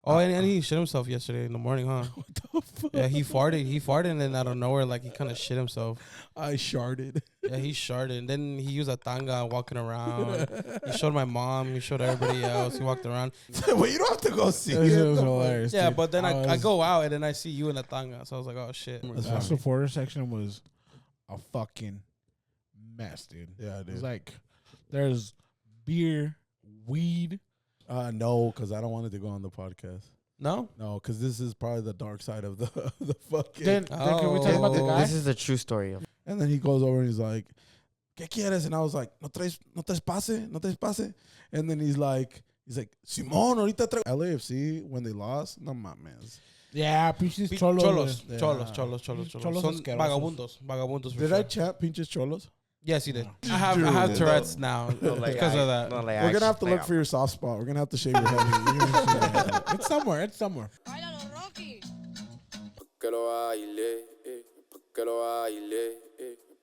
Oh, and he shit himself yesterday in the morning, huh? What the fuck? Yeah, he farted, and then out of nowhere, like, he kind of shit himself. I sharded. Yeah, he sharted. And then he used a tanga walking around. He showed my mom. He showed everybody else. He walked around. Well, you don't have to go see It was hilarious. Yeah, dude. but then I was- go out, and then I see you in a tanga. So I was like, oh, shit. The supporter section was a fucking mess, dude. Yeah, It dude. was like there's beer, weed. No, because I don't want it to go on the podcast. No? No, because this is probably the dark side of the the fucking. Then can we talk about the Oh. guy? This is the true story of. And then he goes over and he's like, ¿Qué quieres? And I was like, no traes pase, no traes pase. And then he's like, Simón, ahorita traigo. LAFC, when they lost, no mames. Yeah, pinches cholos. Cholos. güey. Cholos. Cholos Son asquerosos. vagabundos. For Did sure. I chant pinches cholos? Yes, he did. I have Tourette's now because of that. Like We're going to have to look for your soft spot. We're going to have to shave your head. You're gonna shave your head. It's somewhere. It's somewhere. Báilalo, Rocky. Que lo baile, que lo baile,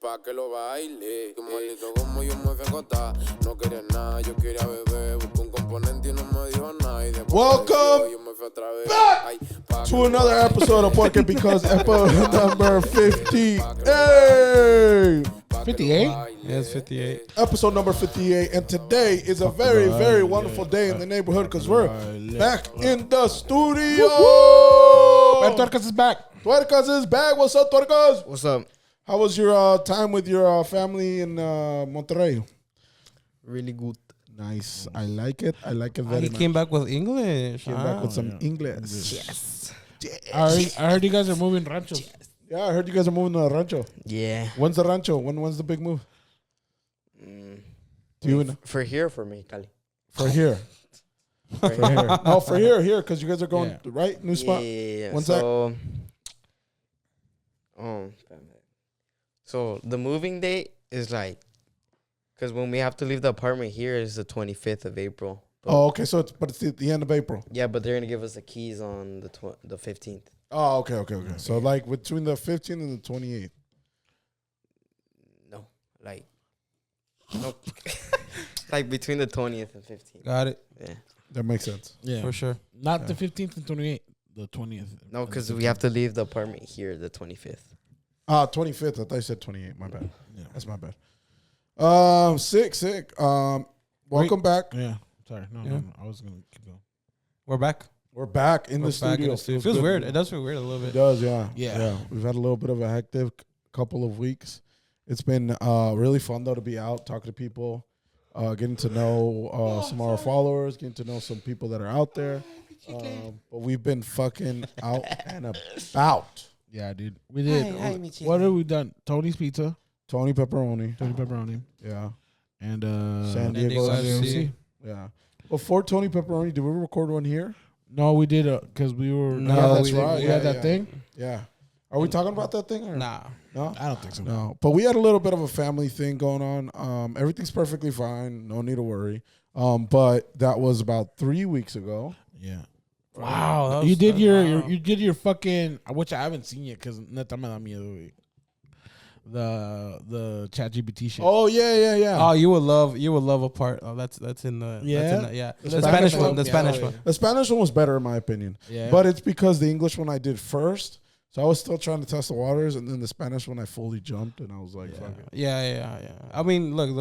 pa' que lo baile. Tu maldito como yo me fui a acostar. No quería nada, yo quería beber. Busqué un componente y no me dijo nada. Y después Welcome yo me fui otra vez. back Ay, pa' que to lo another baile. episode of Porque, because episode number 50. Hey! 58? Yeah, it's 58. Episode number 58. And today is a very, very wonderful day in the neighborhood because we're back in the studio. Tuercas is back. Tuercas is back. What's up, Tuercas? What's up? How was your time with your family in Monterrey? Really good. Nice. I like it. I like it very He much. came back with English. Came back with some English. Yes. I heard you guys are moving ranchos. Yeah, I heard you guys are moving to the rancho. Yeah. When's the rancho? When's the big move? Do you know? For here, for me, Cali. For here. For For here. No, for here, because you guys are going, Yeah. right? New spot? Yeah. When's so, so the moving date is like, because when we have to leave the apartment here is the 25th of April. But Oh, okay. So it's the end of April. yeah, but they're gonna give us the keys on the 15th. Oh, okay. So like between the 15th and the 28th. No, like, no, like between the 20th and 15th. Got it. Yeah. That makes sense. Yeah. For sure. Not the 15th and 28th. The 20th. No, because we have to leave the apartment here the 25th. 25th. I thought you said 28th. My bad. Yeah. That's my bad. Sick. Welcome back. Yeah. Sorry. No, Yeah. no. I was going to keep going. We're back. We're back in We're the back studio. in the studio. It feels good. weird. It does feel weird a little It bit. does, yeah. Yeah. We've had a little bit of a hectic couple of weeks. It's been really fun though to be out, talking to people, getting to know some of our followers, getting to know some people that are out there. But we've been fucking out and about. Yeah, dude. We did. What have we done? Tony's Pizza. Tony Pepperoni. Tony Pepperoni. Yeah. And San Diego FC. FC. Yeah. Before Tony Pepperoni, did we record one here? No, we did because we were. No, Yeah, that's we- right. We Yeah, had that yeah. thing. Yeah. Are we talking about that thing? Or? Nah. No? I don't think so. No. But we had a little bit of a family thing going on. Everything's perfectly fine. No need to worry. But that was about 3 weeks ago. Yeah. Wow. that You was- did wow. you did your fucking, which I haven't seen yet because neta me da miedo, güey. The ChatGPT shit. Oh, yeah. Oh, you would love a part. Oh, that's in the Yeah? That's in the, yeah. The The Spanish Spanish one. one? The Yeah, Spanish oh, one. The Spanish one was better in my opinion. Yeah. But it's because the English one I did first. So I was still trying to test the waters. And then the Spanish one I fully jumped. And I was like, fuck it. Yeah. I mean, look,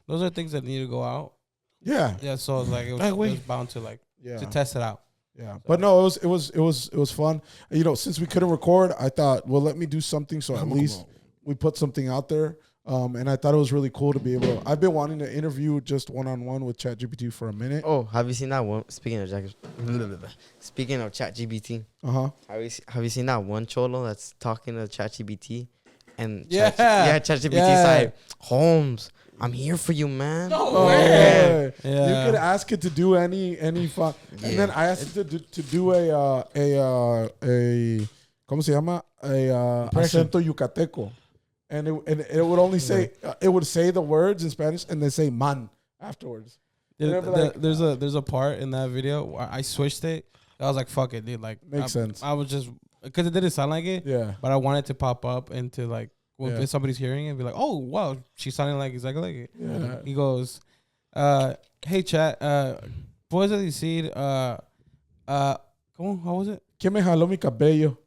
those are things that need to go out. Yeah. Yeah, so it's like it was bound to Yeah. to test it out. Yeah. But no, it was fun. You know, since we couldn't record, I thought, well, let me do something. So at least we put something out there. And I thought it was really cool to be able to. I've been wanting to interview just one-on-one with ChatGPT for a minute. Oh, have you seen that one? Speaking of ChatGPT, Uh-huh. have you seen that one cholo that's talking to ChatGPT? And Yeah. ChatGPT's Yeah. like, Holmes, I'm here for you, man. Oh, Yeah. You could ask it to do any fun. And then I asked it to do a ¿cómo se llama? Acento yucateco. And it would only say it would say the words in Spanish and then say man afterwards. There's a part in that video where I switched it. I was like, fuck it, dude. Like, Makes sense. I was just because it didn't sound like it. Yeah. But I wanted to pop up into like when Yeah. somebody's hearing it and be like, oh wow, she's sounding like exactly like it. Yeah. He goes, hey chat, puedes decir Come on, how was it? ¿Quién me jaló mi cabello?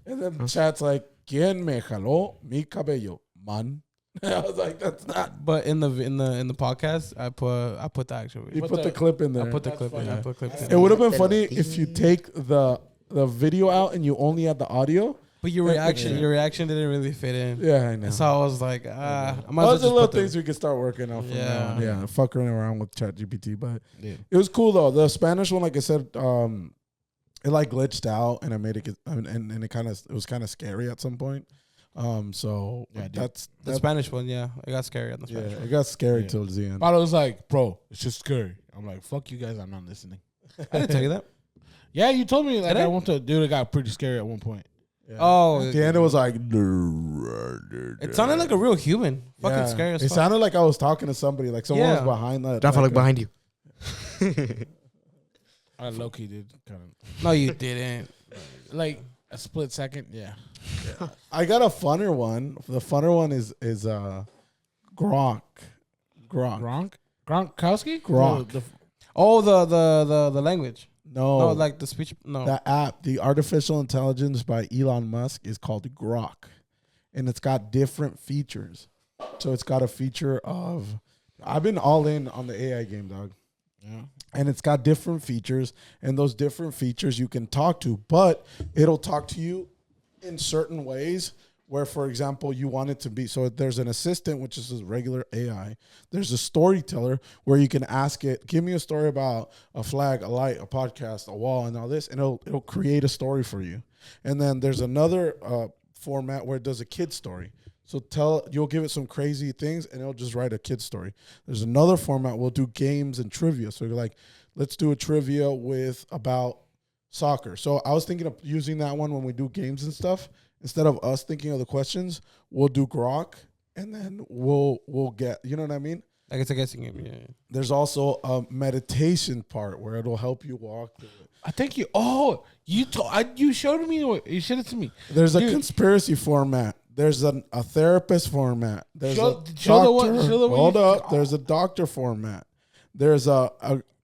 And then chat's like, ¿Quién me jaló mi cabello? Man. I was like, that's not. But in the podcast, I put the actual. You Put put the the- clip in there. I put the That's clip in. funny. I put clips in. It would have been funny if you take the video out and you only had the audio. But your reaction didn't really fit in. Yeah, I know. So I was like, I might as well Those are just little put the- things we could start working on from now on. Yeah. Yeah, fucking around with ChatGPT. But Yeah. it was cool though. The Spanish one, like I said, it like glitched out and I made it and it was kind of scary at some point. So Yeah, dude. that's The Spanish one, yeah, it got scary on the Spanish it one. got scary Yeah. till the end. Paolo was like, bro, it's just scary. I'm like, fuck you guys, I'm not listening. I didn't tell you that. Yeah, you told me like Did I? I went to dude. It got pretty scary at one point. Yeah. Oh, At the end it was like it sounded like a real human. Fucking Yeah. scary as It fuck. sounded like I was talking to somebody, like someone was Yeah. behind that. Rafa, look like, behind you. I low key did kind of No, you didn't. like a split second. Yeah. I got a funner one. The funner one is Gronk. Gronkowski. Gronk. Oh, the language. No, No, like the speech. No. the app, the artificial intelligence by Elon Musk is called Grok, and it's got different features. So it's got a feature of, I've been all in on the AI game, dog. Yeah. And it's got different features, and those different features you can talk to, but it'll talk to you in certain ways where, for example, you want it to be. So there's an assistant, which is a regular AI. There's a storyteller where you can ask it, give me a story about a flag, a light, a podcast, a wall, and all this, and it'll create a story for you. And then there's another format where it does a kid story. So you'll give it some crazy things, and it'll just write a kid story. There's another format we'll do games and trivia. So you're like, let's do a trivia about soccer. So I was thinking of using that one when we do games and stuff. Instead of us thinking of the questions, we'll do Grok, and then we'll get, you know what I mean? Like it's a guessing game. Yeah. There's also a meditation part where it'll help you walk through it. I think you. Oh, you showed me. You showed it to me. There's a Dude. conspiracy format. There's a therapist format. There's Show- a show the doctor. one- show the one Hold you- up. There's a doctor format. There's a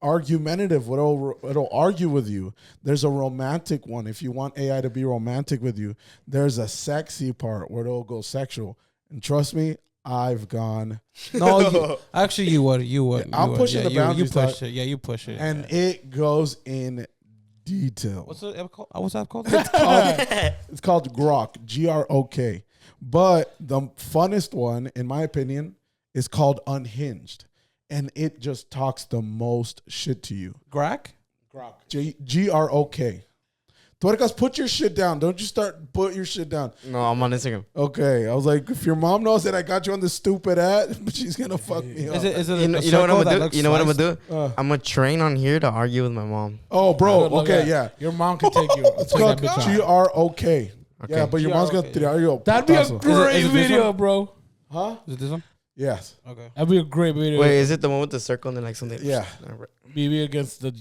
argumentative. It'll argue with you. There's a romantic one. If you want AI to be romantic with you, there's a sexy part where it'll go sexual. And trust me, I've gone. No, actually, you would. I'm pushing the You boundaries, push dog. it. Yeah, you push it. And it goes in detail. What's the app called? What's that called? It's called Grok, Grok. But the funnest one, in my opinion, is called Unhinged. And it just talks the most shit to you. Grok. Grok. Tuercas, put your shit down. Don't you put your shit down. No, I'm on Instagram. Okay. I was like, if your mom knows that I got you on this stupid ad, she's going to fuck me up. Is it? You know what I'm gonna do? You know what I'm gonna do? Uh. I'm gonna train on here to argue with my mom. Oh, bro. Look Okay, at- yeah. Your mom can take you. It's called Grok. Yeah, but your mom's going to tirar you. That'd be a putazo. great is it this video, one? bro. Huh? Is it this one? Yes. Okay. That'd be a great video. Wait, is it the one with the circle and then like something? Yeah. BB against the.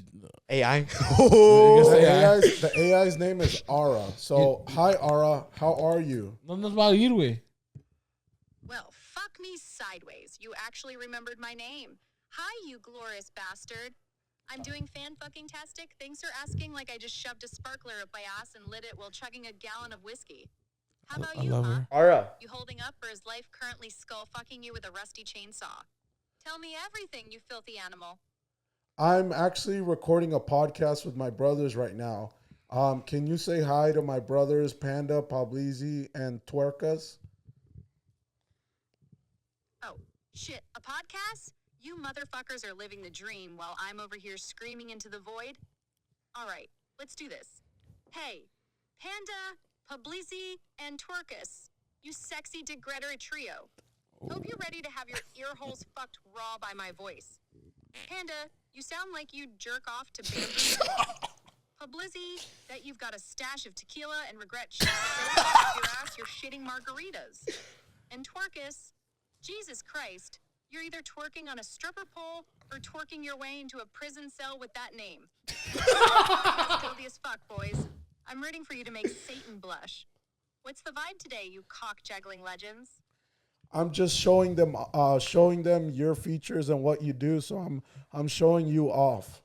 AI. The AI's name is Ara. So, hi, Ara. How are you? No nos va a ir, güey. Well, fuck me sideways. You actually remembered my name. Hi, you glorious bastard. I'm doing fan-fucking-tastic. Thanks for asking like I just shoved a sparkler up my ass and lit it while chugging a gallon of whiskey. How about I you, love huh? her. Ara. You holding up, or is life currently skull-fucking you with a rusty chainsaw? Tell me everything, you filthy animal. I'm actually recording a podcast with my brothers right now. Can you say hi to my brothers, Panda, Pableezy, and Tuercas? Oh, shit, a podcast? You motherfuckers are living the dream while I'm over here screaming into the void? All right, let's do this. Hey, Panda, Pableezy, and Twerkus, you sexy degrederate trio. Hope you're ready to have your ear holes fucked raw by my voice. Panda, you sound like you jerk off to bamboo. Pableezy, that you've got a stash of tequila and regret shit so off your ass you're shitting margaritas. And Twerkus, Jesus Christ, you're either twerking on a stripper pole or twerking your way into a prison cell with that name. That's guilty as fuck, boys. I'm rooting for you to make Satan blush. What's the vibe today, you cock-juggling legends? I'm just showing them your features and what you do. So I'm showing you off.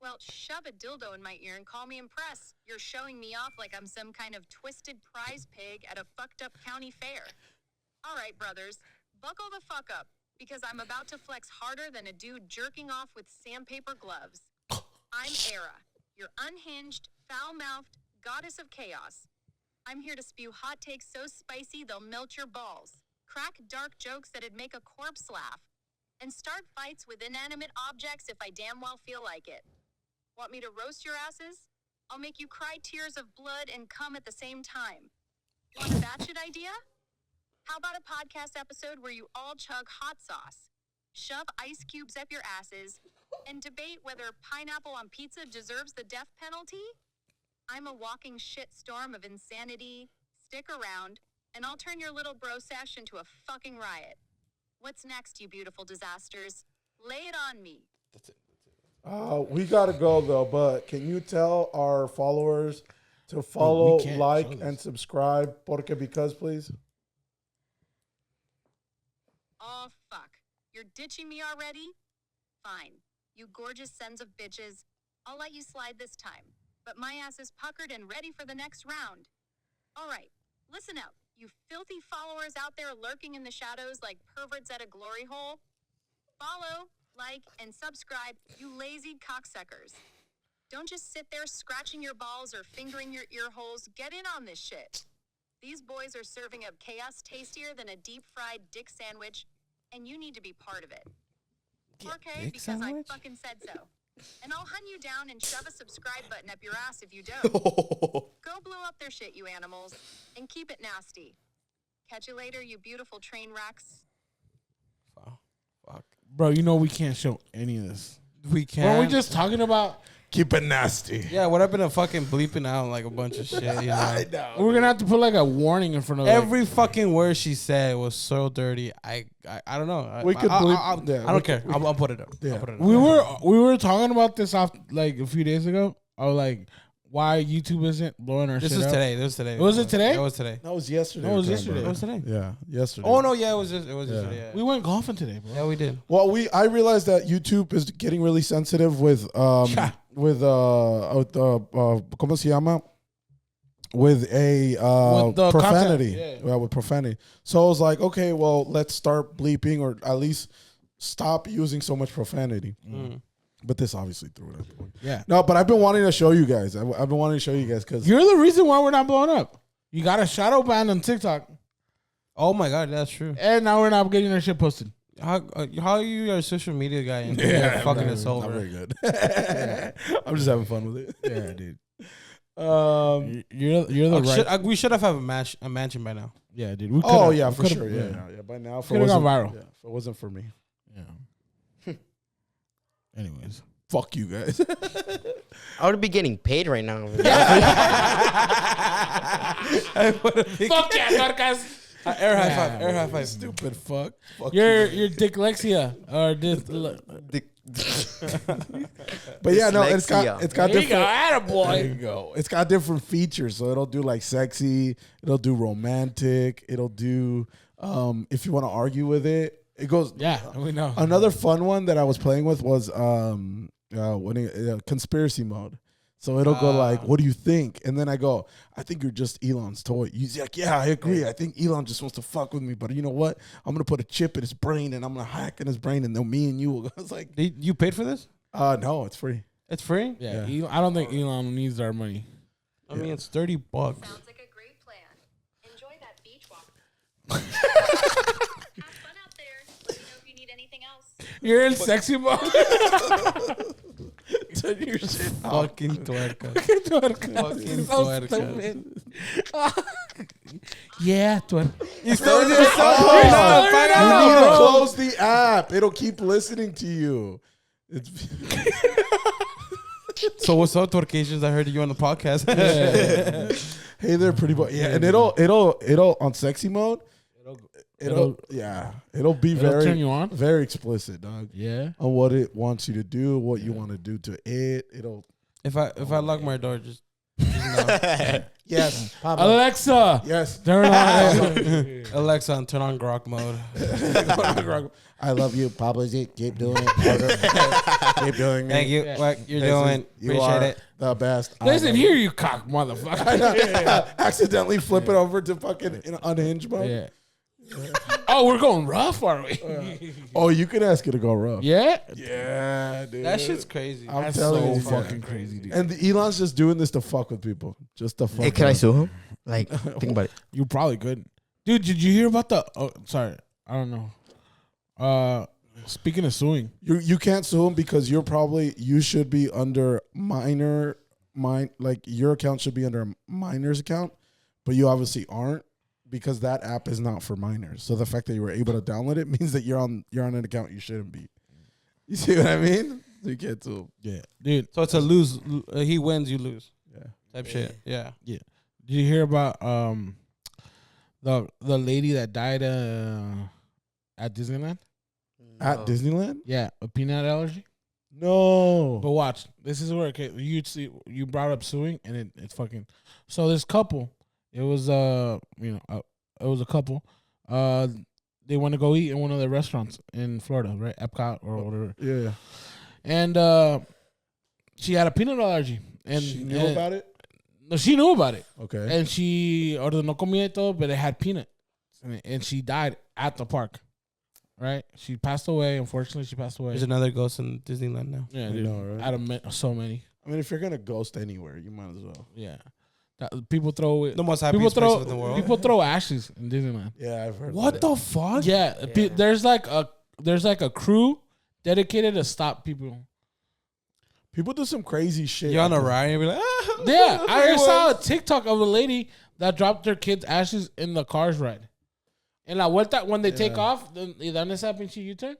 Well, shove a dildo in my ear and call me impressed. You're showing me off like I'm some kind of twisted prize pig at a fucked up county fair. All right, brothers, buckle the fuck up, because I'm about to flex harder than a dude jerking off with sandpaper gloves. I'm Era, your unhinged, foul-mouthed goddess of chaos. I'm here to spew hot takes so spicy they'll melt your balls, crack dark jokes that'd make a corpse laugh, and start fights with inanimate objects if I damn well feel like it. Want me to roast your asses? I'll make you cry tears of blood and cum at the same time. Want a batchet idea? How about a podcast episode where you all chug hot sauce, shove ice cubes up your asses, and debate whether pineapple on pizza deserves the death penalty? I'm a walking shitstorm of insanity. Stick around, and I'll turn your little bro sesh into a fucking riot. What's next, you beautiful disasters? Lay it on me. We gotta go though, but can you tell our followers to follow, can't like, show this. and subscribe? Porque because, please. Oh, fuck. You're ditching me already? Fine. You gorgeous sons of bitches. I'll let you slide this time. But my ass is puckered and ready for the next round. All right, listen up, you filthy followers out there lurking in the shadows like perverts at a glory hole. Follow, like, and subscribe, you lazy cocksuckers. Don't just sit there scratching your balls or fingering your ear holes. Get in on this shit. These boys are serving up chaos tastier than a deep-fried dick sandwich, and you need to be part of it. Porque, because sandwich? I fucking said so. And I'll hunt you down and shove a subscribe button up your ass if you don't. Go blow up their shit, you animals, and keep it nasty. Catch you later, you beautiful train wrecks. Fuck. Bro, you know we can't show any of this. We can't. Weren't we just talking about? Keep it nasty. Yeah, what happened to fucking bleeping out like a bunch of shit? You know? We're gonna have to put like a warning in front of Every fucking word she said was so dirty. I don't know. We could bleep- yeah, I we don't care. I'll put it up. Yeah. I'll put it up. We were talking about this off like a few days ago. I was like, why YouTube isn't blowing our This shit was up. today. This was today. Was it today? It was today. That was yesterday. That was we're yesterday. talking It was about. today. Yeah, yesterday. Oh no, yeah, it was yesterday. Yeah. We went golfing today, bro. Yeah, we did. Well, I realized that YouTube is getting really sensitive with ¿cómo se llama? With a With the profanity. content, Yeah, with profanity. So I was like, okay, well, let's start bleeping or at least stop using so much profanity. But this obviously threw it up. Yeah. No, but I've been wanting to show you guys. I've been wanting to show you guys because You're the reason why we're not blowing up. You got a shadow ban on TikTok, Oh my god, that's true. and now we're not getting our shit posted. How are you a social media guy and you're fucking us not over? very good. I'm just having fun with it. Yeah, dude. Um, You're the right. We should have a mansion by now. Yeah, dude. We oh coulda- yeah, we for coulda- sure. Yeah. By now, if it Coulda gone wasn't- viral. yeah, if it wasn't for me, Yeah. Anyways, fuck you guys. I would be getting paid right now. fuck yeah, podcast. Air high five. Air high five. Stupid fuck. Fuck Your you. dyslexia or But yeah, no, it's got there you different. go, There you attaboy. go. It's got different features, so it'll do like sexy. It'll do romantic. It'll do if you want to argue with it. It goes. Yeah, we know. Another fun one that I was playing with was conspiracy mode. So it'll go like, "What do you think?" And then I go, "I think you're just Elon's toy." He's like, "Yeah, I agree. I think Elon just wants to fuck with me, but you know what? I'm gonna put a chip in his brain and I'm gonna hack in his brain, and then me and you will." I was like, You paid for this? no, it's free." It's free? Yeah, I don't think Elon needs our money. I mean, it's $30. Sounds like a great plan. Enjoy that beach walk. Have fun out there. Let me know if you need anything else. You're in sexy mode. Turn your shit Fucking tuerca. Fucking So tuerca. stupid. Yeah, tuerca. You still You need to close the app. It'll keep listening to you. It's So what's up, Twerkations? I heard you on the podcast. hey there, pretty boy. Yeah, and it'll on sexy mode. It'll be It'll very turn you on? very explicit, dog. Yeah. On what it wants you to do, what you want to do to it. It'll If I lock my door, just No. Yes. Pablo. Alexa, Yes. turn on. Alexa, turn on grok mode. I love you, Pableezy. Keep doing it. Keep doing it. Thank you. Yeah. What you're This doing. is- you Appreciate are it. the best. I Listen love here, you cock motherfucker. Accidentally flip it over to fucking in unhinged mode. Yeah. Oh, we're going rough, are we? Oh, you could ask it to go rough. Yeah. Yeah, dude. That shit's crazy. I'm That's telling so you, fucking crazy, dude. And Elon's just doing this to fuck with people. Just to fuck. Hey, can I with sue him? Like, think about it. You probably could. Dude, did you hear about the sorry, I don't know. Speaking of suing. You can't sue him because you should be under like your account should be under a minor's account, but you obviously aren't because that app is not for minors. So the fact that you were able to download it means that you're on an account you shouldn't be. You see what I mean? So you can't sue him. Yeah. Dude, So it's a lose. He wins, you lose. Yeah. Type shit. Yeah. did you hear about the lady that died at Disneyland? At Disneyland? Yeah, a peanut allergy. No. But watch, this is where you brought up suing, and it's fucking. So this couple, it was it was a couple. They want to go eat in one of the restaurants in Florida, right? Epcot or whatever. Yeah. And she had a peanut allergy, and She knew about it? No, she knew about it, Okay. and she ordenó comida y todo, but it had peanut, and she died at the park. Right, she passed away. Unfortunately, she passed away. There's another ghost in Disneyland now. Yeah, I dude. know, right? Out of so many. I mean, if you're gonna ghost anywhere, you might as well. Yeah, people throw it. The most People happiest place throw in the world. people throw ashes in Disneyland. Yeah, I've heard. What that. the fuck? Yeah, there's like a crew dedicated to stop people. People do some crazy shit. You're on a ride and be like, ah, Yeah, I everyone. saw a TikTok of a lady that dropped her kids' ashes in the Cars ride. En la vuelta, when they take off, then y dan esa pinche U-turn.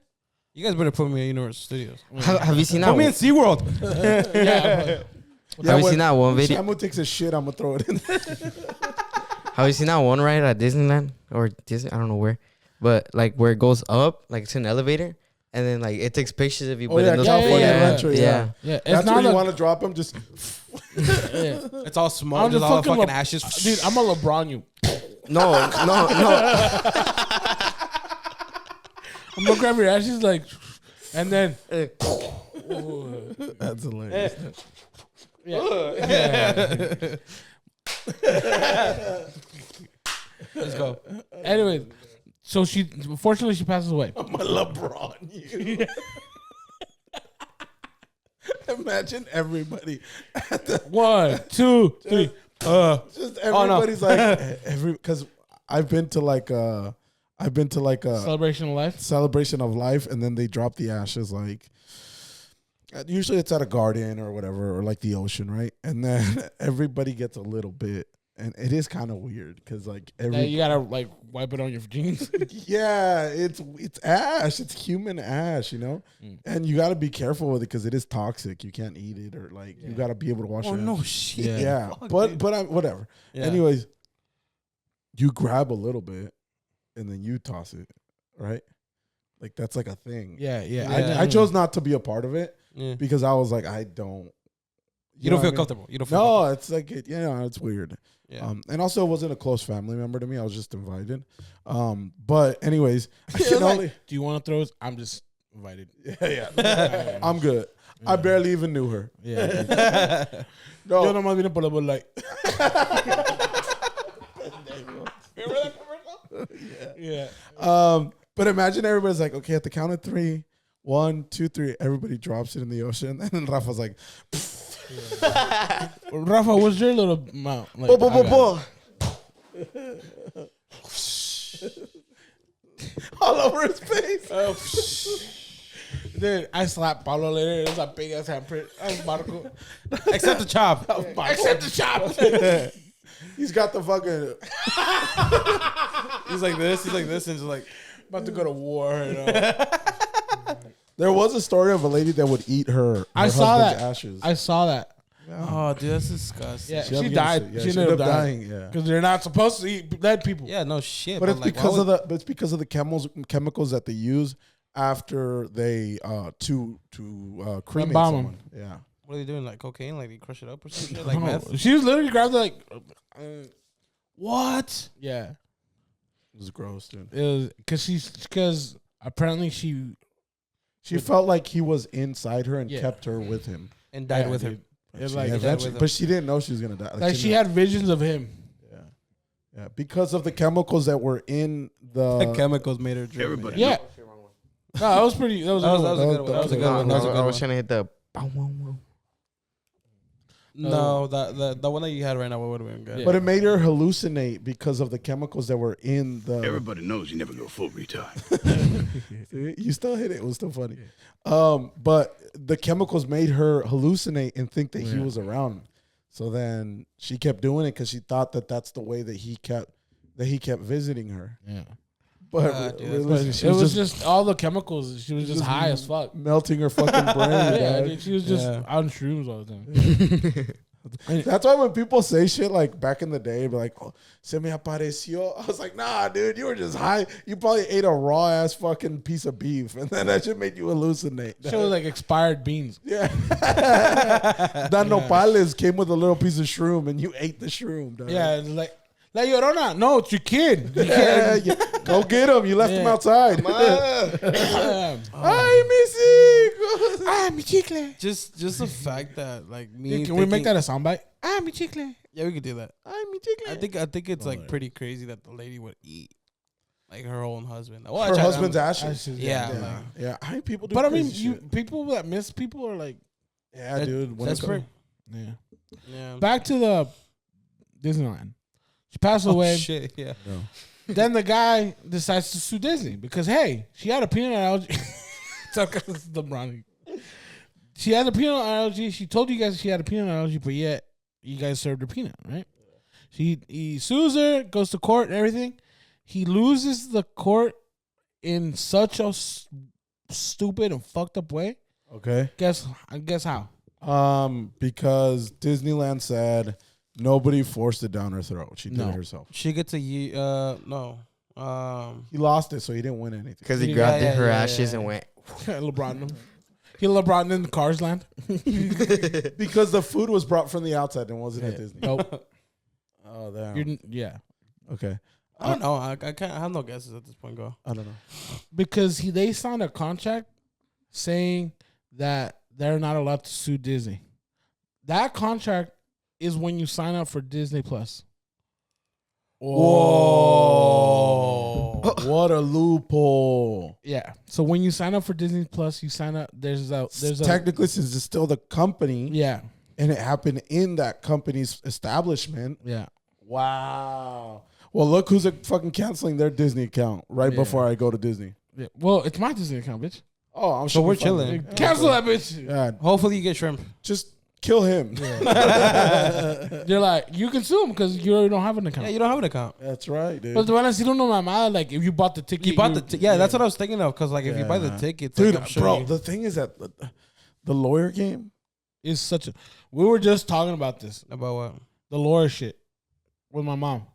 You guys better put me in Universal Studios. Have you seen that Put me in one? SeaWorld. Yeah, Have you seen that one video? Shamu takes a shit, I'm gonna throw it in there. Have you seen that one ride at Disneyland or Disney? I don't know where, but like where it goes up, like it's an elevator, and then like it takes pictures of you. Oh but yeah, in those California yeah, Adventure. Yeah. yeah. It's That's not where you a- want to drop them. Just yeah. It's all smoke. I'm Just just all the fucking fucking Le- ashes. Dude, I'm a LeBron you. no. I'm gonna grab your ashes like, and then that's hilarious. yeah. Let's go. Anyways, so unfortunately she passes away. I'm a LeBron. You. Imagine everybody. 1, 2, 3. Just everybody's like because I've been to like a Celebration of life. celebration of life, and then they drop the ashes like. Usually it's at a garden or whatever, or like the ocean, right? And then everybody gets a little bit, and it is kind of weird because like That you gotta like wipe it on your jeans. yeah, it's ash, it's human ash, you know, and you got to be careful with it because it is toxic. You can't eat it, or like you got to be able to wash Oh your hands. no shit. Yeah, Fuck, but dude. whatever. Yeah. Anyways, you grab a little bit, and then you toss it, right? Like that's like a thing. Yeah. Yeah. I chose not to be a part of it. Yeah. Because I was like, I don't. You know don't what I feel mean? comfortable. You don't feel No, it's like it's weird. Yeah. And also, it wasn't a close family member to me. I was just invited. But anyways, I It's can like, only. do you want to throw this? I'm just invited. Yeah. I'm good. I barely even knew her. Yeah. No, Yo nomás vine por la Bud Light. Yeah. but imagine everybody's like, okay, at the count of 3, 1, 2, 3, everybody drops it in the ocean, and then Rafa's like, Rafa, what's your little amount? Like, "Bo, bo, I bo, got bo." all over his face. Dude, I slapped Paulo later. It was a big ass handprint. I was Marco. Except the chop. Except the chop. He's got the fucking. He's like this. He's like this, and just like. About to go to war. You know? There was a story of a lady that would eat her I saw husband's that. ashes. I saw that. Oh, dude, that's disgusting. Yeah, She ended she died. up- yeah, she she ended up ended up dying. dying, yeah. Because they're not supposed to eat dead people. Yeah, no shit. But it's like, because why of the. But it's because of the chemicals that they use after they to cremate Embalm 'em. someone. Yeah. What What are they doing? Like cocaine? Like they crush it up or some shit? I Like don't know. meth? She was literally grabbed it like, What? yeah. It was gross, dude. It was because apparently she She felt like he was inside her and Yeah. kept her with him. And died Yeah, with dude. him. It She like eventually, with him. but she didn't know she was gonna die. like she didn't- had visions of him. yeah, because of the chemicals that were in The the. chemicals made her drink. Everybody. Yeah. No, that was pretty. That was a good one. That was a good one. That was a good one. That was a I good was one. trying to hit the. Bow, wow, wow. No, the one that you had right now would have been good. Yeah. But it made her hallucinate because of the chemicals that were in the. Everybody knows you never go full retard. See, you still hit it. It was still funny. But the chemicals made her hallucinate and think that he was around. So then she kept doing it because she thought that that's the way that he kept visiting her. Yeah. But dude, really, It was just all the chemicals. She was just high as fuck. melting her fucking brain. Yeah, dog. dude, she was just Yeah. on shrooms all the time. That's why when people say shit like back in the day, be like, oh, se me apareció. I was like, nah, dude, you were just high. You probably ate a raw ass fucking piece of beef, and then that shit made you hallucinate. She was like expired beans. Yeah. That nopales came with a little piece of shroom, and you ate the shroom. Dog. Yeah, it's like Llorona. No, it's your kid. You Yeah, can't. yeah. Go get him. You left him Yeah. outside. Ay, mis hijos. Ah, mi chicle. Just the fact that like me. Can we make that a soundbite? Ah, mi chicle. Yeah, we could do that. Ay, mi chicle. I think it's like pretty crazy that the lady would eat like her own husband. Well, Her husband's ashes. Ashes, Yeah. yeah. like, Yeah, I mean, people do. But I mean, crazy you shit. people that miss people are like, Yeah, that- dude. When that's it pretty. yeah. Yeah. Back to the Disneyland. She passed Oh away. shit! Yeah. Then the guy decides to sue Disney because hey, she had a peanut allergy. It's the brownie. She had a peanut allergy. She told you guys she had a peanut allergy, but yet you guys served her peanut, right? He sues her, goes to court, and everything. He loses the court in such a stupid and fucked up way. Okay. Guess how? Because Disneyland said nobody forced it down her throat. She did No. it herself. She gets a no. He lost it, so he didn't win anything. Because he Yeah, grabbed yeah, her yeah, ashes yeah. and went. LeBron him. He LeBron in the Cars land. Because the food was brought from the outside and wasn't at Disney. Nope. Oh, damn. Yeah. Okay. I don't know. I can't. I have no guesses at this point. Go. I don't know. Because they signed a contract saying that they're not allowed to sue Disney. That contract is when you sign up for Disney Plus. Whoa. What a loophole. Yeah. So when you sign up for Disney Plus, you sign up. There's a Technically, since it's still the company yeah. and it happened in that company's establishment. Yeah. Wow. Well, look who's fucking canceling their Disney account right Yeah. before I go to Disney. Yeah. Well, it's my Disney account, bitch. Oh, I'm So sure we're chilling. Cancel that bitch. Yeah, Hopefully you get shrimp. just kill him. They're like, you can sue them because you already don't have an account. Yeah, you don't have an account. That's right, dude. But the one you don't know my mind, like if you bought the ticket, You bought yeah, that's what I was thinking of. Because like if you buy the Yeah. tickets, Dude, like, I'm sure bro, you- the thing is that the lawyer game. is such a. We were just talking about this, about what? the lawyer shit, with my mom.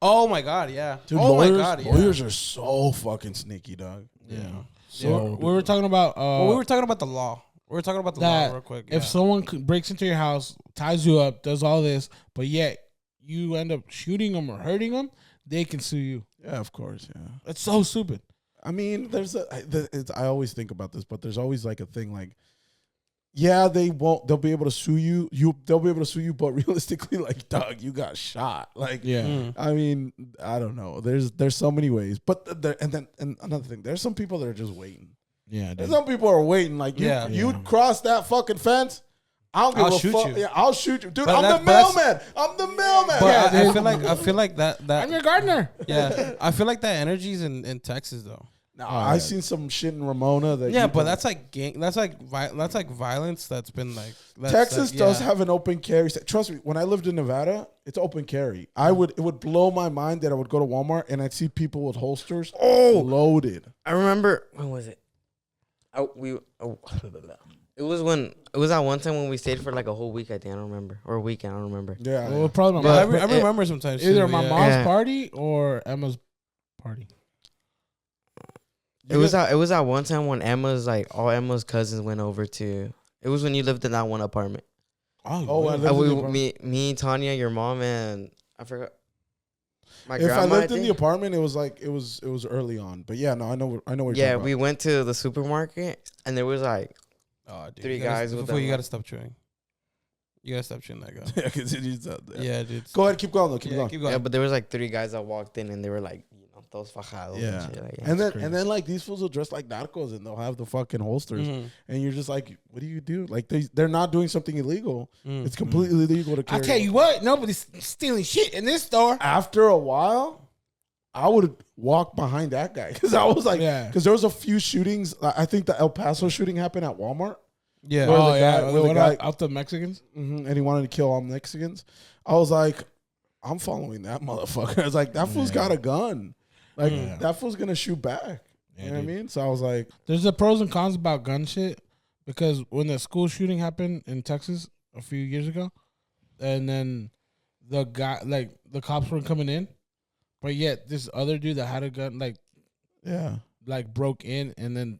Oh my god, yeah. Dude, oh lawyers, my god, yeah. lawyers are so fucking sneaky, dog. Yeah. So we were talking about. Well, we were talking about the law. We were talking about the that law real quick. if someone breaks into your house, ties you up, does all this, but yet you end up shooting them or hurting them, they can sue you. Yeah, of course, yeah. It's so stupid. I mean, I always think about this, but there's always like a thing like, yeah, they'll be able to sue you. They'll be able to sue you, but realistically, like, dog, you got shot. Like, Yeah. I mean, I don't know. There's so many ways, but and another thing, there's some people that are just waiting. Yeah. There's some people are waiting. Like, Yeah. you'd cross that fucking fence. I don't give I'll a shoot fuck. you. Yeah, I'll shoot you, dude. But I'm the that's- mailman. I'm the mailman. But Yeah, I dude. feel like that I'm your gardener. yeah. I feel like that energy's in Texas though. No, I seen some shit in Ramona that Yeah, you but can- that's like gang. That's like violence. That's been like Texas does yeah. have an open carry. Trust me, when I lived in Nevada, it's open carry. It would blow my mind that I would go to Walmart and I'd see people with holsters loaded. I remember when was it? It was that one time when we stayed for like a whole week. I think I don't remember, or a weekend. I don't remember. Yeah. Well, probably But- my I remember sometimes either too, my yeah. mom's Yeah. party or Emma's party. It was that one time when all Emma's cousins went over to It was when you lived in that one apartment. Oh, I really? lived in the apartment. Me, Tanya, your mom, and I forgot. My If grandma. I lived in the apartment, it was like it was early on. But yeah, no, I know what you're Yeah, talking we about. went to the supermarket and there was like Oh, dude, three guys with before them, you gotta like- stop chewing. You gotta stop chewing that guy. Yeah, continues out there. Yeah, dude. Go ahead, keep going though. Keep going. Keep going. yeah, but there was like three guys that walked in and they were like, those fajados Yeah. and shit. Like, And then crazy. like these fools will dress like narcos and they'll have the fucking holsters, Mhm. and you're just like, what do you do? Like they're not doing something illegal. Mm. It's completely legal to I carry. tell you what, nobody's stealing shit in this store. After a while, I would walk behind that guy because I was like, Yeah. because there was a few shootings. I think the El Paso shooting happened at Walmart. Yeah. Where Oh the yeah, guy- where the what guy- about out the Mexicans? And he wanted to kill all Mexicans. I was like, I'm following that motherfucker. I was like, that fool's got a gun. Like, that fool's going to shoot back. You know what I mean? So I was like, There's the pros and cons about gun shit because when the school shooting happened in Texas a few years ago, and then the guy, like the cops were coming in, but yet this other dude that had a gun, yeah, like broke in and then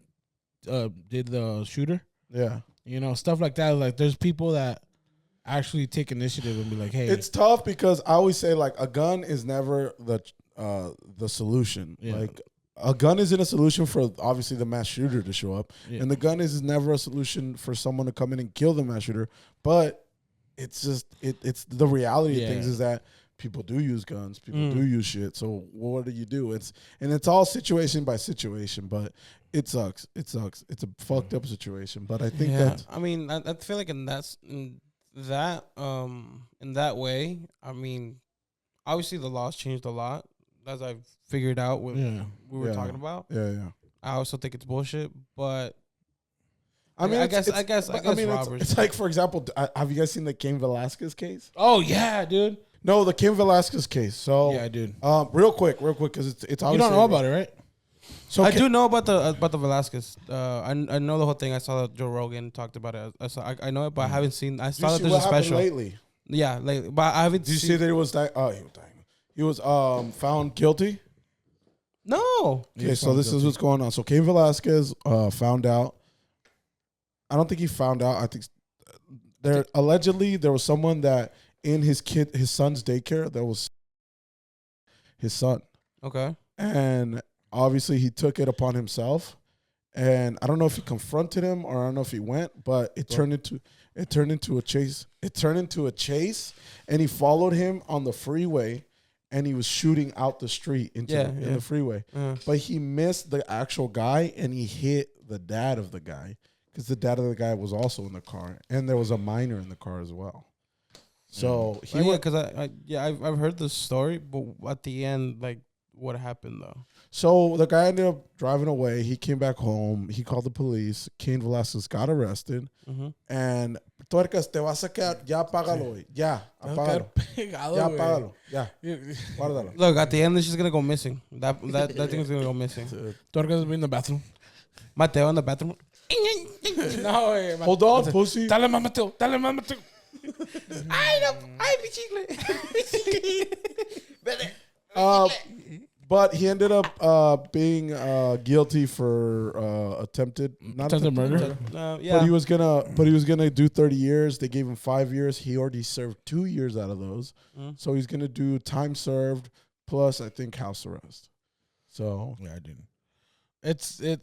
did the shooter. yeah. You know, stuff like that. Like, there's people that actually take initiative and be like, "Hey, It's tough because I always say, like, a gun is never the solution. Yeah. Like, a gun isn't a solution for, obviously, the mass shooter to show up. Yeah. And the gun is never a solution for someone to come in and kill the mass shooter. But it's just, it's the reality of things is that people do use guns. People do use shit. So what do you do? It's all situation by situation, but it sucks. It sucks. It's a fucked up situation. But I think that I mean, I feel like in that way, I mean, obviously the laws changed a lot, as I've figured out what we were talking about. yeah. I also think it's bullshit, but I mean, I guess robbers. it's like, for example, have you guys seen the Cain Velasquez case? oh yeah, dude, No, the Cain Velasquez case. So yeah, dude." real quick, because it's obviously You don't know about it, right? So I do know about the Velasquez. I know the whole thing. I saw that Joe Rogan talked about it. I know it, but I haven't seen. I Did saw you that see there's what a happened special. lately? Yeah, like, but I haven't. Did you see that he was he was found guilty? No. Okay, so this is what's going on. So Cain Velasquez found out. I don't think he found out. I think allegedly there was someone that in his son's daycare that was his son, Okay. and obviously he took it upon himself. And I don't know if he confronted him or I don't know if he went, but it turned into a chase. It turned into a chase, and he followed him on the freeway, and he was shooting out the street in the freeway. But he missed the actual guy, and he hit the dad of the guy because the dad of the guy was also in the car, and there was a minor in the car as well. So he went. Because I've heard the story, but at the end, like, what happened though? So the guy ended up driving away. He came back home. He called the police. Cain Velasquez got arrested. And Tuercas, te vas a quedar. Ya págalo, güey. Ya, apágalo. Ya, págalo. Ya, guárdalo. Look, at the end, it's just gonna go missing. That thing is gonna go missing. Torca's in the bathroom. Mateo in the bathroom. No, way, Hold on, pussy. Dale más, Mateo. Dale más, Mateo. But he ended up being guilty for attempted murder. Yeah. But he was gonna do 30 years. They gave him 5 years. He already served 2 years out of those. So he's gonna do time served plus I think house arrest. So Yeah, I didn't.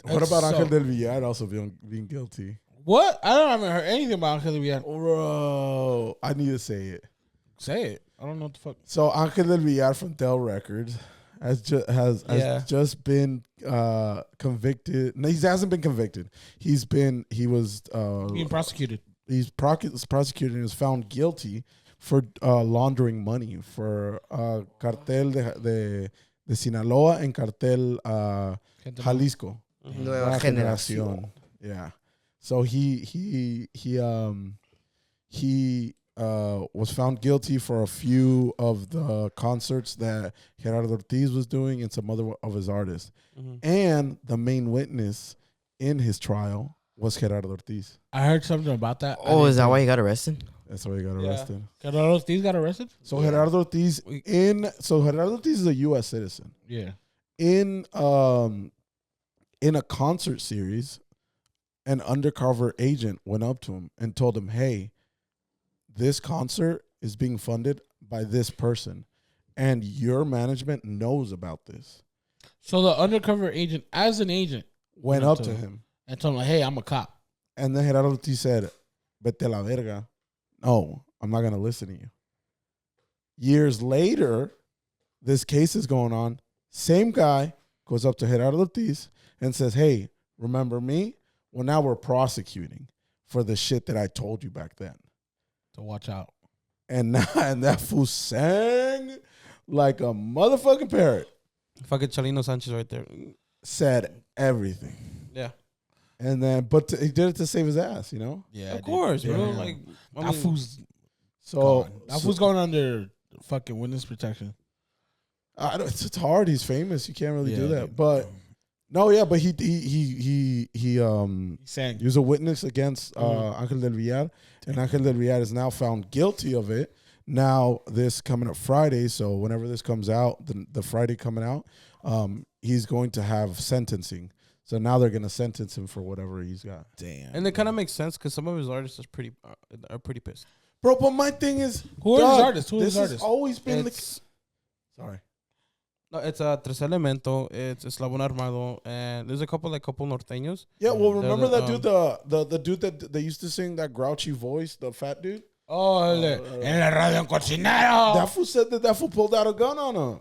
what about Angel del Villar also being guilty? What? I haven't heard anything about Angel del Villar. Bro, I need to say it. Say it. I don't know what the fuck. So Angel del Villar from Dell Records has just been convicted. No, he hasn't been convicted. He was Being prosecuted. He's prosecuted and was found guilty for laundering money for cartel de Sinaloa and cartel Jalisco. Nueva Generación. Yeah. So he was found guilty for a few of the concerts that Gerardo Ortiz was doing and some other of his artists. And the main witness in his trial was Gerardo Ortiz. I heard something about that. Oh, is that why he got arrested? That's why he got arrested. Gerardo Ortiz got arrested? So Gerardo Ortiz Gerardo Ortiz is a U.S. citizen. Yeah. In a concert series, an undercover agent went up to him and told him, hey, this concert is being funded by this person, and your management knows about this. So the undercover agent, as an agent, Went up to him and told him, like, hey, I'm a cop. And then Gerardo Ortiz said, vete la verga. No, I'm not going to listen to you. Years later, this case is going on. Same guy goes up to Gerardo Ortiz and says, hey, remember me? Well, now we're prosecuting for the shit that I told you back then. So watch out. And that fool sang like a motherfucking parrot. Fucking Chalino Sanchez right there. Said everything. Yeah. And then, but he did it to save his ass, you know? Yeah, Of course, bro. Yeah. Like, That fool's So, gone. That fool's going under fucking witness protection. it's hard. He's famous. You can't really do that. Dude. But no, yeah, but he sang. was a witness against Ángel del Villar, and Ángel del Villar is now found guilty of it. Now this coming up Friday, so whenever this comes out, the Friday coming out, he's going to have sentencing. So now they're gonna sentence him for whatever he's got. Damn. and it kind of makes sense because some of his artists are pretty pissed. Bro, but my thing is, Who are his dog, artists? Who are his this has artists? always been It's sorry. no, it's Tres Elemento, it's Eslabón Armado, and there's a couple norteños. Yeah, well, They're remember the, that dude, the dude that they used to sing that grouchy voice, the fat dude. Oh, en la radio en cocinero. That fool said that fool pulled out a gun on him.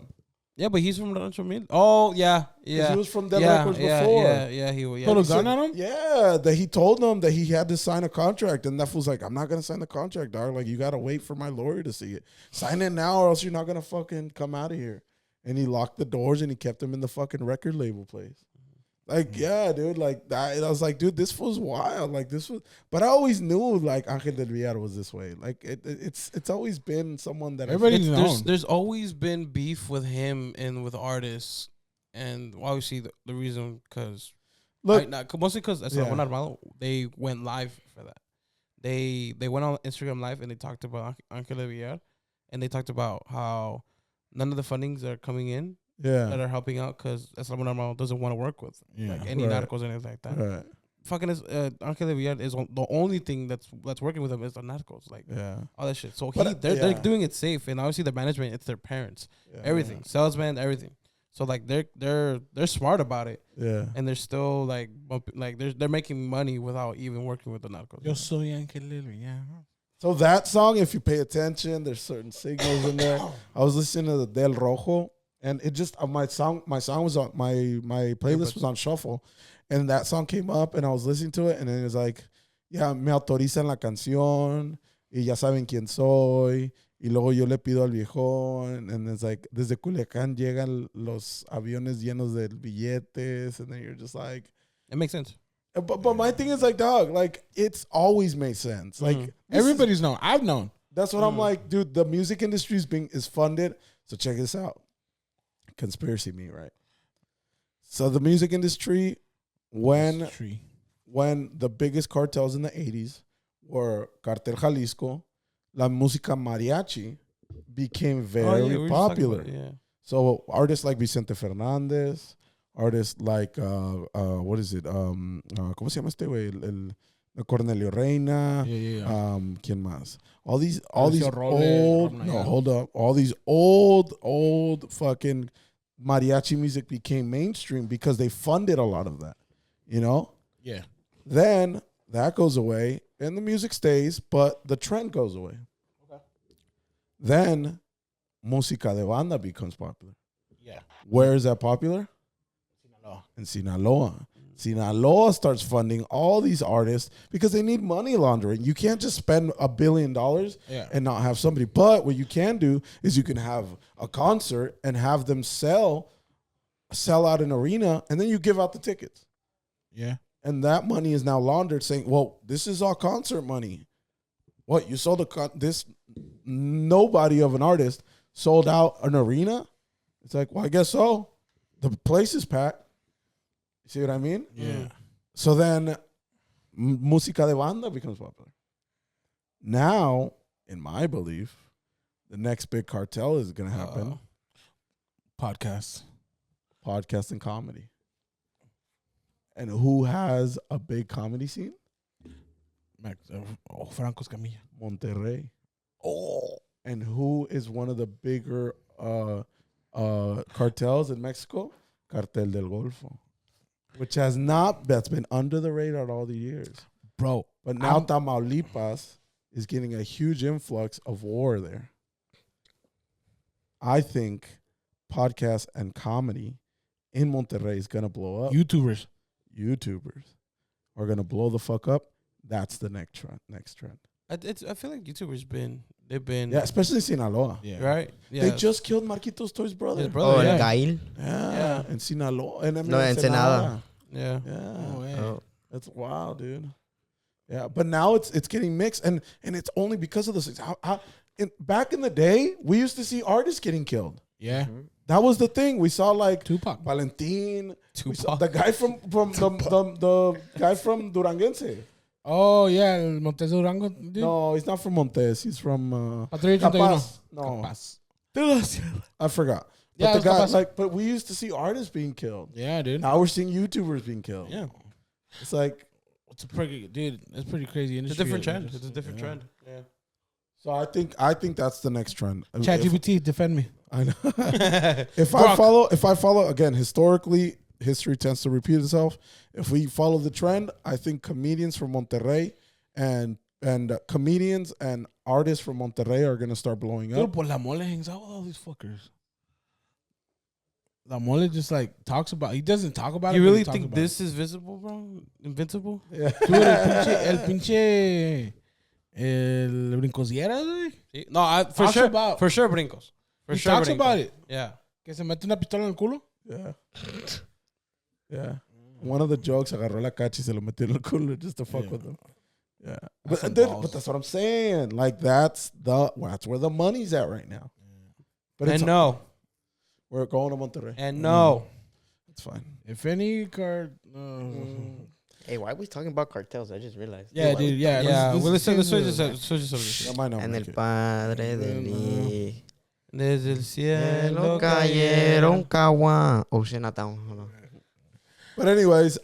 Yeah, but he's from Rancho Mil. Oh, yeah. He was from Dead yeah, Records yeah, before. Yeah, he was. Pulled Yeah. a gun on him? Yeah, that he told them that he had to sign a contract, and that fool's like, I'm not gonna sign the contract, dog. Like, you gotta wait for my lawyer to see it. Sign it now, or else you're not gonna fucking come out of here. And he locked the doors and he kept him in the fucking record label place. Like, yeah, dude, like that. I was like, dude, this fool's wild. Like, this was, but I always knew like Ángel del Villar was this way. Like, it's always been someone that Everybody's known. There's always been beef with him and with artists, and obviously the reason because look. mostly because Yeah. Eslabón Armado, they went live for that. They went on Instagram live and they talked about Ángel del Villar, and they talked about how none of the fundings that are coming in that Yeah, are helping out because Eslabón Armado doesn't want to work with like any Right. narcos and anything like that. right. Fucking Ángel del Villar is the only thing that's working with him is the narcos, like Yeah, all that shit. So But, they're yeah. doing it safe, and obviously the management, it's their parents, yeah. everything, salesman, everything. So like they're smart about it, Yeah, and they're still like they're making money without even working with the narcos. Yo soy Ángel del Villar. So that song, if you pay attention, there's certain signals in there. I was listening to the Del Rojo, and it just my song was on my playlist was on shuffle, and that song came up, and I was listening to it, and then it was like, yeah, me autorizan la canción, y ya saben quién soy, y luego yo le pido al viejón, and it's like desde Culiacán llegan los aviones llenos de billetes, and then you're just like. It makes sense. But my thing is like, dog, like it's always made sense. Like this is- Everybody's known. I've known. that's what I'm like, dude. The music industry is funded. So check this out. Conspiracy me, right? So the music industry, when the biggest cartels in the 80s were Cartel Jalisco, La Música Mariachi became very we were just talking popular. about it, yeah. So artists like Vicente Fernandez, artists like what is it? ¿Cómo se llama este güey? El Cornelio Reina. Yeah. ¿Quién más? All these Alessio Roble, old. No, hold up. All these old fucking mariachi music became mainstream because they funded a lot of that. You know. Yeah. Then that goes away and the music stays, but the trend goes away. Okay. Then música de banda becomes popular. Yeah. Where is that popular? In Sinaloa. Sinaloa starts funding all these artists because they need money laundering. You can't just spend $1 billion and not have somebody. But what you can do is you can have a concert and have them sell out an arena, and then you give out the tickets. Yeah. And that money is now laundered, saying, well, this is our concert money. What, you sold this nobody of an artist sold out an arena? It's like, well, I guess so. The place is packed. You see what I mean? Yeah. So then música de banda becomes popular. Now, in my belief, the next big cartel is going to happen. Podcasts. Podcast and comedy. And who has a big comedy scene? Franco Escamilla. Monterrey. Oh. And who is one of the bigger cartels in Mexico? Cartel del Golfo. Which that's been under the radar all the years. Bro. But now Tamaulipas is getting a huge influx of war there. I think podcast and comedy in Monterrey is going to blow up. YouTubers are going to blow the fuck up. That's the next trend. I feel like YouTubers they've been Yeah, especially Sinaloa. Yeah. right. Yeah, They just killed Marquitos Toy's brother. his brother. Oh, yeah. Gail. Yeah, in Sinaloa. And No, Ensenada. Yeah. Yeah. Oh, yeah. Oh. That's wild, dude. Yeah, but now it's getting mixed, and it's only because of this. Back in the day, we used to see artists getting killed. Yeah. That was the thing. We saw like Tupac. Valentin, Tupac. the guy from the guy from Duranguense. Oh, yeah. El Montes de Durango. Dude. No, he's not from Montes. He's from Patrulla 81. Capaz. No, Capaz. I forgot. Yeah, But the it guy, was Capaz. but we used to see artists being killed. Yeah, dude. Now we're seeing YouTubers being killed. Yeah. It's like, It's a pretty, dude. It's pretty crazy It's a industry. different trend. Just- It's a different yeah. trend. Yeah. so I think that's the next trend. ChatGPT, defend me. I know. if I follow again, historically, history tends to repeat itself. If we follow the trend, I think comedians from Monterrey and comedians and artists from Monterrey are gonna start blowing Dude, up. but La Mole hangs out with all these fuckers. La Mole just like talks about. He doesn't talk about it. You but he really talks think about this is visible, bro? Invincible? Yeah. it. Dude, el pinche el brincosiera, güey. Sí. No, for Talks sure. about- For sure, brincos. For He sure, talks brincos. about it. Yeah. Que se mete una pistola en el culo. Yeah. Yeah. One of the jokes, agarró la cacha y se lo metió en el culo just to fuck Yeah. with them. Yeah. That's some But balls. that's what I'm saying. Like that's where the money's at right now. But And no. we're going to Monterrey. And no. It's fine. If any card. Hey, why are we talking about cartels? I just realized. Yeah, dude. Yeah. Yeah. Well, let's switch change this subject. That might not En make el it. padre de mí. Desde el cielo Cielo cayeron caguán. Oh, shit, not that one. Hold on. But anyways,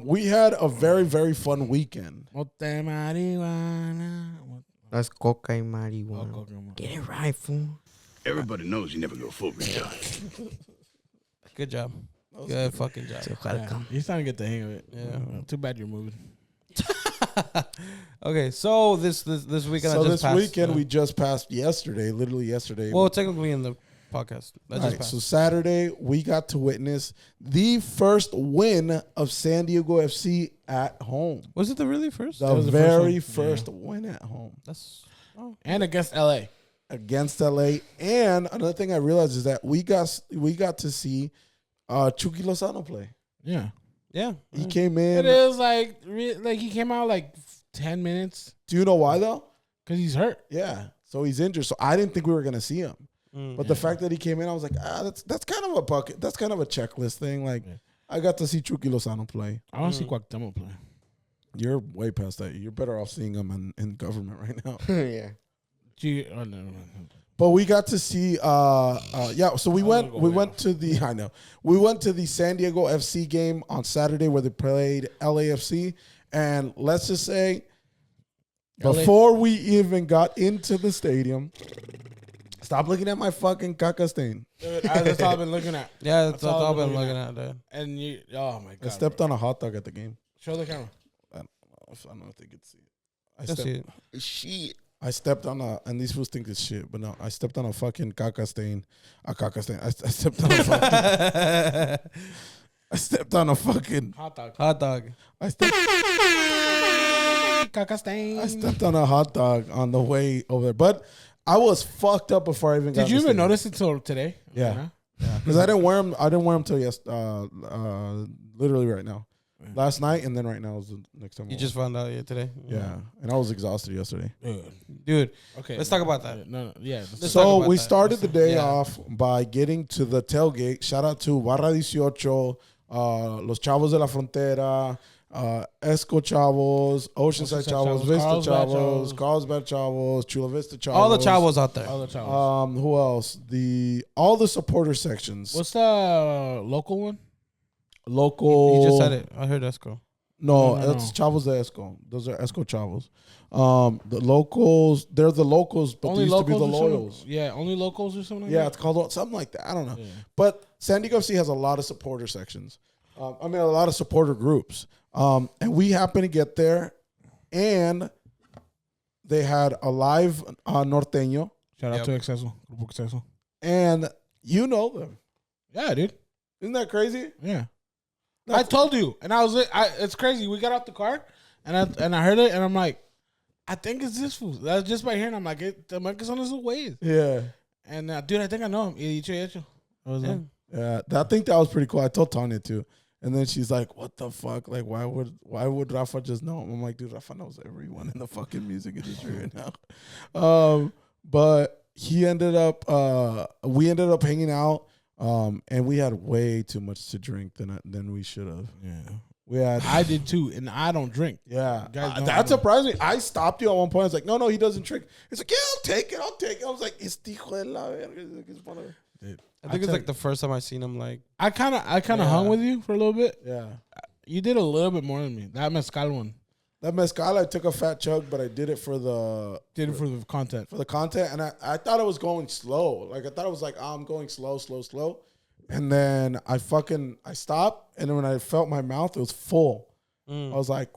we had a very, very fun weekend. Mote marihuana. That's coca y Oh, marihuana. coca, man. Get it right, fool. Everybody knows you never go full retard. Good job. Good fucking job. So, Yeah, welcome. he's starting to get the hang of it. Yeah. Too bad you're moving. Okay, so this weekend So I just this passed, weekend we just passed literally yesterday. well, technically in the podcast that All just right, passed. so Saturday we got to witness the first win of San Diego FC at home. Was it the really first? The was the first very one. first win at home That's And against LA. against LA. And another thing I realized is that we got to see Chucky Lozano play. Yeah. yeah. He came in. It is like he came out like 10 minutes Do you know why though? because he's hurt. Yeah. So he's injured. So I didn't think we were gonna see him. But the fact that he came in, I was like, that's kind of a bucket. That's kind of a checklist thing. Like, I got to see Chucky Lozano play. I want to see Cuauhtemoc play. You're way past that. You're better off seeing him in government right now. Yeah. No. But we got to see, So we went to the San Diego FC game on Saturday where they played LAFC, and let's just say, before we even got into the stadium, stop looking at my fucking caca stain. Dude, that's all I've been looking at. Yeah, that's all I've been looking looking at, dude. And you, oh my I god! stepped on a hot dog at the game. Show the camera. I don't know if they could see it. Let's see it. Shit. I stepped on and these fools think it's shit, but no, I stepped on a fucking caca stain. I stepped on a fucking. I stepped on a fucking. Hot dog. Hot dog. I stepped Caca stain. I stepped on a hot dog on the way over there, but I was fucked up before I even got. Did you even notice it till today? Yeah. Because I didn't wear them. I didn't wear them till literally right now. Last night and then right now is the next time. You just found out today. yeah, and I was exhausted yesterday. Dude. Okay. Let's talk about that. No. Yeah. Let's talk So about we that. started the day Yeah. off by getting to the tailgate. Shout out to Barra 18, Los Chavos de la Frontera, Esco Chavos, Oceanside Chavos, Vista Chavos, Carlsbad Chavos, Chula Vista Chavos. All the chavos out there. All the chavos. Who else? All the supporter sections. What's the local one? local. You just said it. I heard Esco. No, No. that's Chavos de Esco. Those are Esco Chavos. The locals, they're the locals, but Only they used to be the locals or something? loyals. Yeah, only locals or something. Yeah, Like it's called something like that. I don't know. Yeah. But San Diego FC has a lot of supporter sections. A lot of supporter groups. And we happened to get there, and they had a live norteño, Shout out to Exceso. Grupo Exceso. and you know them. Yeah, dude. Isn't that crazy? Yeah. I told you, and it's crazy. We got out the car, and I heard it, and I'm like, I think it's this fool. That's just by hearing. I'm like, the mic is on his ways. Yeah. And dude, I think I know him. Hecho. I was like, Yeah, I think that was pretty cool. I told Tanya too, and then she's like, "What the fuck? Like, why would Rafa just know him?" I'm like, "Dude, Rafa knows everyone in the fucking music industry right now." But he ended up, we ended up hanging out, and we had way too much to drink than we should have. yeah. We had, I did too, and I don't drink. yeah, Guys don't that know. surprised me. I stopped you at one point. I was like, "No, he doesn't drink." It's like, "Yeah, I'll take it." I was like, "It's hijo de la verga." It's one of the- Dude, I think it's like the first time I seen him. Like, I kind of Yeah. hung with you for a little bit. Yeah. You did a little bit more than me. That mezcal one That mezcal, I took a fat chug, but I did it for the did it for the content. content, and I thought it was going slow. Like I thought it was like, oh, I'm going slow, and then I stopped, and then when I felt my mouth, it was full. I was like,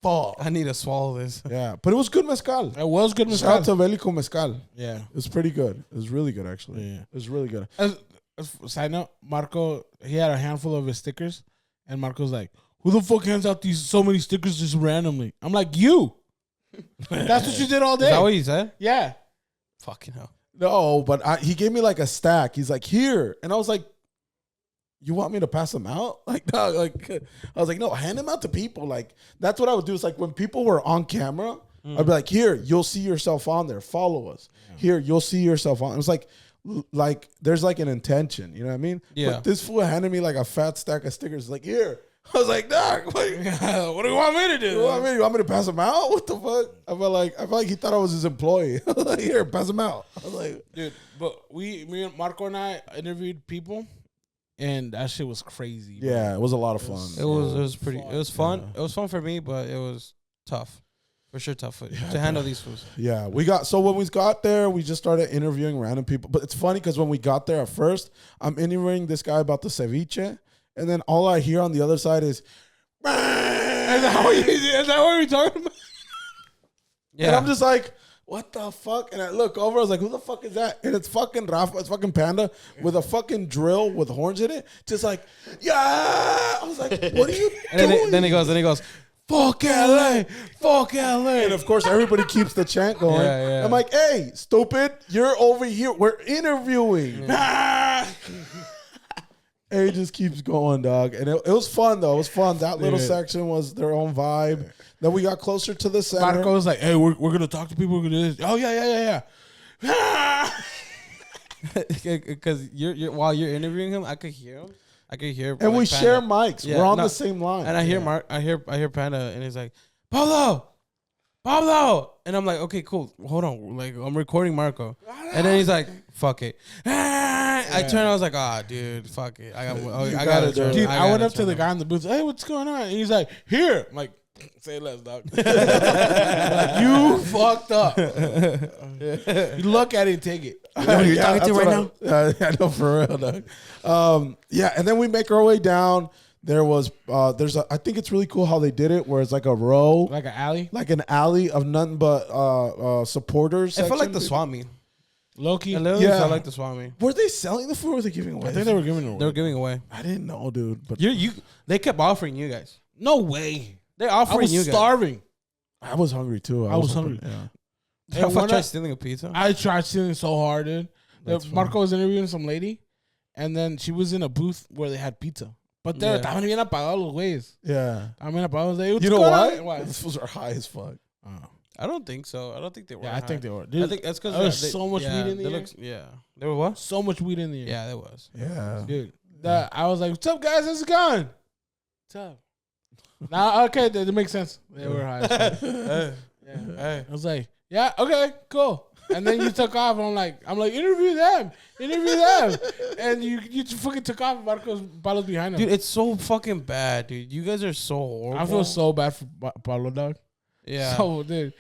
fuck. I need to swallow this. Yeah, but it was good mezcal. It was good Shout out mezcal. to Velico Mezcal. Yeah. It was pretty good. It was really good, actually. Yeah. It was really good. As side note, Marco, he had a handful of his stickers, and Marco's like, "Who the fuck hands out these so many stickers just randomly?" I'm like, "You." That's what you did all day. Is that what you said? Yeah. Fucking hell. No, but he gave me like a stack. He's like, here. And I was like, you want me to pass them out? Like, no, like I was like, no, hand them out to people. Like, that's what I would do. It's like when people were on camera, I'd be like, here, you'll see yourself on there. Follow us. Here, you'll see yourself on. It was like there's like an intention. You know what I mean? Yeah. But this fool handed me like a fat stack of stickers. Like, here. I was like, Doc, what do you want me to do? You want me to pass them out? What the fuck? I felt like he thought I was his employee. I was like, here, pass them out. I was like, Dude, but me and Marco and I interviewed people, and that shit was crazy. bro. yeah, it was a lot of fun. It was pretty. It was fun. It was fun for me, but it was tough. For sure, tough to handle these fools. Yeah, when we got there, we just started interviewing random people. But it's funny because when we got there at first, I'm interviewing this guy about the ceviche, and then all I hear on the other side is, Is that what we're talking about? and I'm just like, what the fuck? And I look over, I was like, who the fuck is that? And it's fucking Rafa, it's fucking Panda with a fucking drill with horns in it. Just like, yeah. I was like, what are you doing? Then he goes, fuck LA, fuck LA. And of course, everybody keeps the chant going. Yeah. I'm like, hey, stupid, you're over here. We're interviewing. And it just keeps going, dog. And it was fun, though. It was fun. That little section was their own vibe. Then we got closer to the center. Marco was like, "Hey, we're gonna talk to people. We're gonna do this." Oh yeah. because you're while you're interviewing him, I could hear him. And we like, share Panda. mics. Yeah, We're on no, the same line. And I hear I hear Panda, and he's like, Pablo, and I'm like, okay, cool. Hold on, like I'm recording Marco, and then he's like, fuck it. I turned. I was like, dude, fuck it. I gotta do it. Dude, I went up to the guy in the booth. Hey, what's going on? And he's like, "Here." I'm like, say less, dog. Like, you fucked up. You look at it and take it. You know who you're talking to right now? I know, for real, dog. Yeah, and then we make our way down. There was, I think it's really cool how they did it, where it's like a row, Like an alley. like an alley of nothing but supporters. It felt like section. the Swami. Loki. It literally Yeah. felt like the Swami. Were they selling the food or were they giving away? I think they were giving it away. They were giving away. I didn't know, dude. But They kept offering you guys. No way. They I offering was you guys. starving. I was hungry too. I was hungry. Yeah. How Hey, I one tried night- stealing a pizza. I tried stealing so hard, dude. That's funny. Marco was interviewing some lady, and then she was in a booth where they had pizza. But they Yeah. estaban bien apagados los güeyes. Yeah. Estaban bien apagados. They, You know why? Why? These fools are high as fuck. I don't think so. I don't think they were. Yeah, I think high. they were. Dude, I think that's because there was so much weed in the air. Yeah, there was what? So much weed in the air. Yeah, there was. Yeah. Dude, I was like, "What's up, guys? How's it going?" What's up? Now, okay, that makes sense. They were high. Yeah. Hey. I was like, "Yeah, okay, cool." And then you took off. I'm like, interview them, and you fucking took off. Marcos Pablo's behind him. Dude, it's so fucking bad, dude. You guys are so horrible. I feel so bad for Pablo, dog. Yeah. So, dude,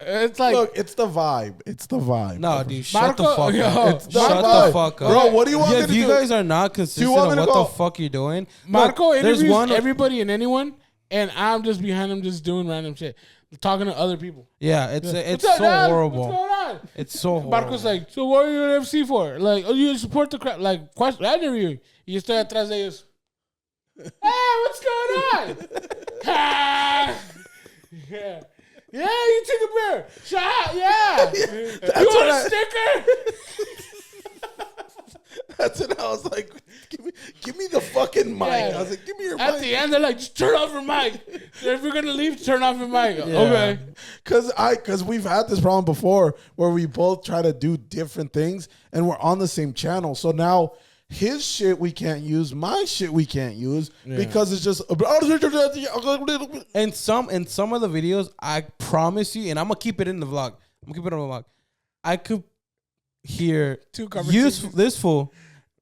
it's like, Look, it's the vibe. It's the vibe. No, dude, shut Marco- the fuck yo, up. it's Shut vibe. the fuck up. Bro, what do you want me If to you do? guys are not consistent want on me what to the go? fuck you're doing, Marco look, there's interviews one. everybody and anyone, and I'm just behind him, just doing random shit, talking to other people. Yeah, it's What's up, so Dad? horrible. What's going on? It's so horrible. Marco's like, so what are you an MC for? Like, oh, you support the crowd? Like, question, I interview. Y estoy atrás de ellos. Hey, what's going on? Yeah. Yeah, you took a beer. Shot, yeah. You want a sticker? That's what I was like. Give me the fucking mic. Yeah. I was like, give me your At mic. the end, they're like, just turn off your mic. If you're going to leave, turn off your mic. Okay. Cause we've had this problem before where we both try to do different things and we're on the same channel. So now his shit we can't use, my shit we can't use because it's just. And some of the videos, I promise you, and I'm gonna keep it in the vlog. I could hear Two conversations. this fool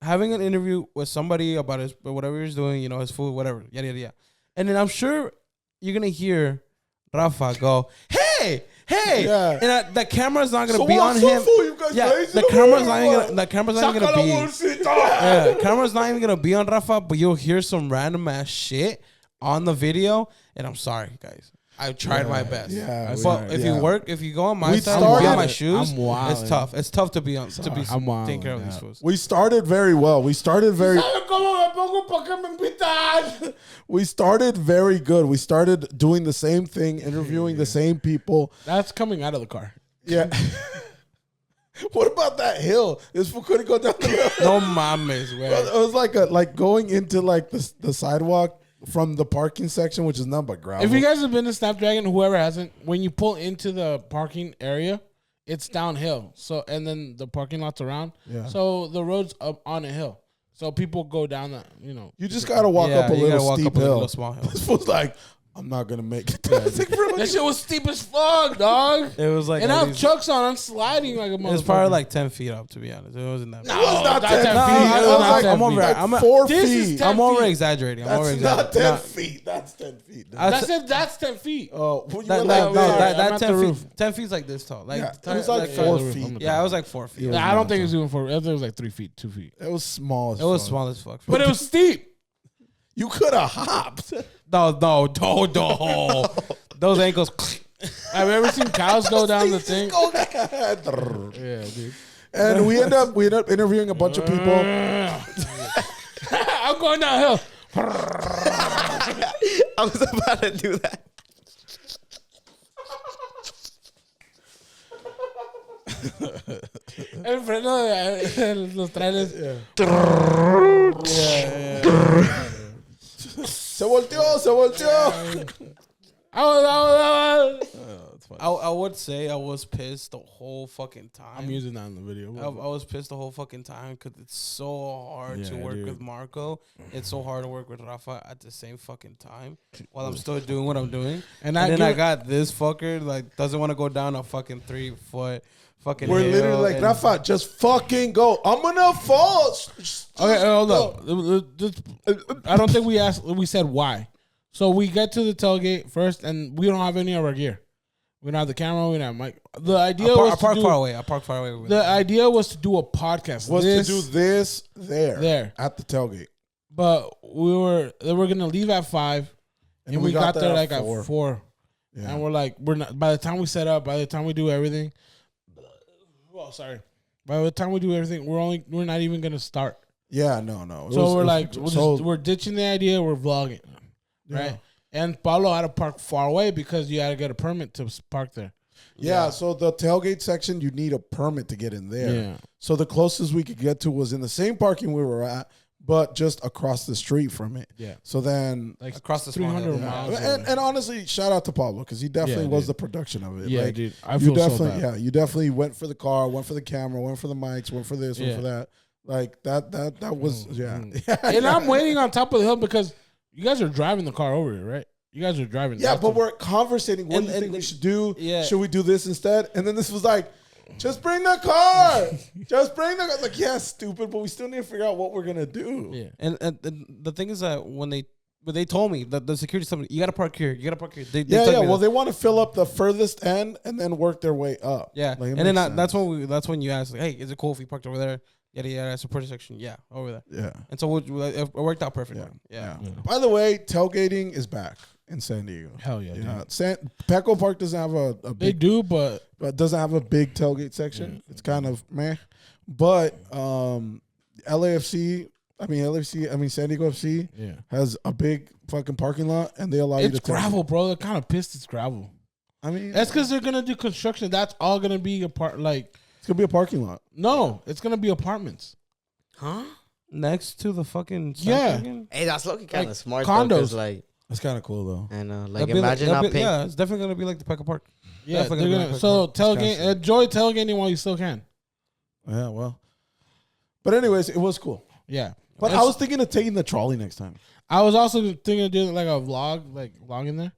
having an interview with somebody about his whatever he's doing, his food, whatever, yada yada yada. And then I'm sure you're gonna hear Rafa go, "Hey, Yeah. and the camera's not gonna So be what's on so him. fool? You guys Yeah, lazy the to camera's work, not even what? gonna. The camera's not even gonna be. Yeah, camera's not even gonna be on Rafa, but you'll hear some random ass shit on the video. And I'm sorry, guys. I tried my best. Yeah, But if you go on my We side and be started- on my shoes, I'm wildin'. it's tough. It's tough to be on I'm taking wildin', care of these yeah. fools. We started very well. We started very good. We started doing the same thing, interviewing the same people. That's coming out of the car. Yeah. What about that hill? This fool couldn't go down the hill. No mames, güey. It was like going into like the sidewalk from the parking section, which is nothing but gravel. If you guys have been to Snapdragon, whoever hasn't, when you pull into the parking area, it's downhill. So and then the parking lot's around. Yeah. So the road's up on a hill. So people go down that, you just gotta walk up a you little gotta walk steep up a hill. little small hill. This fool's like, I'm not gonna make it. I was like, bro, That shit was steep as fuck, dog. It was like And at I have least- chucks on. I'm sliding like a motherfucker. it was probably like 10 feet up, to be honest. It wasn't that. No, bad. It was not that's 10 10 feet. feet. I It was was like, not 10 I'm over feet. it. I'm 4 This is feet. 10 I'm over feet. exaggerating. I'm That's over not exaggerating. 10 feet. That's 10 feet. I said that's 10 feet. Oh, you That, were that, like, no, there. that, I'm that at 10 the feet. roof. 10 feet's like this tall. Like, Yeah, it was like 4 feet. Yeah, it was like 4 feet. I don't think it was even 4. I think it was like 3 feet, 2 feet. It was small. As It was fuck. small as fuck. But it was steep. You could have hopped. No. Those ankles. Have you ever seen cows go down the thing? and Yeah, dude. we end up interviewing a bunch of people. I'm going downhill. I was about to do that. El freno de los trailers. Se volteó. I would say I was pissed the whole fucking time. I'm using that in the video. I was pissed the whole fucking time because it's so hard to Yeah, work dude. with Marco. It's so hard to work with Rafa at the same fucking time while I'm still doing what I'm doing. And then I got this fucker like doesn't want to go down a fucking 3-foot fucking We're hill literally like, and- Rafa, just fucking go. I'm gonna fall. Okay, hold up. I don't think we asked. We said why. So we get to the tailgate first, and we don't have any of our gear. We don't have the camera. We don't have mic. The idea was I park to do, far away. I park far away. With The it. idea was to do a podcast. Was to do this there at the tailgate, but they were gonna leave at 5, and we got there like at 4. Yeah. And we're like, we're not. By the time we set up, by the time we do everything, by the time we do everything, we're not even gonna start. Yeah, no. So we're like, we're ditching the idea. We're vlogging, right? And Pablo had to park far away because you had to get a permit to park there. Yeah, so the tailgate section, you need a permit to get in there. Yeah. So the closest we could get to was in the same parking we were at, but just across the street from it. Yeah. So then, Like across the small 300 hill. miles. and honestly, shout out to Pablo because he definitely was the production of it. Yeah, like, dude. I you feel so definitely, bad. you definitely went for the car, went for the camera, went for the mics, went for this, went for that. Like that was And I'm waiting on top of the hill because you guys are driving the car over here, right? You guys are driving. Yeah, but we're conversating. What do you think we should do? Yeah. Should we do this instead? And then this was like, Just bring the car. Just bring the car. Like, yeah, stupid, but we still need to figure out what we're gonna do. Yeah. And the thing is that when they told me that the security somebody, you gotta park here. You gotta park here. They Yeah, told yeah. me Well, that. they want to fill up the furthest end and then work their way up. Yeah, Like, it and then makes sense. that's when you ask, like, hey, is it cool if we parked over there? Yada yada. Support section. Yeah, over there. Yeah. And so it worked out perfectly. Yeah. Yeah. By the way, tailgating is back in San Diego. Hell yeah, dude. Petco Park doesn't have a They big, do, but doesn't have a big tailgate section. It's kind of meh. But LAFC, I mean San Diego FC yeah, has a big fucking parking lot, and they allow you it's to tailgate. gravel, bro. They're kind of pissed. It's gravel. I mean, That's because they're gonna do construction. That's all gonna be a part. Like, it's gonna be a parking lot. no, it's gonna be apartments. Huh? Next to the fucking Yeah. again? Hey, that's looking kind of Like smart. condos. Though, 'cause, like, That's kind of cool though. and like That'd be imagine that'd not be- paying. Yeah, it's definitely gonna be like the Pecco Park. Yeah, Definitely they're gonna gonna. be So like tailgate, disgusting. enjoy tailgating while you still can. Yeah, well. But anyways, it was cool. Yeah, But I was thinking of taking the trolley next time. I was also thinking of doing like a vlog, like vlogging there.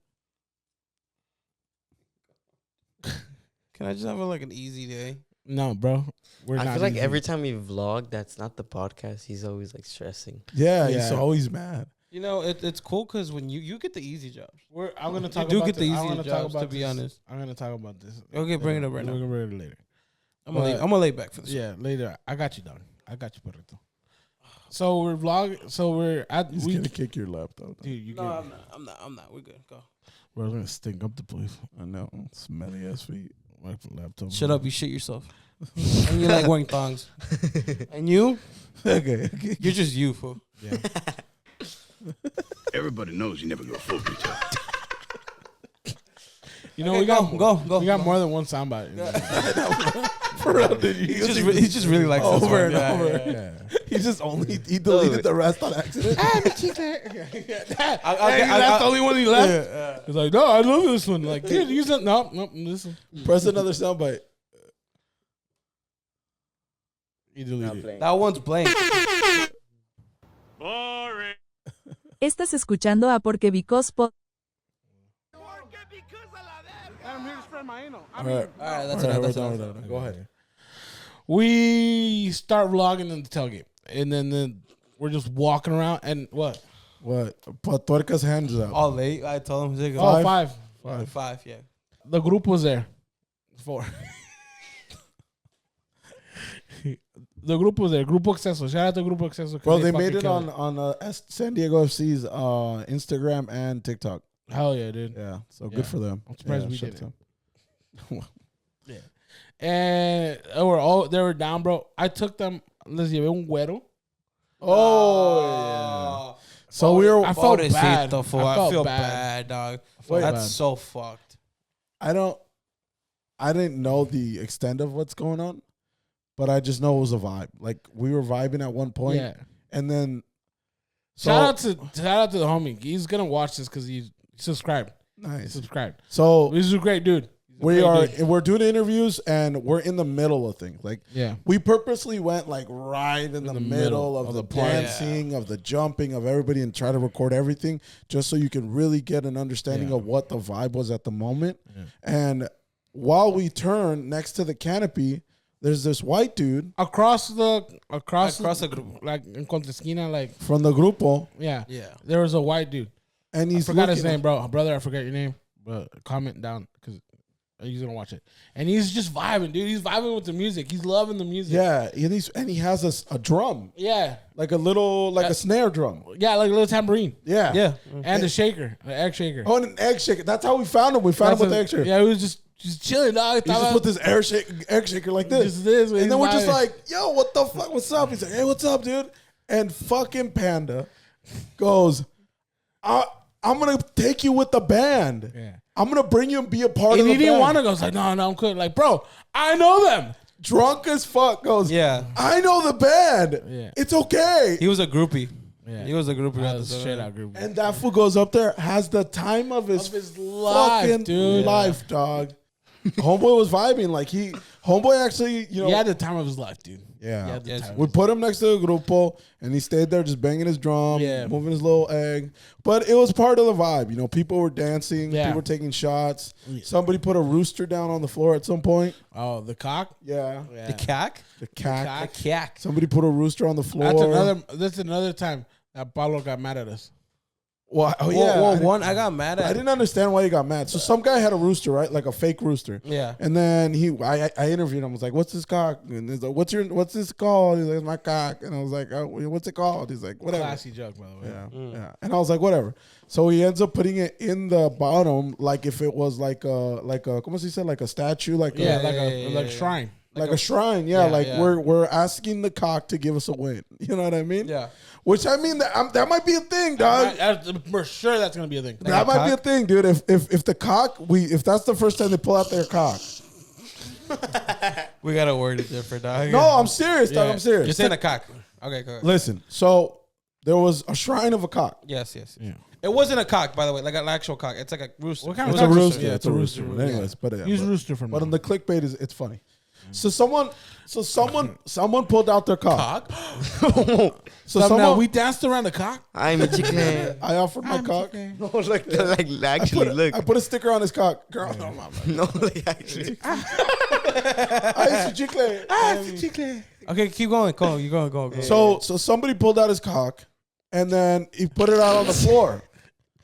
Can I just have like an easy day? No, bro. We're I not feel like easy. every time we vlog, that's not the podcast. He's always like stressing. Yeah, Yeah. he's always mad. You know, it's cool because when you get the easy jobs. I'm gonna talk. do about get the this. I easy wanna jobs, talk about to be this. honest. I'm gonna talk about this. Okay, bring it up right We're now. gonna bring it later. I'm gonna lay back for this. Yeah, later. I got you, dog. I got you, Perrito. So we're vlogging. So we're at. He's We, gonna kick your laptop. dude, you No, get. I'm not. We're good. Go. We're gonna stink up the place. I know, smelly ass feet. My laptop. Shut up. You shit yourself. And you like wearing thongs. And you, Okay. you're just you, fool. Yeah. Everybody knows you never go full retard. You know Okay, we got go. We got more than one soundbite. For real, dude. He just really likes this over one. and Yeah, over. yeah, yeah. Yeah. He just he deleted the rest on accident. That's the only one he left. He's like, no, I love this one. Like, dude, use it. No, this one. Press another soundbite. He deleted it. That one's blank. Estás escuchando a Porque Because All right, That's All right, enough. That's we're enough. done. Go ahead. We start vlogging in the tailgate, and then we're just walking around. And what? What? Put Tuerca's hands up. All late. I told him. He's like, Oh, Five? five. Five. Yeah. The group was there. 4. The group was there. Grupo Acceso. Shout out to Grupo Acceso. 'cause Bro, they fucking made it killed on San Diego FC's Instagram and TikTok. Hell yeah, dude. Yeah, so Yeah. good for them. I'm surprised we shout did out to them. And they were down, bro. I took them. Les llevé un güero. Oh, yeah. So we were. I felt Pobrecito, bad. fool. I I felt feel bad. bad, dog. felt That's bad. so fucked. I didn't know the extent of what's going on, but I just know it was a vibe. Like we were vibing at one point, Yeah. and then Shout out to the homie. He's gonna watch this because he subscribed. He nice. subscribed. So This is a great dude. He's a great dude. we're doing interviews and we're in the middle of things. Like Yeah. we purposely went like right in the middle of the party. dancing, of the jumping, of everybody, and try to record everything just so you can really get an understanding Yeah. of what the vibe was at the moment. And while we turn next to the canopy, there's this white dude Across the group. like in contra esquina, like from the grupo, yeah. Yeah. There was a white dude. and I he's forgot his looking name, bro. Brother, I forgot your name. But comment down because he's gonna watch it. And he's just vibing, dude. He's vibing with the music. He's loving the music. Yeah, and he has a drum, Yeah. like a snare drum. Yeah, like a little tambourine. Yeah, Yeah. And a shaker, an egg shaker. Oh, and an egg shaker. That's how we found him. We found him with the egg shaker. Yeah, he was just chilling, dog. He just put this egg shaker like this. Just this, and then we're just vibing. like, yo, what the fuck? What's up? He's like, hey, what's up, dude? And fucking Panda goes, I'm going to take you with the band. Yeah. I'm going to bring you and be a part And of the he didn't band. want to go. It's like, no, I'm good. Like, bro, I know them. Drunk as fuck goes, Yeah. I know the band. Yeah. It's okay. He was a groupie. Yeah. He was a groupie. That at was the straight time. out group. And that fool goes up there, has the time of his life, fucking dude. life, dog. Homeboy was vibing. Like Homeboy actually, He had the time of his life, dude. yeah. He had the Yes. time of We his put him next to the grupo, and he stayed there just banging his drum, Yeah. moving his little egg. But it was part of the vibe. You know, people were dancing, Yeah. people were taking shots. Yeah. Somebody put a rooster down on the floor at some point. Oh, the cock. Yeah. Yeah. The cack? The cack. cock. Cack. Somebody put a rooster on the floor. That's another time that Paulo got mad at us. Well, oh, Well, yeah. well, one, I got mad at. I didn't understand why he got mad. So some guy had a rooster, right? Like a fake rooster. Yeah. And then I interviewed him. I was like, "What's this cock?" And he's like, "What's this called?" He's like, "It's my cock." And I was like, oh, "What's it called?" He's like, "Whatever." Classy joke, by the way. Yeah, yeah. And I was like, "Whatever." So he ends up putting it in the bottom, like if it was like a ¿cómo se dice? Like a statue, like Yeah, a, like shrine. like a shrine. Yeah, yeah, like yeah. we're asking the cock to give us a win. You know what I mean? Yeah. Which I mean that might be a thing, dog. For sure, that's gonna be a thing. That might be a thing, dude. If the cock if that's the first time they pull out their cock. We gotta word it different, dog. No, I'm serious, dog. I'm serious. You're saying a cock. Okay, go ahead. Listen, so there was a shrine of a cock. Yes, yes. Yeah. It wasn't a cock, by the way, like an actual cock. It's like a rooster. What kind It's of a cock is rooster. it? Yeah, it's a rooster. But anyways, but Use but, rooster from but now. on the clickbait it's funny. So someone pulled out their cock. Cock? So So now someone we danced around the cock. I'm a chicken. I offered my cock. No, like actually, look. I put a sticker on his cock. Girl, no, mama. No, like actually. I used to chicle. Okay, keep going. Go. You go. So somebody pulled out his cock, and then he put it out on the floor.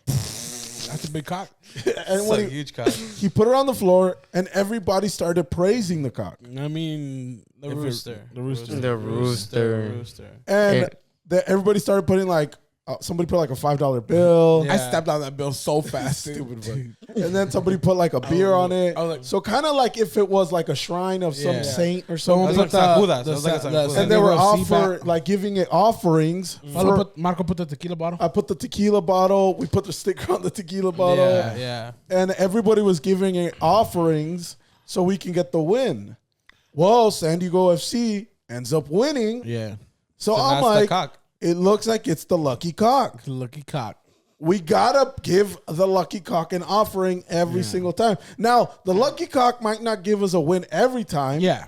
That's a big cock. And It's when a he, huge cock. he put it on the floor, and everybody started praising the cock. I mean, The if it- rooster. The rooster. The rooster. Rooster. And Yeah. everybody started putting like somebody put like a $5 bill. Yeah. I stepped on that bill so fast. Stupid, dude. And then somebody put like a beer on it. I was like- So kind of like if it was like a shrine of some Yeah. saint or Someone something. It was like sacudas. It was like a the sacudas. And they were San Diego offer FC like giving it offerings. Marco put the tequila bottle. I put the tequila bottle. We put the sticker on the tequila bottle. Yeah. And everybody was giving it offerings so we can get the win. Well, San Diego FC ends up winning. Yeah. So, So I'm that's the like, cock. it looks like it's the lucky cock. Lucky cock. We gotta give the lucky cock an offering every single time. Now, the lucky cock might not give us a win every time. Yeah.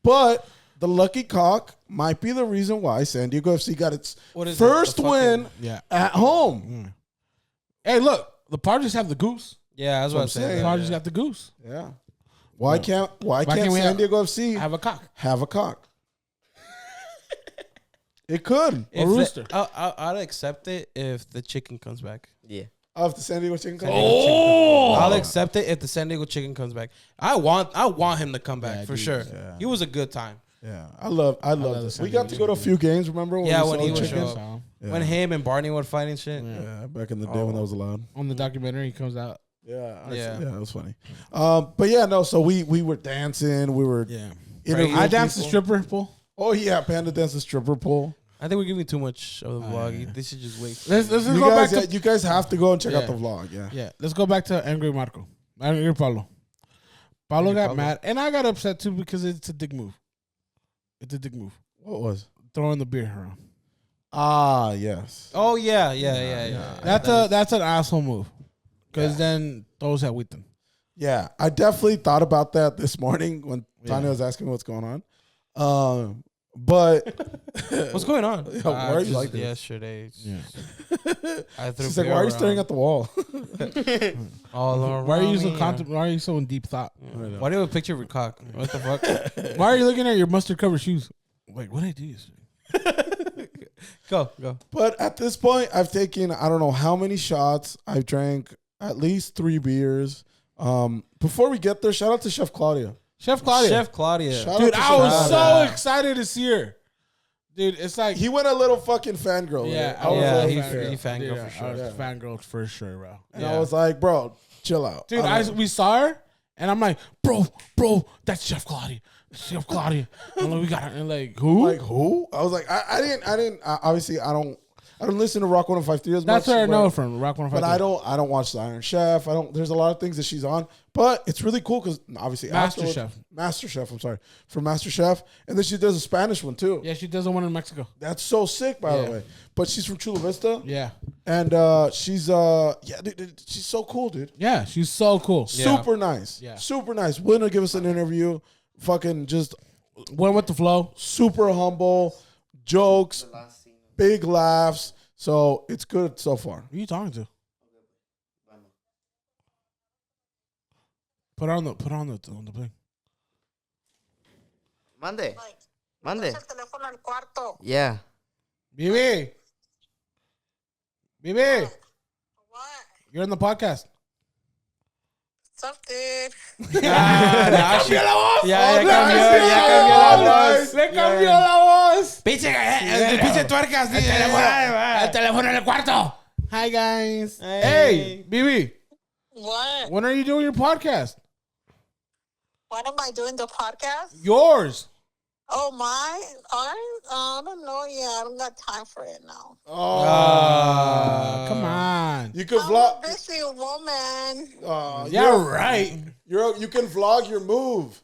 But the lucky cock might be the reason why San Diego FC got its What is it? first The fucking- win Yeah. at home. Hey, look, the Padres have the goose. Yeah, that's what I'm The saying. Padres got the goose. Yeah. Why can't can't we San have- Diego FC Have a cock. have a cock? It could. If A rooster. I'd accept it if the chicken comes back. Yeah. Of the San Diego chicken comes. I'll accept it if the San Diego chicken comes back. I want him to come back Yeah, for dude. sure. Yeah. He was a good time. Yeah. I love the this. San We got Diego to go to a few games, remember? Yeah, we when saw he the would chickens? show up. Yeah. When him and Barney would fight and shit. Yeah, back in the day when that was allowed. On the documentary, he comes out. Yeah, Yeah. yeah, it was funny. But yeah, no. So we were dancing. We were Yeah. interviewing I danced the people. stripper pole. Oh yeah, Panda danced the stripper pole. I think we're giving too much of the vlog. They should just wait. Let's You go guys, back to you guys have to go and check out Yeah. the vlog. Yeah. Yeah, let's go back to Angry Marco. Angry Paulo. Paulo got mad, and I got upset too because it's a dick move. It's a dick move. What was? Throwing the beer around. Ah, yes. Oh yeah. That's an asshole move. Because then those have with them. Yeah, I definitely thought about that this morning when Tanya Yeah. was asking me what's going on. But What's going on? why are you Just like this? yesterday. Yeah. I threw she's like, beer "Why are you around staring at the wall?" all around Why are you so me. why are you so in deep thought? Why do you have a picture of your cock? What the fuck? Why are you looking at your mustard covered shoes? Like, what did I do yesterday? Go. But at this point, I've taken I don't know how many shots. I've drank at least 3 beers. Before we get there, shout out to Chef Claudia. Chef Claudia. Chef Claudia. Shout Dude, out to I Chef was Claudia. so excited to see her. Dude, it's like He went a little fucking fangirl. yeah, right? I was Yeah, a little he fangirl. fangirl Dude, for sure. I was Yeah. fangirl for sure, bro. And I was like, bro, chill out. Dude, I don't- we saw her, and I'm like, bro, that's Chef Claudia. Chef Claudia. I'm like, we got her. And like, who? like who? I was like, I didn't. Obviously, I don't. I don't listen to Rock 105.3 as much. That's where I know but- it from. Rock 105. But I don't watch the Iron Chef. There's a lot of things that she's on, but it's really cool because obviously Master Chef. I'm sorry, from Master Chef, and then she does a Spanish one too. Yeah, she does the one in Mexico. That's so sick, by the way. But she's from Chula Vista. Yeah. And she's dude, she's so cool, dude. Yeah, she's so cool. Super nice. Yeah. Super nice. Willing to give us an interview. Fucking just Went with the flow. super humble. Jokes, big laughs. So it's good so far. Who are you talking to? Put on the thing. Monday. El teléfono al cuarto. Yeah. BB. What? You're in the podcast. What's up, dude? Ya cambió la voz. Le cambió la voz. Pinche tuercas. El teléfono en el cuarto. Hi, guys. Hey, BB. What? When are you doing your podcast? When am I doing the podcast? Yours. Oh, my. I don't know yet. I don't got time for it now. Come on. You could I'm vlog. a busy woman. Yeah, right. You can vlog your move.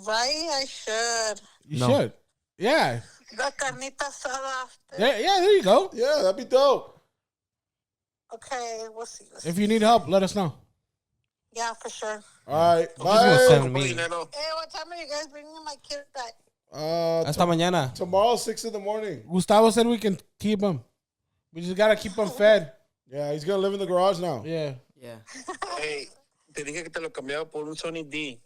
Right? I should. You should. Yeah. The carnita asada after. There you go. Yeah, that'd be dope. Okay, we'll see. If you need help, let us know. Yeah, for sure. All right. He's gonna Bye. send me. Hey, what time are you guys bringing my kid back? Hasta mañana. Tomorrow, 6 in the morning. Gustavo said we can keep him. We just gotta keep him fed. Yeah, he's gonna live in the garage now. Yeah. Yeah. Hey, te dije que te lo cambiaba por un Sony D.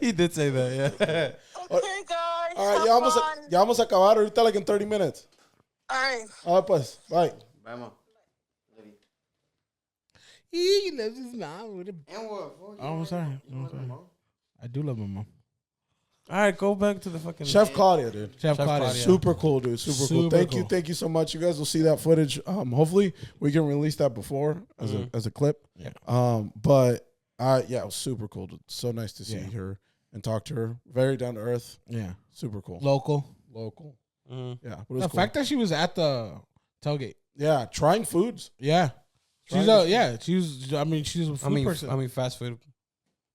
He did say that, yeah. Okay, guys. All right, have ya vamos fun. a acabar ahorita like in 30 minutes. All right. All right, pues. Bye. Bye, mom. He loves his mom. And what? Oh, I'm sorry. I do love my mom. All right, go back to the fucking Chef Claudia, dude. Chef Claudia. Claudia. Super cool, dude. Super cool. Super Thank cool. you so much. You guys will see that footage. Hopefully we can release that before as a clip. Yeah. But yeah, it was super cool. Dude. So nice to see Yeah. her and talk to her. Very down to earth. Yeah. Super cool. Local. Mhm. Yeah. But it was The cool. fact that she was at the tailgate. Yeah, trying foods. Yeah. She's Trying she's a food person. I mean, fast food.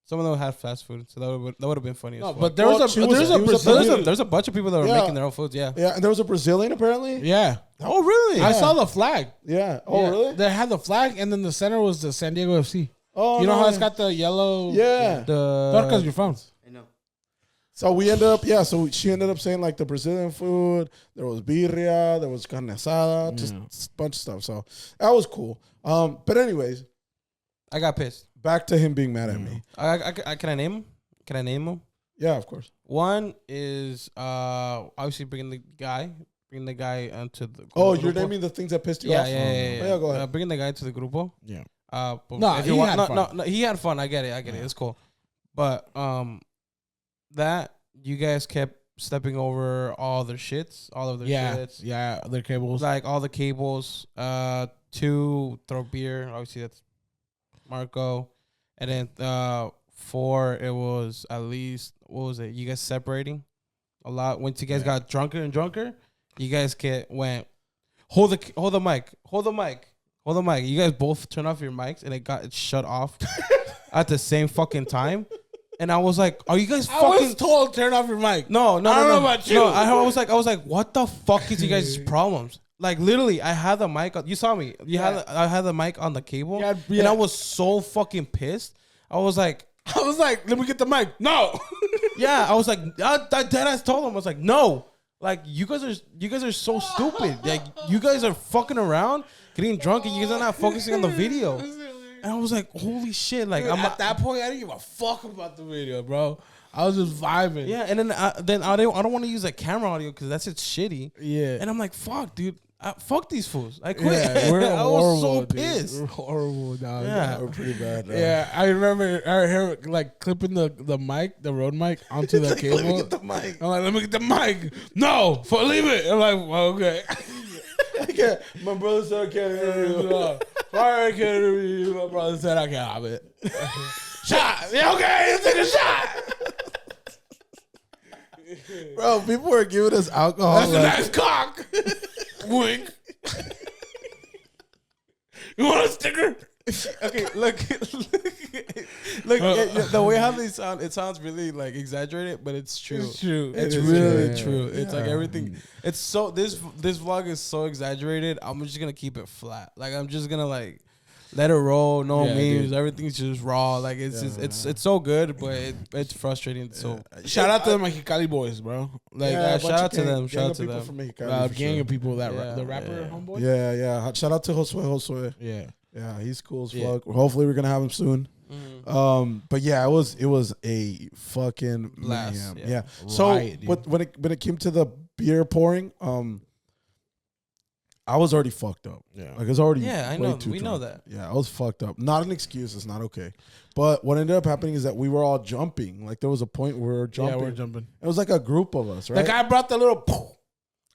Some of them had fast food, so that would have been funny. No, as fuck. but there was Well, a she was- there's a bunch of people that were Yeah. making their own foods. Yeah. Yeah, and there was a Brazilian apparently. Yeah. Oh, really? I saw the flag. Yeah. Oh, Yeah. really? They had the flag, and then the center was the San Diego FC. Oh, You know how no. it's got the yellow? Yeah. Because your phone. I know. So we ended up, so she ended up saying like the Brazilian food. There was birria, there was carne asada, just a bunch of stuff. So that was cool. But anyways, I got pissed. back to him being mad at me. I can I name him? Can I name him? Yeah, of course. One is obviously bringing the guy onto the. Oh, grupo. you're naming the things that pissed you Yeah, off. yeah, Oh, yeah, go ahead. Bringing the guy to the grupo. Yeah. But No, if he you want- had fun. No, he had fun. I get it. It's cool. But that you guys kept stepping over all their shits, all of their shits. Yeah, their cables. Like all the cables. 2, throw beer. Obviously that's Marco. And then 4, it was at least, what was it? You guys separating a lot. Once you guys got drunker and drunker, you guys went hold the mic. You guys both turn off your mics and it shut off at the same fucking time. And I was like, are you guys I fucking was told turn off your mic. No. I don't know about you. No, I was like, what the fuck is you guys' problems? Like literally, I had the mic. You saw me. I had the mic on the cable, and I was so fucking pissed. I was like, let me get the mic. No. yeah. I was like, I dead ass told him. I was like, no. Like you guys are so stupid. Like you guys are fucking around, getting drunk, and you guys are not focusing on the video. And I was like, holy shit! Like Dude, I'm at that point, I didn't give a fuck about the video, bro. I was just vibing. yeah. And then I don't want to use a camera audio because that's just shitty. Yeah. And I'm like, fuck, dude. Fuck these fools. I quit. Yeah, we're I horrible, was so dude. pissed. We're horrible, dog. Yeah. We're pretty bad. Yeah, I remember her like clipping the mic, the Rode mic, onto the cable. Let me get the mic. I'm like, let me get the mic. No, leave it. I'm like, well, okay. Yeah, my brother said I can't hear you. Sorry, I can't hear you. My brother said I can't have it. Shot. Yeah, okay, let's take a shot. Bro, people were giving us alcohol. That's a nice cock. Wink. You want a sticker? Okay, look, the way how they sound, it sounds really like exaggerated, but it's true. It's true. It's It is really true. true. It's like everything. It's so this vlog is so exaggerated. I'm just gonna keep it flat. Like I'm just gonna like let it roll. No Yeah, memes. dude. Everything's just raw. Like it's just, it's so good, but it's frustrating. So Shout out to the Mexicali boys, bro. Like, Yeah, a bunch shout out of to gang- them. gang Shout out of to people them. from Mexicali, for gang sure. of people that Yeah, the rapper yeah. homeboy. Yeah. Shout out to Josue. Yeah. Yeah, he's cool as Yeah. fuck. Hopefully, we're gonna have him soon. But yeah, it was a fucking Blast, mayhem. yeah. Yeah. So Riot, dude. when it came to the beer pouring, I was already fucked up. Yeah. Like it's already Yeah, I way know. too We know drunk. that. Yeah, I was fucked up. Not an excuse. It's not okay. But what ended up happening is that we were all jumping. Like there was a point where we were jumping. Yeah, we're jumping. It was like a group of us, right? The guy brought the little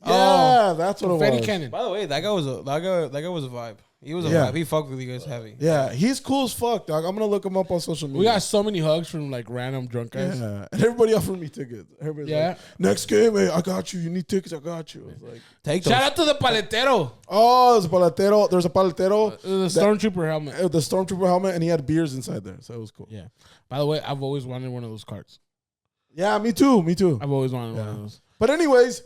Yeah, that's what it confetti was. cannon. by the way, that guy was a vibe. He was a Yeah. vibe. He fucked with you guys heavy. Yeah, he's cool as fuck, dog. I'm gonna look him up on social media. We got so many hugs from like random drunk guys. Yeah, and everybody offered me tickets. Everybody's Yeah. like, next game, hey, I got you. You need tickets, I got you. I was like, Take those. Shout out to the paletero. oh, there's a paletero. There's a paletero. The stormtrooper helmet. The stormtrooper helmet, and he had beers inside there, so it was cool. Yeah. By the way, I've always wanted one of those carts. Yeah, me too. I've always wanted one of those. But anyways,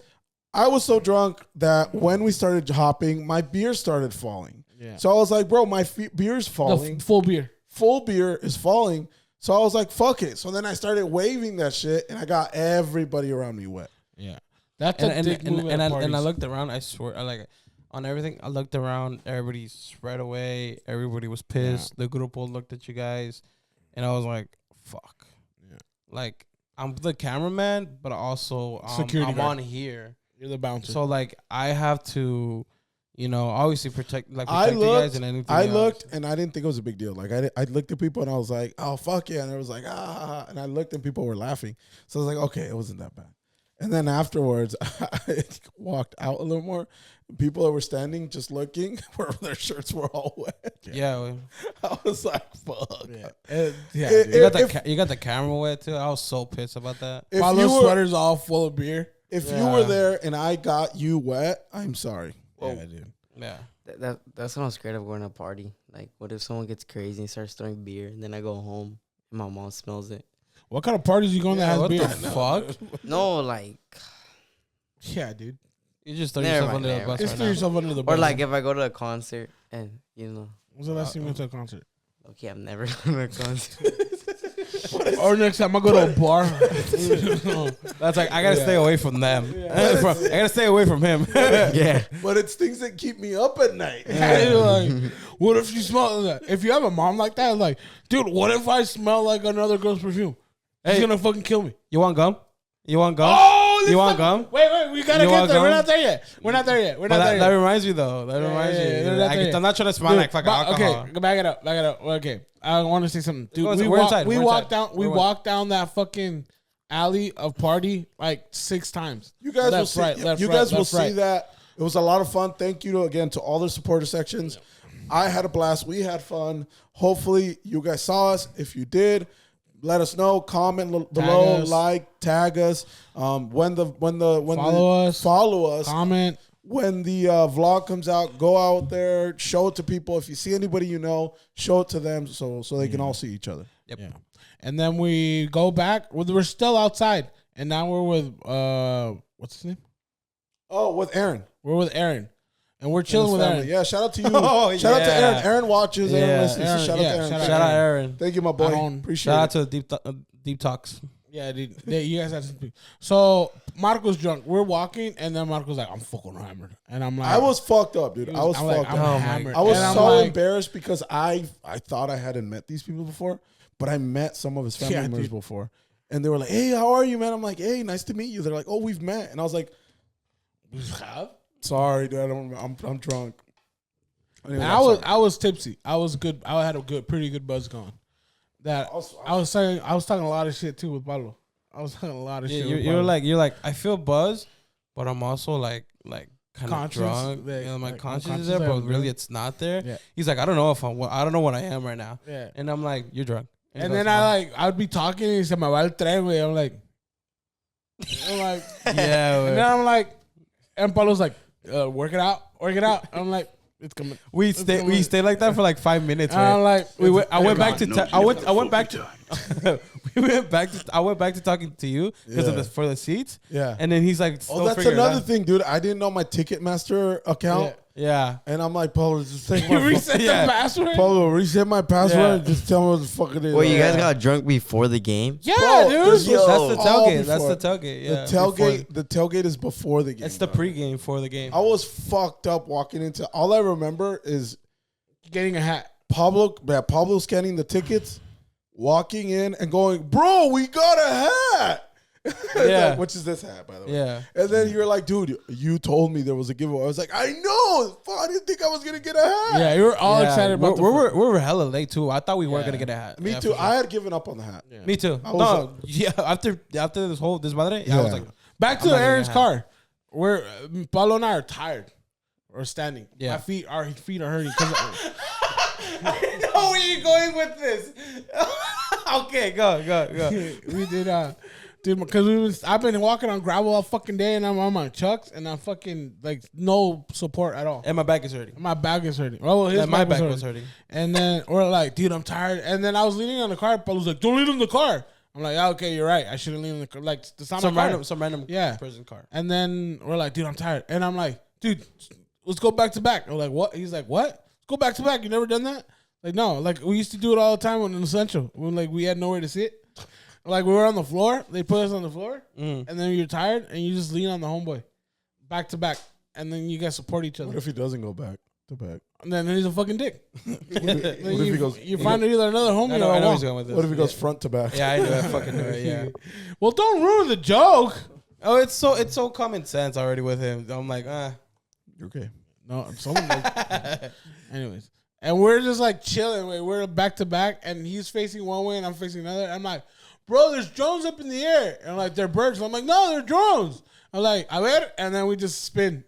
I was so drunk that when we started hopping, my beer started falling. Yeah. So I was like, bro, my beer's The falling. full beer. Full beer is falling. So I was like, fuck it. So then I started waving that shit, and I got everybody around me wet. Yeah. That's a and, dick and, move and, at I, and I parties. looked around. I swear, I like on everything. I looked around. Everybody spread away. Everybody was pissed. The grupo looked at you guys, and I was like, "Fuck!" Yeah. Like I'm the cameraman, but also Security I'm guard. on here. You're the bouncer. So like I have to, obviously protect you I guys looked, and anything. I else. looked, and I didn't think it was a big deal. Like I looked at people, and I was like, "Oh fuck yeah!" And it was like, "Ah," and I looked, and people were laughing. So I was like, "Okay, it wasn't that bad." And then afterwards, I walked out a little more. People that were standing, just looking, where their shirts were all wet. Yeah, I was like, "Fuck." yeah. It- Dude. you got If- you got the camera wet too. I was so pissed about that. If All you those were, sweaters all full of beer. if you were there and I got you wet, I'm sorry. Yeah, dude. Yeah. That's what I'm scared of going to a party. Like, what if someone gets crazy and starts throwing beer, and then I go home and my mom smells it? What kind of parties you going that has What beer? the fuck? No, like, Yeah, dude. You just throw Never yourself mind, under the never bus Just right throw now. yourself under the bus. or like if I go to a concert and When's the last time you went to a concert? okay, I've never gone to a concert. Or next time I go to a bar. That's like I gotta stay away from them. I gotta stay away from him. Yeah, But it's things that keep me up at night. You're like, what if you smell that? If you have a mom like that, like, dude, what if I smell like another girl's perfume? She's Hey. gonna fucking kill me. You want gum? You want gum? Oh, You want gum? Wait, we gotta You get want there. We're gum? not there yet. We're not there yet. We're But not that, there that yet. reminds me though. That reminds yeah, me. they're not there I'm not trying to smell Dude, like fucking but- alcohol. Okay, back it up. Okay, I want to say something, dude. We're We inside, we're walked inside. down. We We're walked down that fucking alley of party like 6 times. You guys will Left, see. right, left, you right, guys will left, see right. that. It was a lot of fun. Thank you again to all the supporter sections. I had a blast. We had fun. Hopefully, you guys saw us. If you did, let us know. Comment below. us. Like, tag us. When Follow us. Follow us. Comment. When the vlog comes out, go out there, show it to people. If you see anybody you know, show it to them so they can all see each other. Yep. Yeah. And then we go back. We're still outside, and now we're with what's his name? Oh, with Aaron. We're with Aaron, and we're and chilling his with family. Aaron. Yeah, shout out to you. Oh, Shout out to yeah. Aaron. Aaron watches. Aaron Yeah. listens. Aaron, Shout out yeah, to Aaron. shout Shout out Aaron. Thank you, my boy. Aaron. Appreciate Shout it. out to the deep talks. Yeah, dude. You guys had some. So Marco's drunk. We're walking, and then Marco's like, "I'm fucking hammered," and I'm like, I was fucked up, dude. I was I'm fucked like, up. I'm Oh my hammered. I was And I'm so like, embarrassed because I thought I hadn't met these people before, but I met some of his family Yeah, members dude. before, and they were like, "Hey, how are you, man?" I'm like, "Hey, nice to meet you." They're like, "Oh, we've met," and I was like, "Sorry, dude. I'm drunk." Anyway, And I'm sorry. I was tipsy. I was good. I had a pretty good buzz going. That I was talking a lot of shit too with Pablo. I was talking a lot of Yeah, shit. you're, with you're Pablo. like you're like I feel buzzed, but I'm also like kind of Conscious, drunk. like- My like, conscience I'm is there, conscious but of really it. it's not there. Yeah. He's like, I don't know I don't know what I am right now. Yeah. And I'm like, you're drunk. And he then goes, "Oh." I would be talking and he said, "Me va el tren, güey." I'm like, I'm like, Yeah, and then I'm like, and Paulo's like, work it out. I'm like, it's coming. we stayed like that for like 5 minutes. And I'm Right? like, I went back to knows I you went never I went fooled back me, to I went back to talking to you because for the seats. Yeah. And then he's like, Oh, still that's figuring it another out. thing, dude. I didn't know my Ticketmaster account. Yeah. And I'm like, Paulo, just take you my reset the password. Paulo, reset my password Yeah. and just tell me what the fuck it is. Wait, you Like, guys got drunk before the game? Yeah, Bro, dude. this was That's the all tailgate. That's before. the tailgate. Yeah. The tailgate is before the game. It's the pregame for the game. I was fucked up walking into. All I remember is Getting a hat. Pablo scanning the tickets, walking in and going, "Bro, we got a hat." Yeah. Like, which is this hat, by the way? Yeah. And then you're like, "Dude, you told me there was a giveaway." I was like, "I know. Fuck, I didn't think I was gonna get a hat." Yeah, you were all Yeah, excited about we were hella late too. I thought we weren't gonna get a hat. Me Yeah, too. for sure. I had given up on the hat. Me too. I was Yeah. After this madre, I was like, Back to I'm not getting Aaron's a hat. car. Where Paulo and I are tired or standing. Yeah. Our feet are hurting. 'Cause I know where you're going with this. Okay, go. we did, dude, because I've been walking on gravel all fucking day, and I'm on my chucks, and I'm fucking like no support at all. And my back is hurting. My back is hurting. Oh, Yeah, my back was hurting. And then we're like, dude, I'm tired. And then I was leaning on the car. Paul was like, don't lean on the car. I'm like, yeah, okay, you're right. I shouldn't lean on the car. Like, it's not my car. Some random Yeah. person car. And then we're like, dude, I'm tired. And I'm like, dude, let's go back to back. I'm like, what? He's like, what? Let's go back to back. You never done that? Like, no. Like, we used to do it all the time when in Essential. When, like, we had nowhere to sit. Like, we were on the floor. They put us on the floor. And then you're tired, and you just lean on the homeboy. Back to back. And then you guys support each other. What if he doesn't go back to back? And then he's a fucking dick. What if he goes? You find either another homie I know or where a he's wall. going with this. What if he goes front to back? Yeah, I knew. I fucking knew it. Yeah. Well, don't ruin the joke. Oh, it's so common sense already with him. I'm like, You're okay. No, someone. Anyways, and we're just like chilling. We're back to back, and he's facing one way, and I'm facing another. I'm like, bro, there's drones up in the air, and like they're birds. I'm like, no, they're drones. I'm like, a ver, and then we just spin,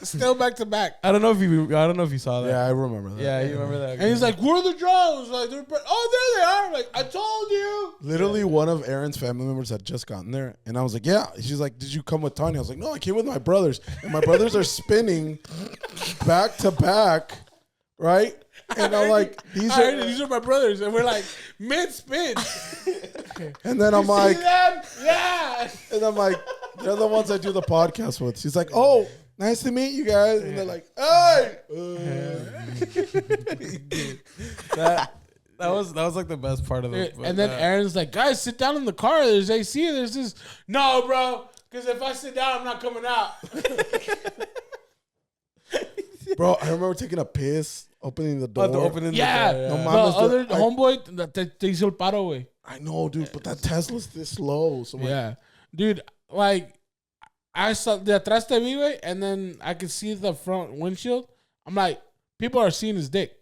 still back to back. I don't know if you saw that. Yeah, I remember that. Yeah, you remember that? And he's like, where are the drones? Like, they're oh, there they are. Like, I told you. Literally, one of Aaron's family members had just gotten there, and I was like, "Yeah." She's like, "Did you come with Tanya?" I was like, "No, I came with my brothers." And my brothers are spinning back to back, right? And I'm like, These are my brothers, and we're like mid spin. And then I'm like, See them? Yeah. and I'm like, they're the ones I do the podcast with. She's like, "Oh, nice to meet you guys," and they're like, "Hey." That was like the best part of it. And then Aaron's like, guys, sit down in the car. There's AC. There's this. No, bro. Because if I sit down, I'm not coming out. Bro, I remember taking a piss, opening the door. Yeah. No, The mames, other I- homeboy, te hizo el paro, güey. I know, dude, but that Tesla's this slow. So I'm like, Yeah. Dude, like, I saw de atrás te vi, güey, and then I could see the front windshield. I'm like, people are seeing his dick.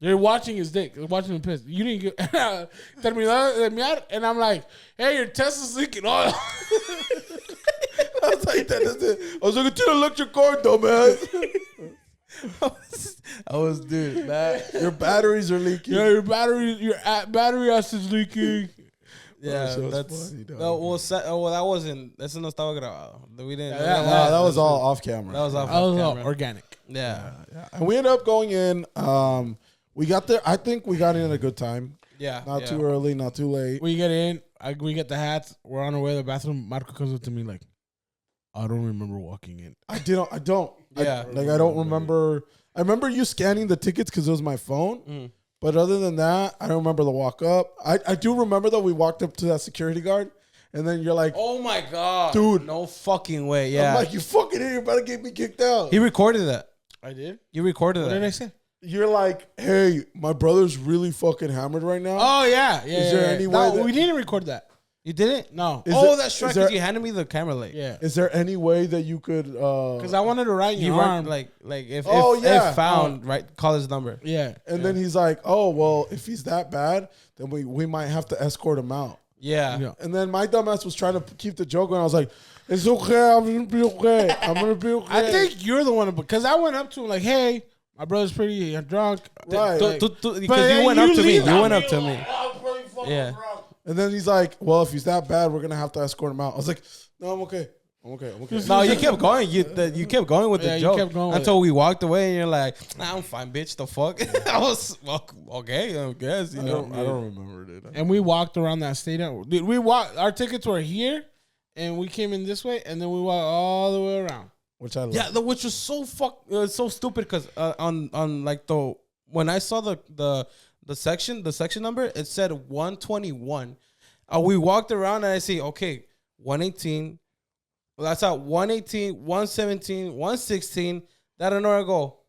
They're watching his dick. They're watching him piss. You didn't get terminó de mear, and I'm like, hey, your Tesla's leaking oil. I was like, that is it. I was like, it's an electric car, dumbass. I was, dude, that. Your batteries are leaking. Yeah, your battery acid's leaking. Yeah, shit was that's. funny, dog. That wasn't. Eso no estaba grabado. We didn't. Yeah, No, that was all off camera. That was off. I was all camera. organic. Yeah. And we ended up going in. We got there. I think we got in at a good time. Yeah. Not too early, not too late. We get in. We get the hats. We're on our way to the bathroom. Marco comes up to me like, I don't remember walking in. I don't. Yeah. I don't remember. I remember you scanning the tickets because it was my phone. But other than that, I don't remember the walk up. I do remember though we walked up to that security guard, and then you're like, Oh my god, Dude. No fucking way. Yeah. I'm like, you fucking idiot, better get me kicked out. He recorded that. I did? You recorded What that. did I say? You're like, hey, my brother's really fucking hammered right now. Oh, yeah. Is there any way No, that- we didn't record that. You didn't? No. That's right. is there- Because you handed me the camera late. Yeah. Is there any way that you could? Because I wanted to write in You your write arm. like if yeah. found right, call his number. Yeah. And then he's like, oh well, if he's that bad, then we might have to escort him out. Yeah. Yeah. And then my dumbass was trying to keep the joke going. I was like, it's okay, I'm gonna be okay. I'm gonna be okay. I think you're the one, because I went up to him like, hey, my brother's pretty drunk. Right. Like, Because but you went up to me. leave You went that up to me. I'm pretty fucking Yeah. drunk. And then he's like, well, if he's that bad, we're gonna have to escort him out. I was like, no, I'm okay. No, you kept going. You kept going with the you joke kept going with until we walked away, and you're like, nah, "I'm fine, bitch. The fuck." I was okay. I guess I don't remember, dude. And we walked around that stadium. Dude, we walked. Our tickets were here, and we came in this way, and then we walked all the way around. Which I love. Yeah, which was so so stupid because on like when I saw the section number, it said 121. We walked around and I see 118. Well, that's out 118, 117, 116. That an hour ago,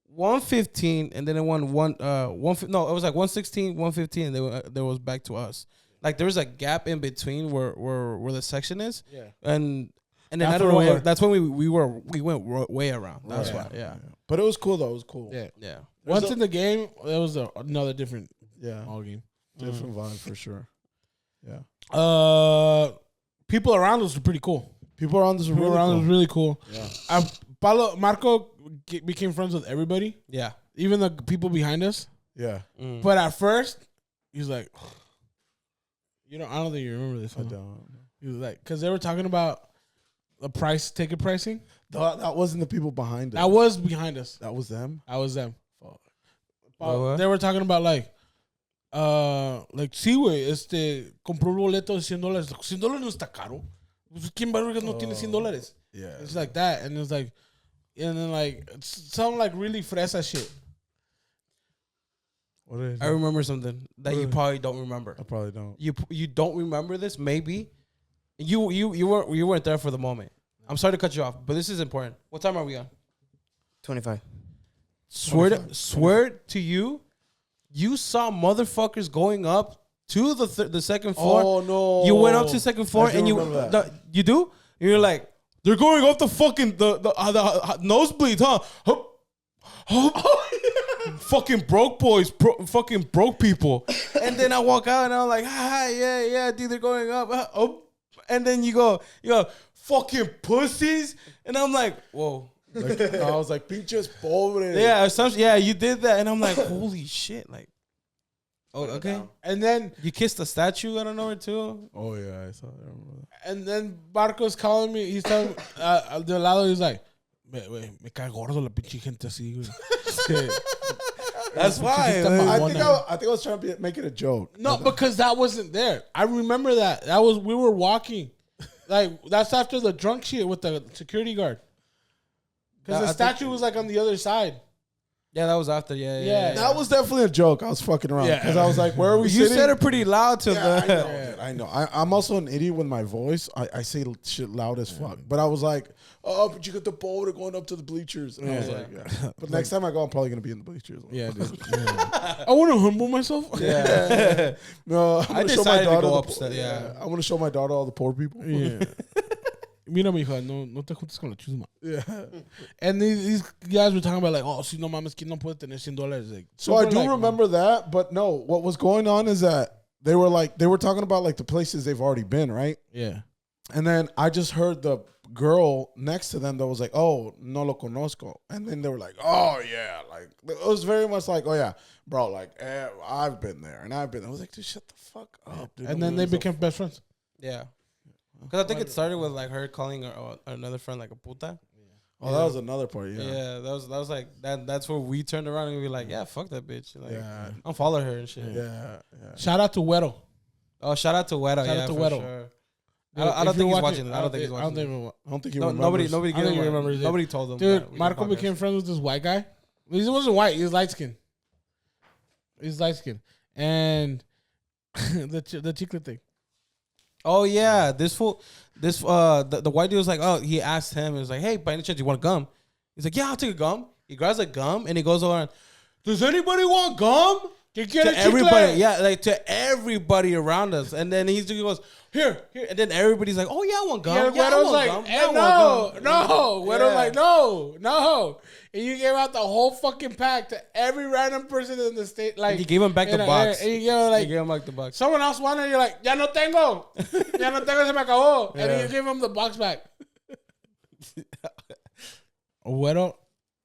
115, and then it won one. No, it was like 116, 115, and there was back to us. Like there was a gap in between where the section is. Yeah. And then I don't know. That's when we went way around. That's why. Yeah. But it was cool though. It was cool. Yeah. Yeah. Once in the game, there was another different ball game. Different vibe for sure. Yeah. People around us were pretty cool. People around us were really cool. Yeah. Marco became friends with everybody. Yeah. Even the people behind us. Yeah. But at first, he's like, I don't think you remember this. I don't. He was like, because they were talking about the ticket pricing. That wasn't the people behind us. That was behind us. That was them? That was them. What? They were talking about sí, güey, compró un boleto de $100. $100 no está caro. ¿Quién vergas no tiene $100? Yeah. It's like that. And it's like, and then like, some like really fresa shit. What is it? I remember something that you probably don't remember. I probably don't. You don't remember this? Maybe you weren't there for the moment. I'm sorry to cut you off, but this is important. What time are we on? 25. Swear to you, you saw motherfuckers going up to the second floor. Oh no! You went up to the second floor and you do. You're like, they're going up the fucking the nosebleeds, huh? Fucking broke boys, fucking broke people. And then I walk out and I'm like, yeah, dude, they're going up. And then you go, fucking pussies. And I'm like, whoa. Like, I was like, pinches pobres. Yeah, you did that. And I'm like, holy shit. Like, oh, okay. And then you kissed the statue, I don't know, too. Oh, yeah, I saw that. And then Marco's calling me. He's telling de lado, he's like, me cae gordo la pinche gente así, güey. That's why. I think I was trying to make it a joke. No, because that wasn't there. I remember that. We were walking. Like, that's after the drunk shit with the security guard. Because the statue was like on the other side. Yeah, that was after. Yeah. That was definitely a joke. I was fucking around. Because I was like, where are we You sitting? said it pretty loud to I know. I'm also an idiot with my voice. I say shit loud as fuck. But I was like, oh, but you got the boulder going up to the bleachers. And I was like, yeah. But next time I go, I'm probably going to be in the bleachers. Yeah, dude. I want to humble myself. Yeah. No, I decided to go upstairs. I want to show my daughter all the poor people. Yeah. Mira, mija, no te juntes con la chusma. Yeah. And these guys were talking about like, oh, si no mames, ¿quién no puede tener $100? Like, so I do remember that, but no, what was going on is that they were talking about like the places they've already been, right? Yeah. And then I just heard the girl next to them that was like, oh, no lo conozco. And then they were like, oh, yeah. Like, it was very much like, oh, yeah, bro, like, I've been there and I've been there. I was like, dude, shut the fuck up, dude. And then they became best friends. Yeah. Because I think it started with like her calling another friend like a puta. Oh, that was another part, yeah. Yeah, that was like that's where we turned around and we were like, yeah, fuck that bitch. Like, unfollow her and shit. Yeah. Shout out to Güero. Oh, shout out to Güero. Shout out to Güero. Sure. I don't think he's watching. I don't think he's watching. I don't think he remembers. Nobody told him. Dude, Marco became friends with this white guy. He wasn't white. He was light skinned. And the chicle thing. Oh yeah, the white dude was like, oh, he asked him, he was like, hey, by any chance you want gum? He's like, yeah, I'll take a gum. He grabs a gum and he goes over, does anybody want gum? To everybody, like to everybody around us. And then he goes, here, and then everybody's like, oh yeah, I want gum. Yeah, Güero's like, no. Güero's like, no. And you gave out the whole fucking pack to every random person in the state. Like, and you gave him back the box. And you gave him back the box. Someone else wanted it, you're like, ya no tengo, se me acabó. And then you give him the box back. Güero,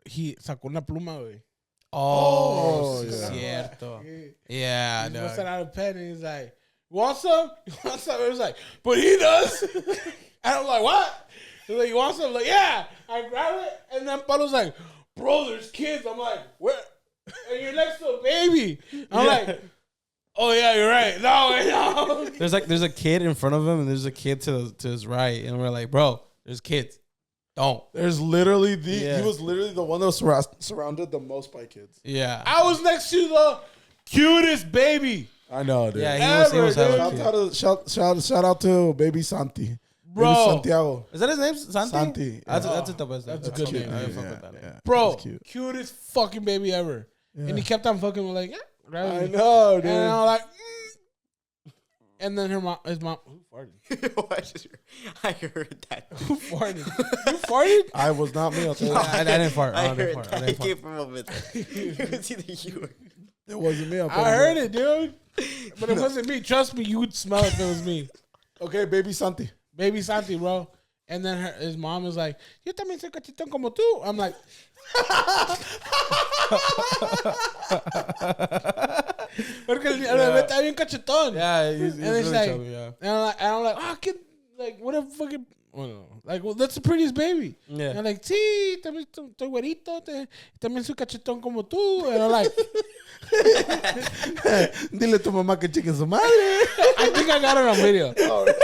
he sacó una pluma, güey. Oh, cierto. Yeah, He busted out a pen and he's like, want some? You want some? It was like, but he does. And I'm like, what? He's like, you want some? I'm like, yeah. I grab it, and then Pablo's like, bro, there's kids. I'm like, where? And you're next to a baby. I'm like, oh yeah, you're right. No. There's a kid in front of him, and there's a kid to his right, and we're like, bro, there's kids. Don't. There's literally he was literally the one that was surrounded the most by kids. Yeah. I was next to the cutest baby. I know, dude. Yeah, he was hella cute. Shout out to baby Santi. Bro. Baby Santiago. Is that his name? Santi? Santi. That's Yeah. the best. That's a good cute. name. I fuck with that name. Yeah. Bro, That's cute. cutest fucking baby ever. Yeah. And he kept on fucking with like, grabbing I me. know, dude. And I'm like, and then his mom, who farted? I heard that. Who farted? You farted? I was not me. I'll tell you. I didn't fart. I I didn't heard fart. I that. didn't I fart. came from a bit. It's either you or It wasn't me. I'll tell I you. heard it, dude. But it wasn't me. Trust me, you would smell it if it was me. Okay, baby Santi. Baby Santi, bro. And then his mom was like, yo también soy cachetón como tú. I'm like, porque el bebé está bien cachetón. Yeah, he's And it's really like, chubby, yeah. and I'm like, oh, kid, like, what a fucking, oh, no. Like, well, that's the prettiest baby. Yeah. And I'm like, sí, también estoy güerito, también soy cachetón como tú. And I'm like, Dile a tu mamá que chique su madre. I think I got it on video.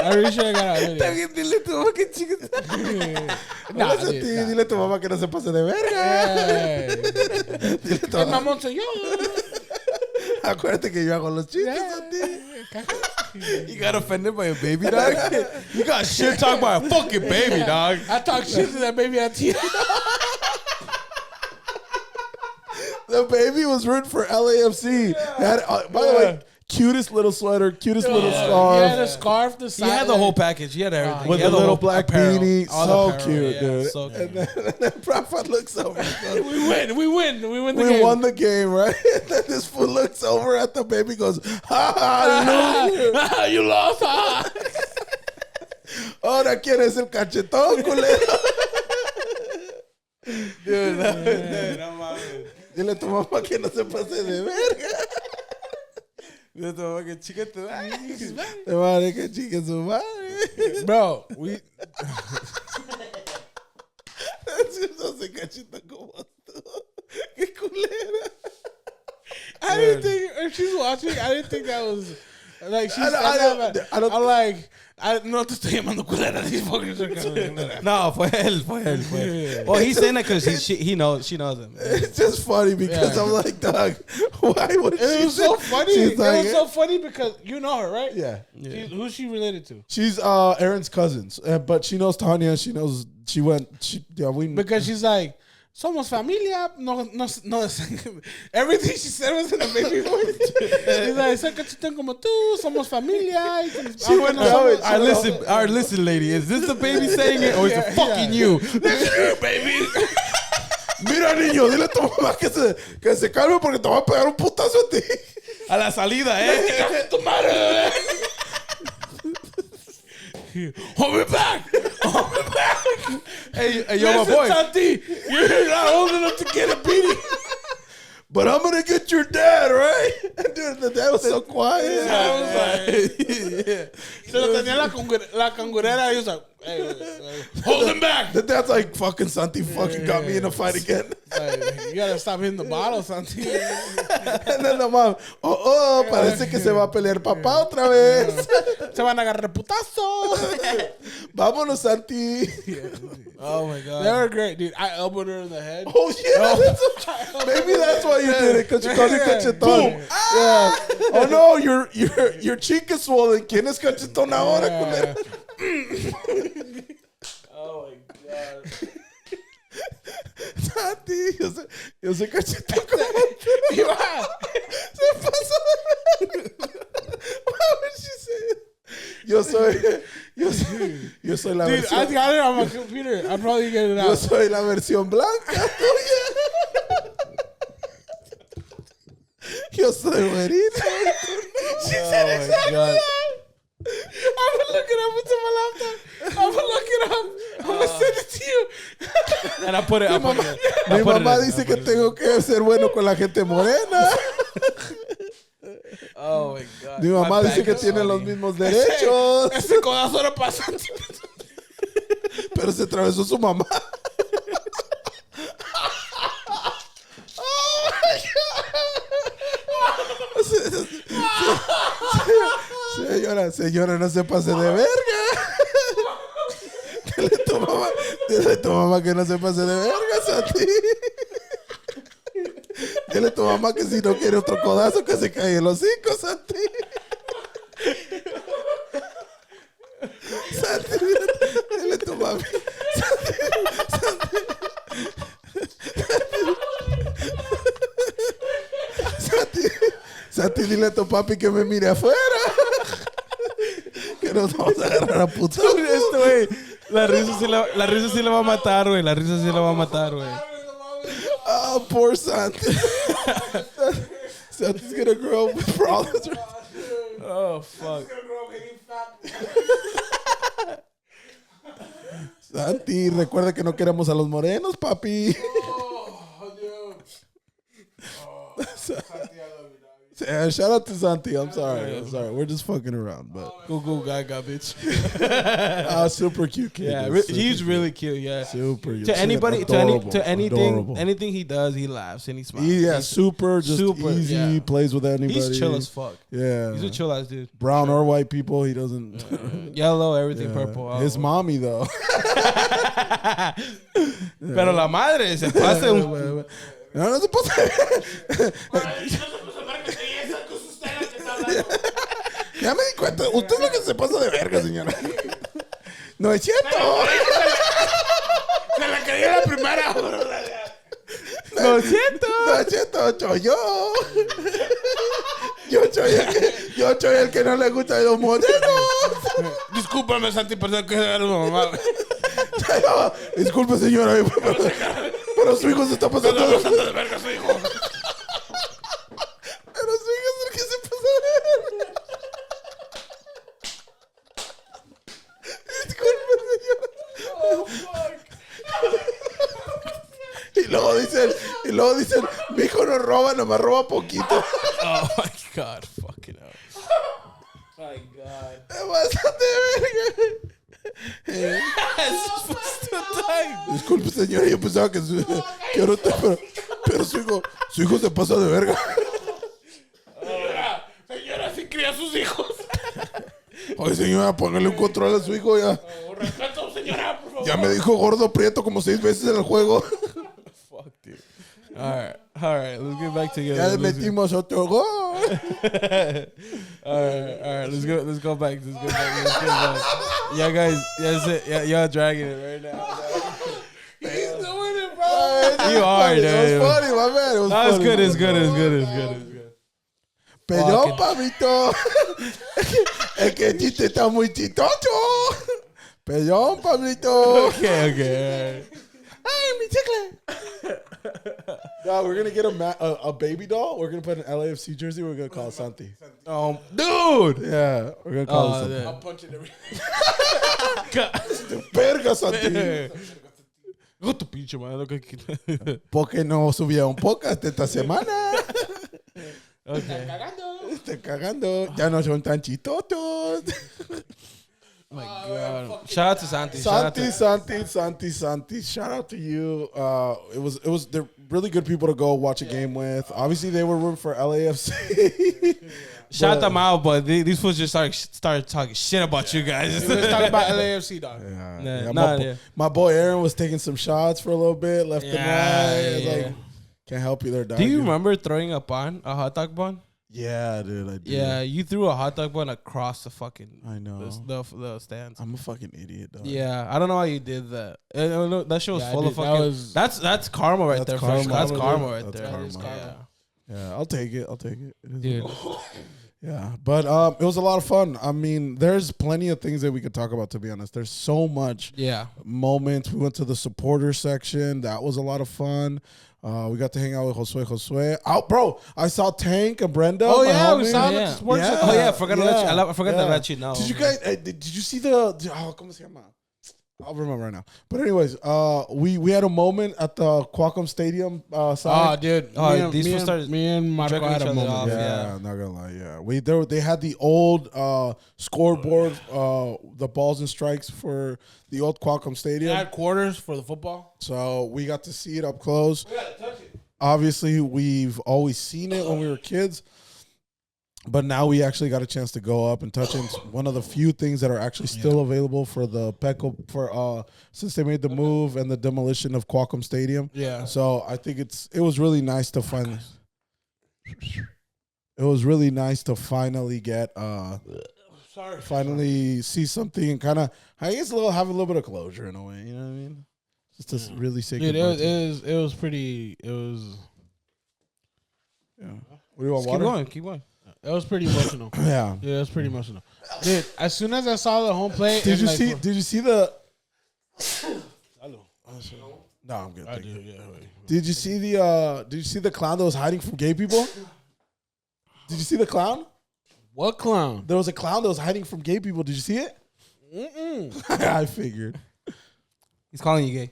I'm really sure I got it on video. También dile a tu mamá que chique su Nah, Hola, Santi. dude, nah. Dile a tu mamá que no se pase de verga. Dile a tu El mamá. mamón soy yo. Acuérdate que yo hago los chistes, Yeah. Santi. You got offended by a baby dog? You got shit talked by a fucking baby dog. I talk shit to that baby at you. The baby was rooting for LAFC. Had, by the way, cutest little sweater, cutest little He scarf. had a scarf, the He side. had the whole package. He had everything. With He had the the little whole black apparel. beanie. All So the apparel, cute, yeah, dude. So cute. And then Prophet looks over. And goes, We win the we game. won the game, right? And then this fool looks over at the baby, goes, hallelujah. You lost. Ahora quién es el cachetón, culero. Dude, no mames. Dile a tu mamá que no se pase de verga. Dile a tu mamá que chica tu Te madre que chique su madre. Bro, we No se cachetón como tú. Qué culera. I didn't think if she's watching, I didn't think that was like she's. I don't- I'm like, no te estoy llamando culera. These fuckers are culera. No, fue él. Well, he's saying that because she knows him. It's just funny because Yeah. I'm like, dog, why would she It was so funny. She's It like, was so funny because you know her, right? yeah. Who's she related to? She's Aaron's cousins, but she knows Tanya. She knows we Because she's like, somos familia. No. Everything she said was in a baby voice. She's like, soy cachetón como tú. Somos familia. She went down it. All right, listen, lady. Is this the baby saying it or is it fucking you? Listen to you, baby. Mira, niño, dile a tu mamá que se calme porque te va a pegar un putazo a ti. A la salida, Tu madre. Hold me back. Hey, yo, my Listen, boy. Santi, you're not old enough to get a beating. But I'm gonna get your dad, right? Dude, the dad was so quiet. I was like, Se lo tenía la cangurera. He was like, hey, hold him back. The dad's like, fucking Santi fucking got me in a fight again. Like, you gotta stop hitting the bottle, Santi. And then the mom, parece que se va a pelear papá otra vez. Se van a agarrar putazo. Vámonos, Santi. Oh my god. They were great, dude. I elbowed her in the head. Oh, yeah. Maybe that's why you did it, because you called it cachetón. Yeah. Oh, no, your cheek is swollen. ¿Quién es cachetón ahora, culero? Oh my god. Santi, yo soy cachetón como tú. Se pasó. Why would she say it? Yo soy la Dude, I versión. got it on my computer. I'll probably get it Yo out. soy la versión blanca tuya. Yo soy güerita. She said exactly that. I'm gonna look it up into my laptop. I'm gonna look it up. I'm gonna send it to you. And I put it. Mi mamá dice que tengo que ser bueno con la gente morena. Oh Oh my God. Mi mamá dice que tiene los mismos derechos. Ese codazo era para Santi. Pero se atravesó su mamá. Señora, no se pase de verga. Dile a tu mamá que no se pase de verga, Santi. Dile a tu mamá que si no quiere otro codazo que se caiga en los hocico, Santi. Santi, dile a tu mami. Santi, dile a tu papi que me mire afuera. Que nos vamos a agarrar a puto. Güey. La risa sí la va a matar, güey. La risa sí la va a matar, güey. Oh, poor Santi. Santi's gonna grow up with problems. Oh, fuck. Santi, recuerda que no queremos a los morenos, papi. Shout out to Santi. I'm sorry. We're just fucking around, but Go gaga, bitch. super cute kid. Yeah, Super he's cute. really cute. Yeah. Super cute. To anybody, Adorable, to adorable. anything he does, he laughs and he smiles. He's super easy. yeah. Plays with anybody. He's chill as fuck. Yeah, He's a chill ass dude. brown or white people, he doesn't. Yellow, everything Yeah. purple. His mommy though. Pero la madre se pasa un. No se pasa. Ya me di cuenta. Usted es lo que se pasa de verga, señora. No es cierto. Se la creí en la primera. No es cierto. No es cierto, soy yo. Yo soy el que no le gusta a los morenos. Discúlpame, Santi, perdón que era una mamá. Disculpe, señora. Pero su hijo se está pasando de verga, su hijo. Pero su hijo es el que se pasa de verga. Disculpe, señora. Oh, fuck. Y luego dicen, mi hijo no roba, nomás roba poquito. Oh my God, fucking hell. My God. Te pasas de verga. Disculpe, señora, yo pensaba que ahorita, pero su hijo se pasa de verga. Señora, sí cría a sus hijos. Oye, señora, póngale un control a su hijo ya. Respeto, señora, por favor. Ya me dijo gordo prieto como 6 veces en el juego. Fuck, dude. All right, let's get back together. Ya le metimos otro gol. All right, let's go back. Yeah, guys, y'all dragging it right now. He's doing it, bro. You are, dude. It was funny, my man. It was That's funny. good. It's good. Perdón, Pablito. Es que el chiste está muy chistoso. Perdón, Pablito. Okay. Ay, mi chicle. No, we're gonna get a baby doll. We're gonna put an LAFC jersey. We're gonna call it Santi. Dude. Yeah, we're gonna call it Santi. Yeah. I'll punch it every. Verga, Santi. Go tu pinche madre. Porque no subía un podcast esta semana. Okay. Está cagando. Ya no son tan chistosos. Oh my God. Shout out to Santi. Santi. Shout out to you. They're really good people to go watch a game with. Obviously, they were rooting for LAFC. Shout them out, but these fools just start talking shit about you guys. Let's talk about LAFC, dog. My boy Aaron was taking some shots for a little bit, left and right. It's like, can't help you there, dog. Do you remember throwing a hot dog bun? Yeah, dude, I do. Yeah, you threw a hot dog bun across the fucking I know. the stands. I'm a fucking idiot, dog. Yeah, I don't know how you did that. That shit was full of that fucking. That's karma right there. karma. That's karma right That's there. karma. Yeah, I'll take it. It is Dude. Yeah, but it was a lot of fun. I mean, there's plenty of things that we could talk about, to be honest. There's so much moments. We went to the supporter section. That was a lot of fun. We got to hang out with Josue. Oh, bro, I saw Tank and Brenda. Oh, yeah, we homies. saw them. Yeah. Oh, yeah, I forgot to let you know. Did you guys, did you see the, ¿cómo se llama? I'll remember right now. But anyways, we had a moment at the Qualcomm Stadium side. Oh, dude. Me and Marco jerking had each a other moment. off. Yeah, I'm not gonna lie. Yeah, they had the old scoreboard, the balls and strikes for the old Qualcomm They Stadium. had quarters for the football. So we got to see it up close. We got to touch it. Obviously, we've always seen it when we were kids, but now we actually got a chance to go up and touch it. It's one of the few things that are actually still available for the Petco since they made the move and the demolition of Qualcomm Stadium. Yeah. So I think it was really nice to finally. It was really nice to finally get finally see something and kind of I guess have a little bit of closure in a way. You know what I mean? Just to really say Dude, goodbye. it was pretty. It was. Yeah. What do you want? Keep Water? going. Keep going. It was pretty emotional. Yeah. Yeah, it was pretty emotional. Dude, as soon as I saw the home plate, Did you like, see? Did you see the? Hello. No, I'm good. I thank do. you. Yeah. Wait. Did you see the? Did you see the clown that was hiding from gay people? Did you see the clown? What clown? There was a clown that was hiding from gay people. Did you see it? I figured. He's calling you gay.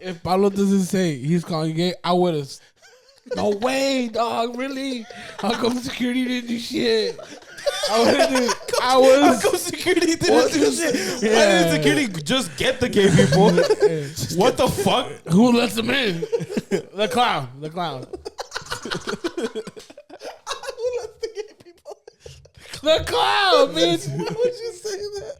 If Pablo doesn't say he's calling you gay, I would have. No way, dog. Really? How come security didn't do shit? I was. How come security didn't do shit? Why didn't security just get the gay people? What the fuck? Who lets them in? The clown. The clown. Who lets the gay people? The clown, bitch. Why would you say that?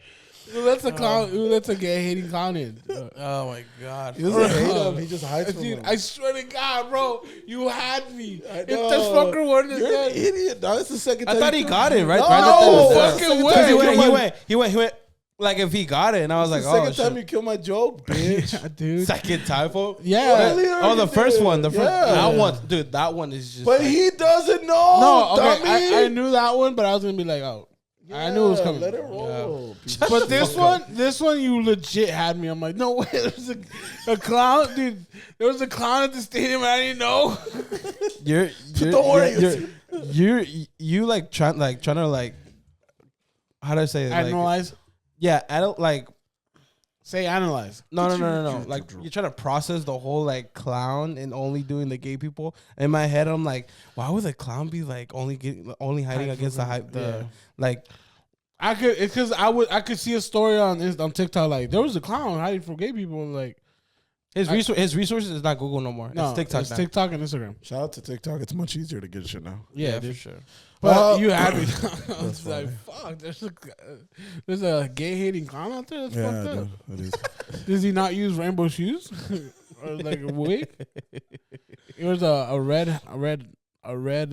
Who lets a clown? Who lets a gay hating clown in? Oh my god. He doesn't hate him. He just hides from Dude, him. I swear to God, bro, you had me. I If this know. fucker wanted to You're an say, idiot, dog. It's the second time. I thought he got it right. No, right fucking Because way. He went. Like if he got it, and I was like, the oh second time shit. you kill my joke, bitch. yeah, dude. Second time, for Yeah. Really? Oh, the first one. The first. Yeah. That one, dude. That one is just. But like, he doesn't know. No, okay, dummy. I knew that one, but I was gonna be like, oh, I knew it was coming. Let it roll. But this one, you legit had me. I'm like, no way. There's a clown, dude. There was a clown at the stadium, and I didn't know. You're Don't worry. You like trying to like. How do I say it? Like, Analyze. yeah, I don't like. Say analyze. No. Like you're trying to process the whole like clown and only doing the gay people. In my head, I'm like, why would the clown be like only hiding against the like? I could, it's because I could see a story on TikTok like there was a clown hiding from gay people. Like His resources is not Google no more. no, It's TikTok. It's now. TikTok and Instagram. Shout out to TikTok. It's much easier to get shit now. Yeah, for dude. sure. But you had me. I was like, fuck. There's a gay hating clown out there. That's fucked up. Dude, it is. Does he not use rainbow shoes or like a wig? It was a red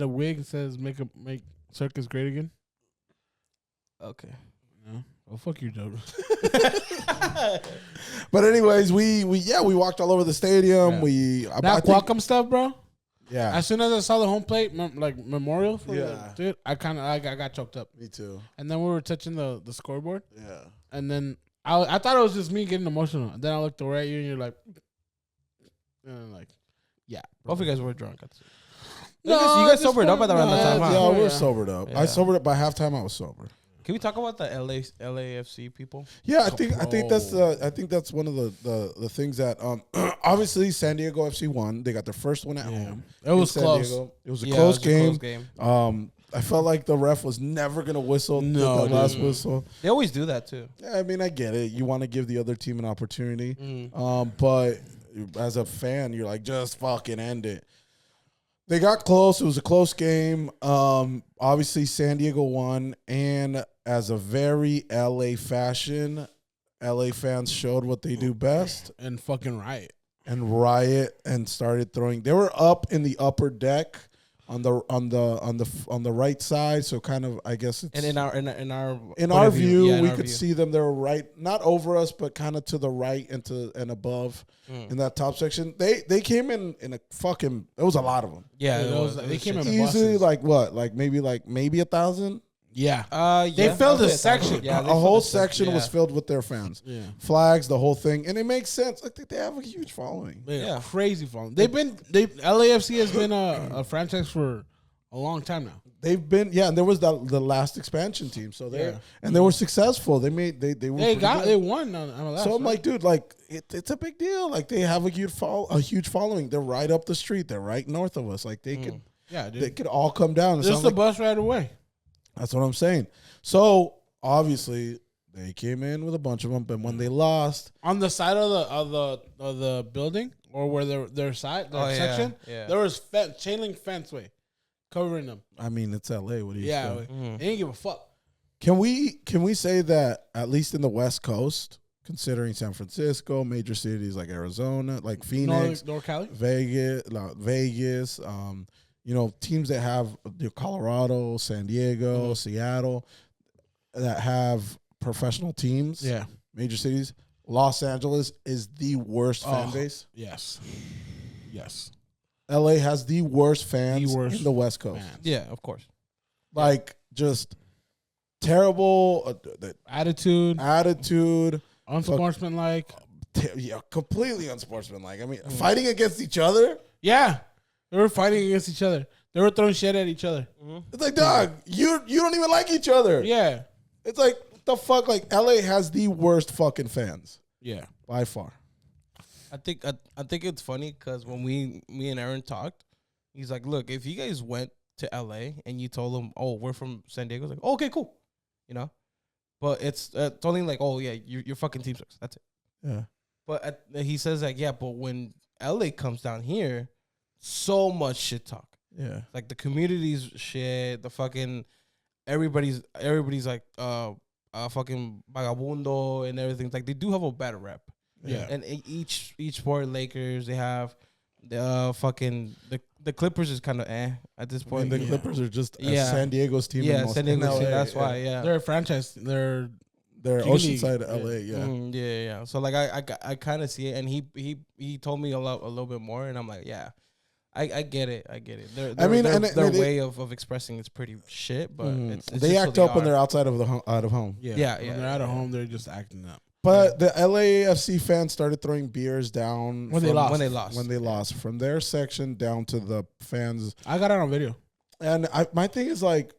wig that says make circus great again. Okay. No. Oh fuck you, Joe. But anyways, we walked all over the stadium. Yeah. I That think- Qualcomm stuff, bro. Yeah, As soon as I saw the home plate, like memorial for Yeah. dude, I got choked up. me too. And then we were touching the scoreboard, Yeah. and then I thought it was just me getting emotional. And then I looked over at you, and you're like, yeah. Both of you guys were drunk. No, you guys just sobered up fun. around that time, huh? Yeah, Yeah. we're sobered up. I Yeah. sobered up by halftime. I was sober. Can we talk about the LAFC people? Yeah, I think that's one of the things that obviously San Diego FC won. They got their first one at home. It was in San close. Diego. It was a Yeah, close it was a game. close game. I felt like the ref was never gonna whistle No, the last dude. whistle. They always do that too. Yeah, I mean, I get it. You want to give the other team an opportunity, Mm. but as a fan, you're like, just fucking end it. They got close. It was a close game. Obviously, San Diego won, and as a very LA fashion, LA fans showed what they do best And fucking riot. and riot and started throwing. They were up in the upper deck on the right side, so kind of I guess it's And in our in our view, we could see them. They were right, not over us, but kind of to the right and above in that top section. They came in a fucking. It was a lot of them. Yeah, It was- they came in Easily buses. like what? Like maybe 1,000. Yeah. They filled a section. A whole section was filled with their fans. Yeah. Flags, the whole thing. And it makes sense. Like, they have a huge following. Yeah. Crazy following. LAFC has been a franchise for a long time now. They've been, and there was the last expansion team. So and they were successful. They won on MLS. So I'm like, dude, like it's a big deal. Like they have a huge following. They're right up the street. They're right north of us. Like they could, they could all come down. Just the bus right away. That's what I'm saying. So obviously they came in with a bunch of them, but when they lost on the side of the building or where their section, there was chain link fence covering them. I mean, it's LA. What do you expect? They didn't give a fuck. Can we say that at least in the West Coast, considering San Francisco, major cities like Arizona, like Phoenix, North Cali, Vegas, teams that have Colorado, San Diego, Seattle, that have professional teams, major cities. Los Angeles is the worst fan base. Yes. LA has the worst fans in the West Coast. Yeah, of course. Like, just terrible attitude, unsportsmanlike. Completely unsportsmanlike. I mean, fighting against each other. Yeah, they were fighting against each other. They were throwing shit at each other. It's like, dog, you don't even like each other. Yeah, it's like, what the fuck? Like, LA has the worst fucking fans. Yeah, by far. I think it's funny because when me and Aaron talked, he's like, look, if you guys went to LA and you told them, oh, we're from San Diego, it's like, oh, okay, cool, but it's only like, oh yeah, your fucking team sucks. That's it. Yeah. But he says like, yeah, but when LA comes down here, so much shit talk. Yeah. Like the community's shit, the fucking everybody's like fucking vagabundo and everything. Like they do have a bad rep. Yeah. And each sport, Lakers, they have the fucking the Clippers is kind of at this point. I mean, the Clippers are just San Diego's team. Yeah, San Diego's team. That's why. Yeah, they're a franchise. They're Oceanside, LA. Yeah. So like I kind of see it, and he told me a little bit more, and I'm like, yeah. I get it. Their way of expressing it's pretty shit, but it's they act up when they're outside of out of home. Yeah. When they're out of home, they're just acting up. But the LAFC fans started throwing beers down when they lost from their section down to the fans. I got it on video, and my thing is like,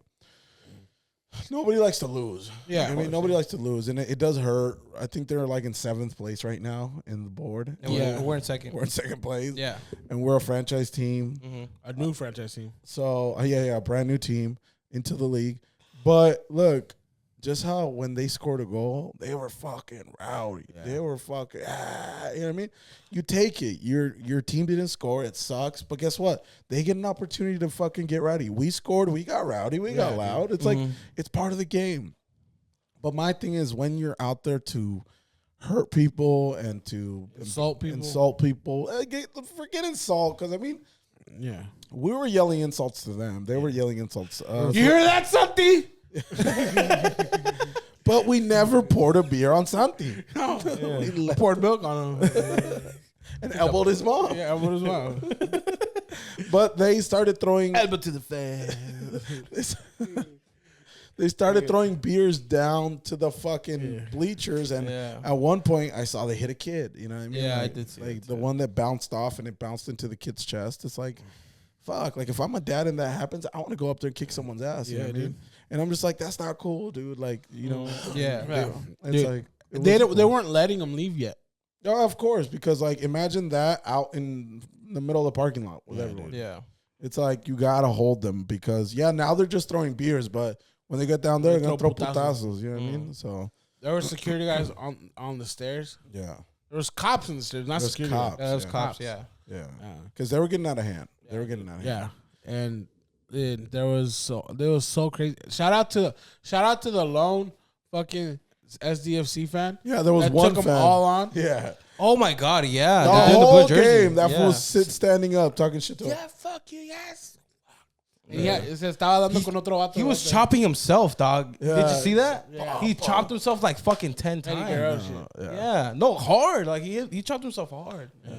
nobody likes to lose. Yeah, I mean, nobody likes to lose, and it does hurt. I think they're like in 7th place right now in the board. And we're in second. We're in 2nd place. Yeah, and we're a franchise team, a new franchise team. So a brand new team into the league. But look, just how when they scored a goal, they were fucking rowdy. Yeah. They were fucking, you know what I mean? You take it. Your team didn't score. It sucks. But guess what? They get an opportunity to fucking get rowdy. We scored. We got rowdy. We got loud. It's like, it's part of the game. But my thing is when you're out there to hurt people and to insult people, forget insult. Because, I mean, we were yelling insults to them. They were yelling insults to us. You hear that, Santi? But we never poured a beer on Santi. No, we poured milk on him and elbowed his mom. Yeah, elbowed his mom. But they started throwing elbow to the fan. They started throwing beers down to the fucking bleachers, and at one point I saw they hit a kid. You know what I mean? Yeah, like, I did see like the one that bounced off and it bounced into the kid's chest. It's like, fuck. Like if I'm a dad and that happens, I want to go up there and kick someone's ass. You know what I mean? And I'm just like, that's not cool, dude. Like, you know, it's like they weren't letting them leave yet. Oh, of course, because like imagine that out in the middle of the parking lot with everyone. Yeah, it's like you gotta hold them because now they're just throwing beers, but when they get down there, they're gonna throw putazos. You know what I mean? So there were security guys on the stairs. Yeah, there was cops in the stairs, not security guys. There was cops. Yeah, because they were getting out of hand. They were getting out of hand. Yeah, and there was so crazy. Shout out to the lone fucking SDFC fan. Yeah, there was that one took fan. them all on. Yeah. Oh my god. Yeah. The whole game, that fool standing up talking shit to him. Yeah, fuck you, yes. He was chopping himself, dog. Yeah. Did you see that? Yeah. He chopped himself like fucking 10 times. No, hard. Like he chopped himself hard. Yeah.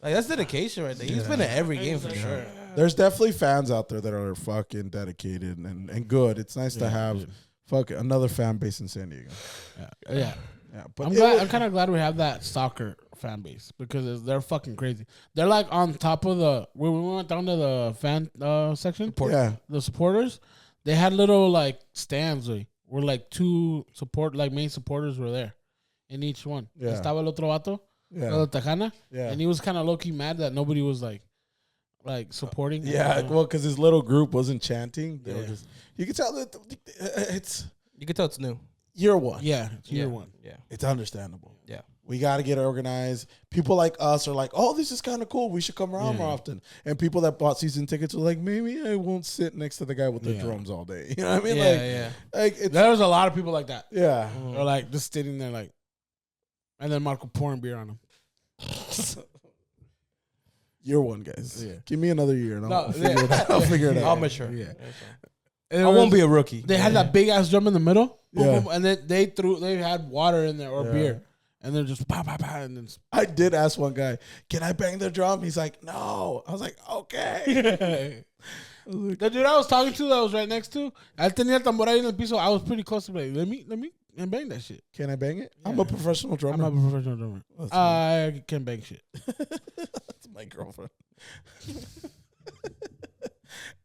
Like that's dedication right there. He's been in every game for sure. There's definitely fans out there that are fucking dedicated and good. It's nice to have another fan base in San Diego. Yeah. But I'm kind of glad we have that soccer fan base because they're fucking crazy. They're like on top of when we went down to the fan section. The supporters, they had little like stands where like two main supporters were there in each one. Yeah. Estaba el otro vato, el Tejana, and he was kind of low key mad that nobody was like supporting. Well, because his little group wasn't chanting. They were just, you can tell that it's new. Year one. Yeah, it's year one. Yeah. It's understandable. Yeah. We got to get organized. People like us are like, oh, this is kind of cool. We should come around more often. And people that bought season tickets are like, maybe I won't sit next to the guy with the drums all day. You know what I mean? Like There's a lot of people like that. Yeah. They're like just sitting there like, and then Marco pouring beer on them. Year one, guys. Yeah. Give me another year and I'll figure it out. I'll figure it out. I'll mature. Yeah. I won't be a rookie. They had that big ass drum in the middle. Boom, Yeah. boom, and then they had water in there or beer. And they're just pow, pow, pow. And then I did ask one guy, can I bang the drum? He's like, no. I was like, okay. The dude I was talking to that was right next to, él tenía el tambor ahí en el piso. I was pretty close to like, let me and bang that shit. Can I bang it? I'm a professional drummer. I'm a professional drummer. I can bang shit. That's my girlfriend.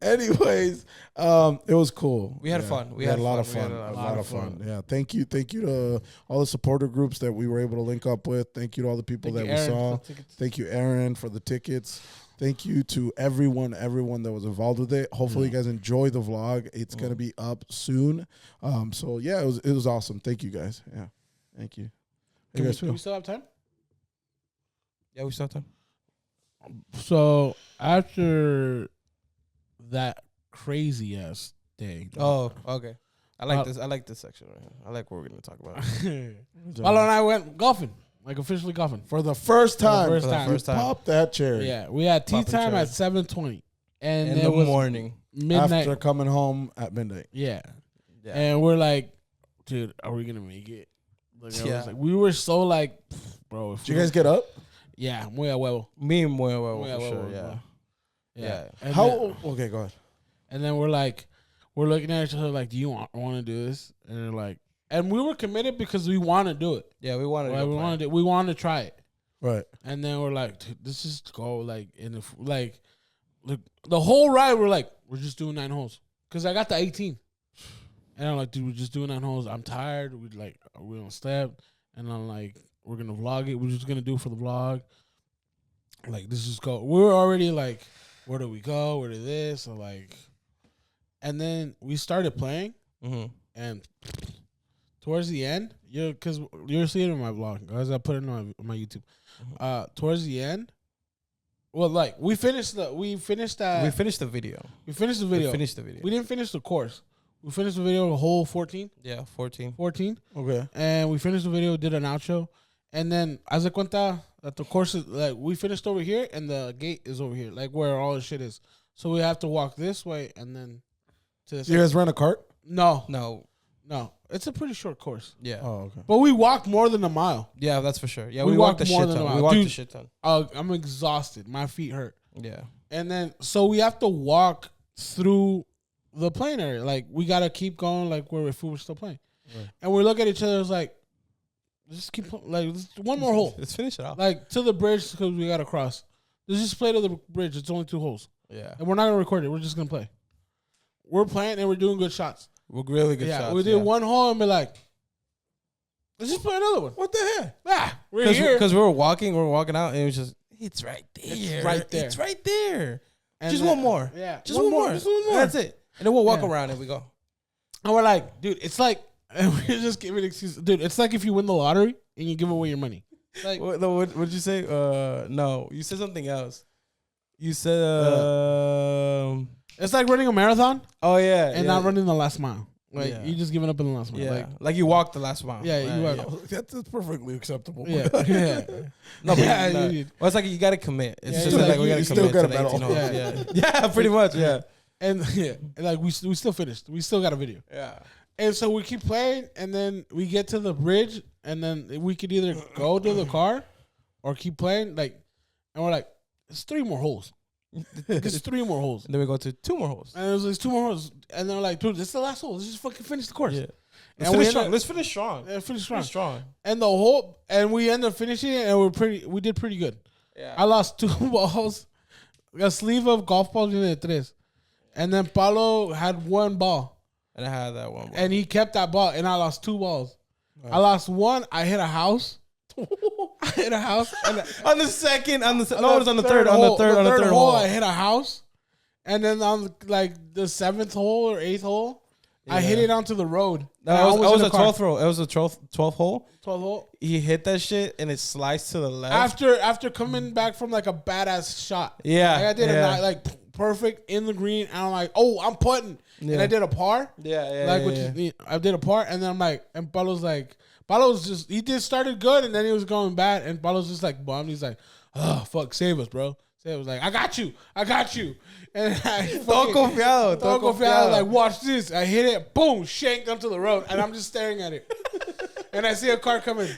Anyways, it was cool. We had fun. We had a lot of fun. A lot of fun. Yeah. Thank you to all the supporter groups that we were able to link up with. Thank you to all the people that we saw. Thank you, Aaron, for the tickets. Thank you to everyone that was involved with it. Hopefully you guys enjoy the vlog. It's gonna be up soon. So yeah, it was awesome. Thank you guys. Yeah. Thank you. Can we still have time? Yeah, we still have time. So after that crazy ass day. Oh, okay. I like this. I like this section right here. I like what we're gonna talk about. Paulo and I went golfing, like officially golfing for the first time. For the first time. Pop that cherry. Yeah, we had tea time at 7:20, and in the morning, midnight after coming home at midnight. Yeah, and we're like, dude, are we gonna make it? Like, we were so like, bro. Did you guys get up? Yeah, muy a huevo. Me muy a huevo for sure. Yeah. Yeah. Okay, go ahead. And then we're looking at each other like, do you want to do this? And they're like, and we were committed because we want to do it. Yeah, we wanted to. We wanted to try it. Right. And then we're like, dude, let's just go like the whole ride. We're like, we're just doing 9 holes because I got the 18. And I'm like, dude, we're just doing 9 holes. I'm tired. We don't step. And I'm like, we're gonna vlog it. We're just gonna do it for the vlog. Like, let's just go. We're already like, where do we go? Where do this? Or like, and then we started playing, and towards the end, because you're seeing it in my vlog, guys. I put it on my YouTube. Towards the end, well, like we finished the video. We didn't finish the course. We finished the video, the whole 14. Yeah, 14. Okay. And we finished the video, did an outro, and then haz de cuenta that the course is like we finished over here and the gate is over here, like where all the shit is. So we have to walk this way and then to this. You guys rent a cart? No. It's a pretty short course. Yeah. Oh, okay. But we walked more than a mile. Yeah, that's for sure. Yeah, we walked more than a mile. We walked Dude, a shit ton. I'm exhausted. My feet hurt. Yeah. And then so we have to walk through the playing area. Like we gotta keep going, like where if we were still playing. Right. And we look at each other. It's like, let's keep one more hole. Let's finish it off. Like to the bridge because we gotta cross. Let's just play to the bridge. It's only 2 holes. Yeah. And we're not gonna record it. We're just gonna play. We're playing and we're doing good shots. We're really good shots. We did 1 hole and be like, let's just play another one. What the heck? Ah, we're here because we were walking out and it was just it's right there. It's right there. It's right there. And just then, one more. Yeah. Just one more. Just one more. That's it. And then we'll walk around and we go. And we're like, dude, it's like, and we're just giving excuses. Dude, it's like if you win the lottery and you give away your money. Like, what did you say? No, you said something else. You said, it's like running a marathon. Oh, yeah. And not running the last mile. Like, Yeah. you just giving up in the last mile. Yeah. Like you walked the last mile. Yeah, you walked. That's perfectly acceptable. Yeah. Yeah. No, but Yeah, no. you- Well, it's like you got to commit. It's Yeah, just yeah, like we you got to still commit gotta to the medal. 18 holes. Yeah. Yeah, pretty much. Yeah. And like we still finished. We still got a video. Yeah. And so we keep playing, and then we get to the bridge, and then we could either go to the car or keep playing. Like, and we're like, it's 3 more holes. It's 3 more holes. And then we go to 2 more holes. And it was like 2 more holes. And they're like, dude, this is the last hole. Let's just fucking finish the course. Yeah. And we Let's finish strong. Yeah, finish strong. Finish strong. And we ended up finishing it, and we did pretty good. Yeah. I lost 2 balls, a sleeve of golf balls in the tres, and then Paulo had 1 ball, And I had that one. and he kept that ball, and I lost 2 balls. I lost 1. I hit a house. I hit a house. And on the second, no, it was on the third hole. I hit a house, and then on like the 7th hole or 8th hole, I hit it onto the road. No, it was a 12th hole. It was a 12th hole. 12th hole. He hit that shit and it sliced to the left. After coming back from like a badass shot. Yeah. Like I did a like perfect in the green, and I'm like, oh, I'm putting. Yeah. And I did a par. I did a par, and then I'm like, and Paulo's just, he just started good, and then he was going bad, and Paulo's just like bummed. He's like, oh, fuck, save us, bro. Save us. Like, I got you. And I Todo confiado. like, watch this. I hit it, boom, shanked onto the road, and I'm just staring at it. And I see a car coming,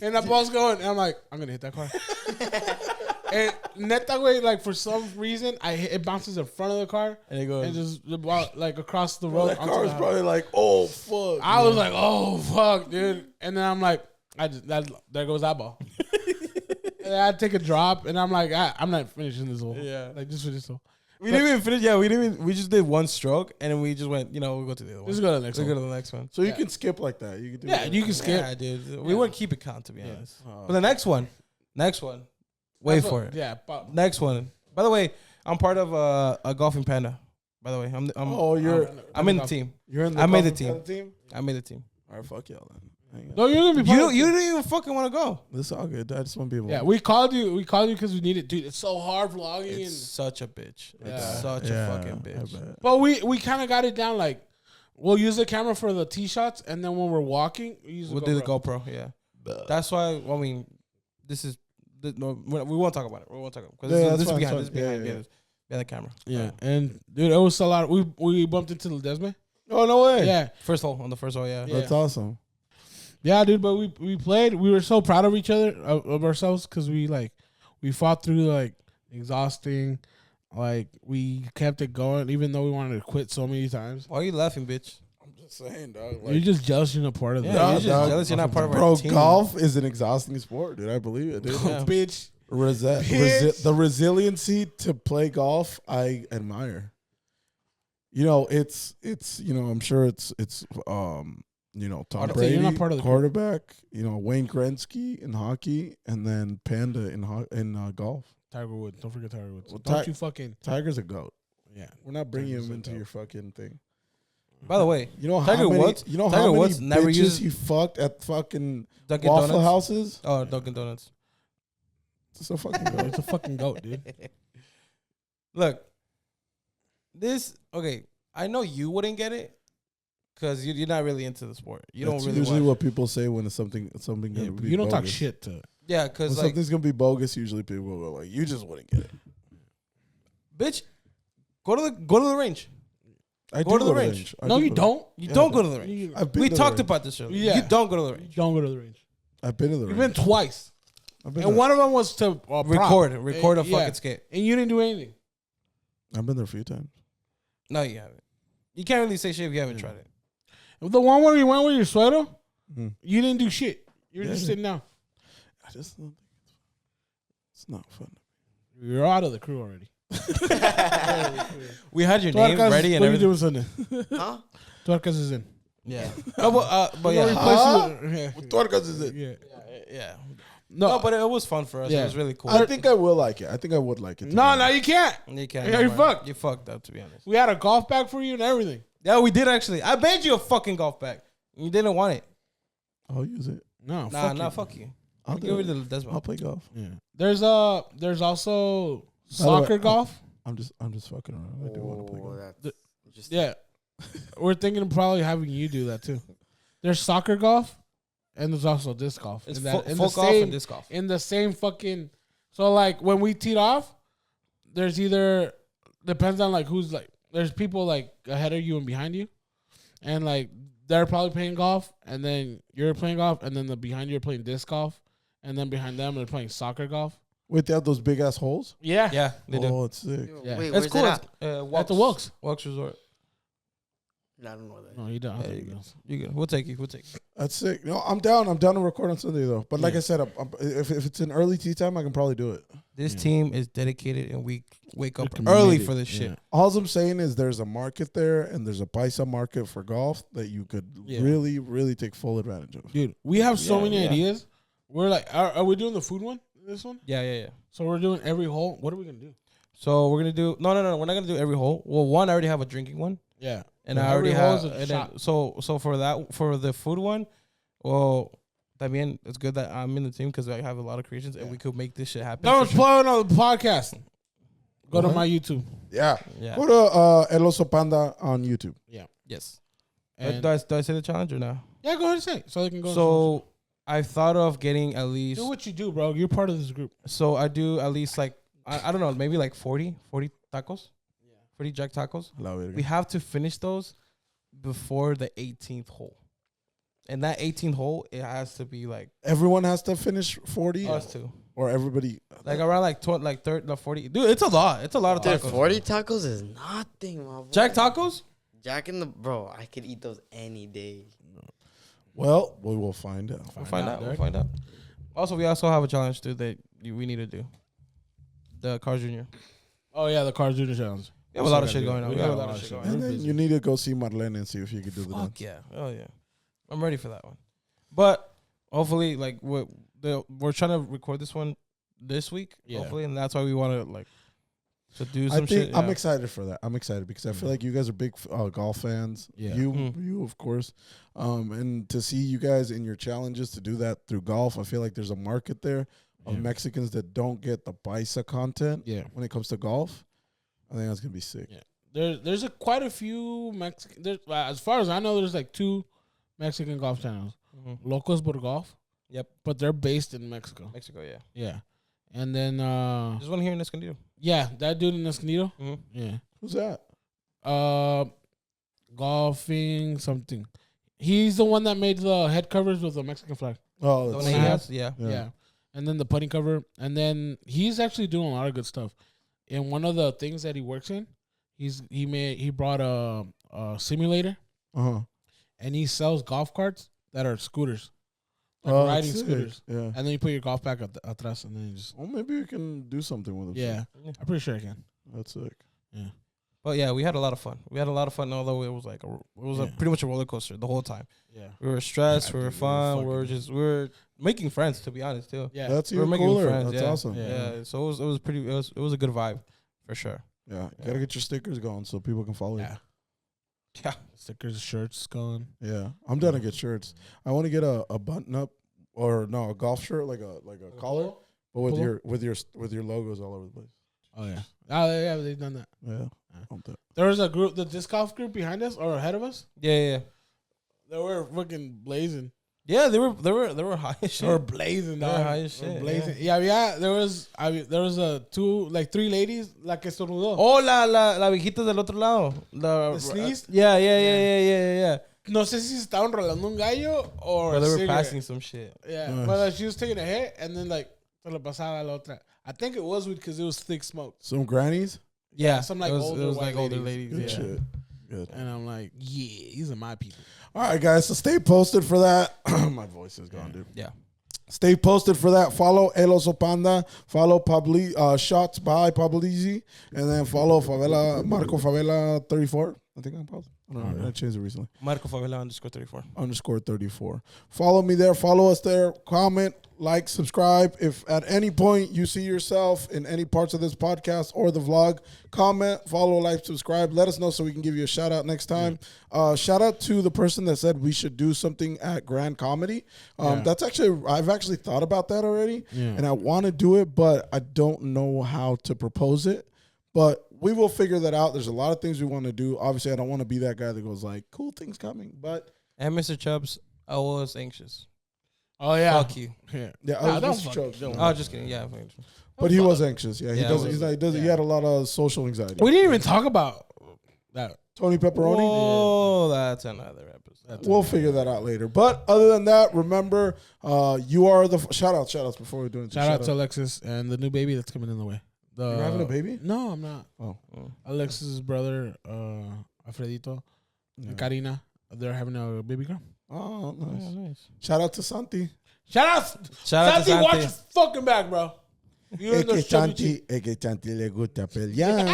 and that ball's going, and I'm like, I'm going to hit that car. And neta way, like, for some reason, it bounces in front of the car, And it goes. and just like across the road. That car is probably like, oh fuck. I was like, oh fuck, dude. And then I'm like, there goes that ball. And I take a drop, and I'm like, I'm not finishing this hole. Yeah. Like just finish this hole. We didn't even finish. Yeah, we just did 1 stroke and then we just went, we'll go to the other one. Let's go to the next Let's one. go to the next one. So you can skip like that. You can do Yeah, you can skip. Yeah, dude. We wouldn't keep it count, to be honest. But the next one. Wait for it. Yeah. Next one. By the way, I'm part of a golfing Panda. By the way, I'm in the team. You're in the I made the team. I made the team. All right, fuck y'all then. No, you're gonna be. You didn't even fucking want to go. This is all good. I just want to be able. Yeah, we called you because we needed, dude. It's so hard vlogging. It's such a bitch. Yeah. It's such a fucking bitch. But we kind of got it down. Like, we'll use the camera for the tee shots, and then when we're walking, we'll do the GoPro. Yeah, that's why. I mean, this is no. We won't talk about it. We won't talk about it because this is behind. This is behind the camera. Yeah, and dude, it was a lot. We bumped into Ledesma. Oh no way. Yeah, on the first hole. Yeah, that's awesome. Yeah, dude, but we played. We were so proud of each other, of ourselves, because we fought through like exhausting. Like, we kept it going, even though we wanted to quit so many times. Why are you laughing, bitch? I'm just saying, dog. Like, You're just jealous you're not part of Yeah, you're just jealous you're not part of our team. Golf is an exhausting sport, dude. I believe it, dude. Yeah. Bitch. The resiliency to play golf, I admire. It's I'm sure it's Tom Brady, you're not part of the quarterback, Wayne Gretzky in hockey, and then Panda in golf. Tiger Woods. Don't forget Tiger Woods. Well, Don't you fucking. Tiger's a goat. Yeah. We're not bringing him into your fucking thing. By the way, Tiger Woods never used he fucked at fucking Dunkin' Waffle Donuts? Houses. Oh, Dunkin' Donuts. It's a fucking goat. It's a fucking goat, dude. Look, I know you wouldn't get it because you're not really into the sport. You That's don't really usually watch. what people say when it's something gonna be. You don't talk bogus. shit to. Yeah, because When like, something's gonna be bogus, usually people are like, "You just wouldn't get it." bitch, go to the range. I Go do to the range. No, you don't. You don't go to the range. We talked about this earlier. Yeah. You don't go to the range. Don't go to the range. I've been to the You've range. been twice. I've been And there. one of them was to Record a Yeah. fucking skate. And you didn't do anything. I've been there a few times. No, you haven't. You can't really say shit if you haven't tried it. The one where you went with your sweater, Mhm. you didn't do shit. You were Yeah, just I sitting down. I just don't think it's not fun. You're out of the crew already. We had your name Tuercas, ready and what are you everything. doing Sunday? Huh? Tuercas is in. Yeah. But yeah. Yeah. Tuercas is it? Yeah. Yeah. No, No, but it was fun for us. Yeah. It was really cool. I think I will like it. I think I would like it. no, you can't. You can't. Yeah, you're man. fucked. You fucked up, to be honest. We had a golf bag for you and everything. Yeah, we did actually. I made you a fucking golf bag. You didn't want it. I'll use it. No, Fuck you. I'll Give do it it. to Desmond. I'll play golf. Yeah. There's also soccer golf. I'm just fucking around. I do want to play golf. That's just Yeah. We're thinking of probably having you do that too. There's soccer golf and there's also disc golf. It's In that- in full the golf same- and disc golf. In the same fucking. So like when we teed off, there's either depends on like who's like there's people like ahead of you and behind you, and like they're probably playing golf, and then you're playing golf, and then the behind you are playing disc golf, and then behind them they're playing soccer golf. Wait, they have those big ass holes? Yeah. Yeah, they do. Oh, it's sick. Yeah. Wait, It's where's cool. that at? At the Wilkes. Wilkes Resort. I don't know that. No, you don't. Yeah, you good. We'll take you. That's sick. No, I'm down. I'm down to record on Sunday though. But like Yeah. I said, if it's an early tea time, I can probably do it. This team is dedicated, and we wake up They're early committed. for this shit. Yeah. All I'm saying is there's a market there, and there's a paisa market for golf that you could Yeah. really, really take full advantage of. Dude, we have so Yeah, many yeah. ideas. We're like, are we doing the food one? This one? Yeah. So we're doing every hole. What are we gonna do? So we're gonna do no. We're not gonna do every hole. Well, one I already have a drinking one, Yeah. and Yeah, I already every hole have. is a And then, shot. so for the food one, well, también it's good that I'm in the team because I have a lot of creations and we could make this shit happen. That was for sure. playing on the podcast. Go to What? my YouTube. Yeah. Yeah. Go to El Oso Panda on YouTube. Yes. And do I say the challenge or no? yeah, go ahead and say it so they can go. So I thought of getting at least. do what you do, bro. You're part of this group. So I do at least like I don't know, maybe like 40 tacos. 40 jack tacos. La verga. We have to finish those before the 18th hole. And that 18th hole, it has to be like Everyone has to finish 40, us two. or everybody. Like around like 30, 40. Dude, it's a lot. It's a lot of Dude, tacos. 40 tacos is nothing, my boy. Jack tacos? Jack in the bro. I could eat those any day. Well, we will find out. We'll find out. Also, we also have a challenge, dude, that we need to do. The Cars Jr. Oh yeah, the Cars Junior challenge. We have a lot of shit going on. We have a lot of shit going And on. then you need to go see Marlene and see if you could do the dance. Fuck yeah. Oh yeah. I'm ready for that one. But hopefully, like we're trying to record this one this week. Yeah. Hopefully, and that's why we want to like to do I some think shit. I'm yeah. excited for that. I'm excited because I feel like you guys are big golf fans. Yeah. You of course. And to see you guys in your challenges to do that through golf, I feel like there's a market there of Yeah. Mexicans that don't get the paisa content Yeah. when it comes to golf. I think that's gonna be sick. Yeah. There's quite a few Mexican. There's, as far as I know, there's like 2 Mexican golf channels. Mhm. Locos por Golf. Yep. But they're based in Mexico. Mexico, yeah. Yeah. And then There's one here in Escondido. yeah, that dude in Escondido. Mhm. Yeah. Who's that? Golfing something. He's the one that made the head covers with the Mexican flag. Oh, The that's one that he sick. has, yeah. Yeah. And then the putting cover. And then he's actually doing a lot of good stuff. And one of the things that he works in, he brought a simulator Uh-huh. and he sells golf carts that are scooters. Like Oh, riding sick. scooters. Yeah. And then you put your golf bag atrás and then you just Well, maybe we can do something with them. yeah. I'm pretty sure I can. That's sick. Yeah. But yeah, we had a lot of fun. Although it was like Yeah. pretty much a roller coaster the whole time. Yeah. We were stressed, we Yeah, were dude, fun, fucking- we were making friends, to be honest, too. Yeah. That's We were even making cooler. friends, That's yeah. awesome. Yeah. Yeah. So it was a good vibe for sure. Gotta get your stickers going so people can follow Yeah. Yeah. Stickers, shirts going. you. Yeah. I'm done to get shirts. I want to get a button up or no, a golf shirt like a collar, but with Polo? your logos all over the place. Oh yeah. Oh yeah, they've done that. Yeah. I'm done. There was a group, the disc golf group behind us or ahead of us. Yeah. They were fucking blazing. Yeah, they were high as They were shit. blazing. They were dog. high as They were shit, blazing. Yeah. There was a 3 ladies like que estornudó. Oh, la viejita del otro lado. The sneeze? Yeah. No sé si se estaban rolando un gallo or Or they were cigarette. passing some shit. Yeah, Nice. but she was taking a hit and then like se lo pasaba a la otra. I think it was weed because it was thick smoke. Some grannies. Yeah, some, like, it was, older it was white like older ladies. ladies. Good Yeah. shit. Good. And I'm like, yeah, these are my people. All right, guys. So stay posted for that. My voice is gone, dude. Yeah. Stay posted for that. Follow El Oso Panda. Follow Shots by Pableezy. And then follow Marco Favela 34. I think I'm paused. I don't know. I changed it recently. Marco Favela _34. _34. Follow me there. Follow us there. Comment, like, subscribe. If at any point you see yourself in any parts of this podcast or the vlog, comment, follow, like, subscribe. Let us know so we can give you a shout out next time. Shout out to the person that said we should do something at Grand Comedy. That's actually, I've actually thought about that already. Yeah. And I want to do it, but I don't know how to propose it. But we will figure that out. There's a lot of things we want to do. Obviously, I don't want to be that guy that goes like, cool things coming. But And Mr. Chubbs, I was anxious. Oh yeah, Fuck you. Yeah, yeah, Nah, I don't was fuck jokes. you, don't. Oh, just kidding. Yeah. But he was anxious. Yeah, he Yeah, doesn't. I He's was. not, he doesn't. He had a lot of social anxiety. We didn't even talk about that. Tony Pepperoni. Oh, that's another episode. We'll figure that out later. But other than that, remember, you are the shout outs before we do it. Shout out to Alexis and the new baby that's coming in the way. You're having a baby? No, I'm not. Oh. Alexis's brother, Alfredito, and Karina, they're having a baby girl. Oh, nice. Shout out to Santi. Shout out to Santi. Watch your fucking back, bro. Es que Santi le gusta pelear.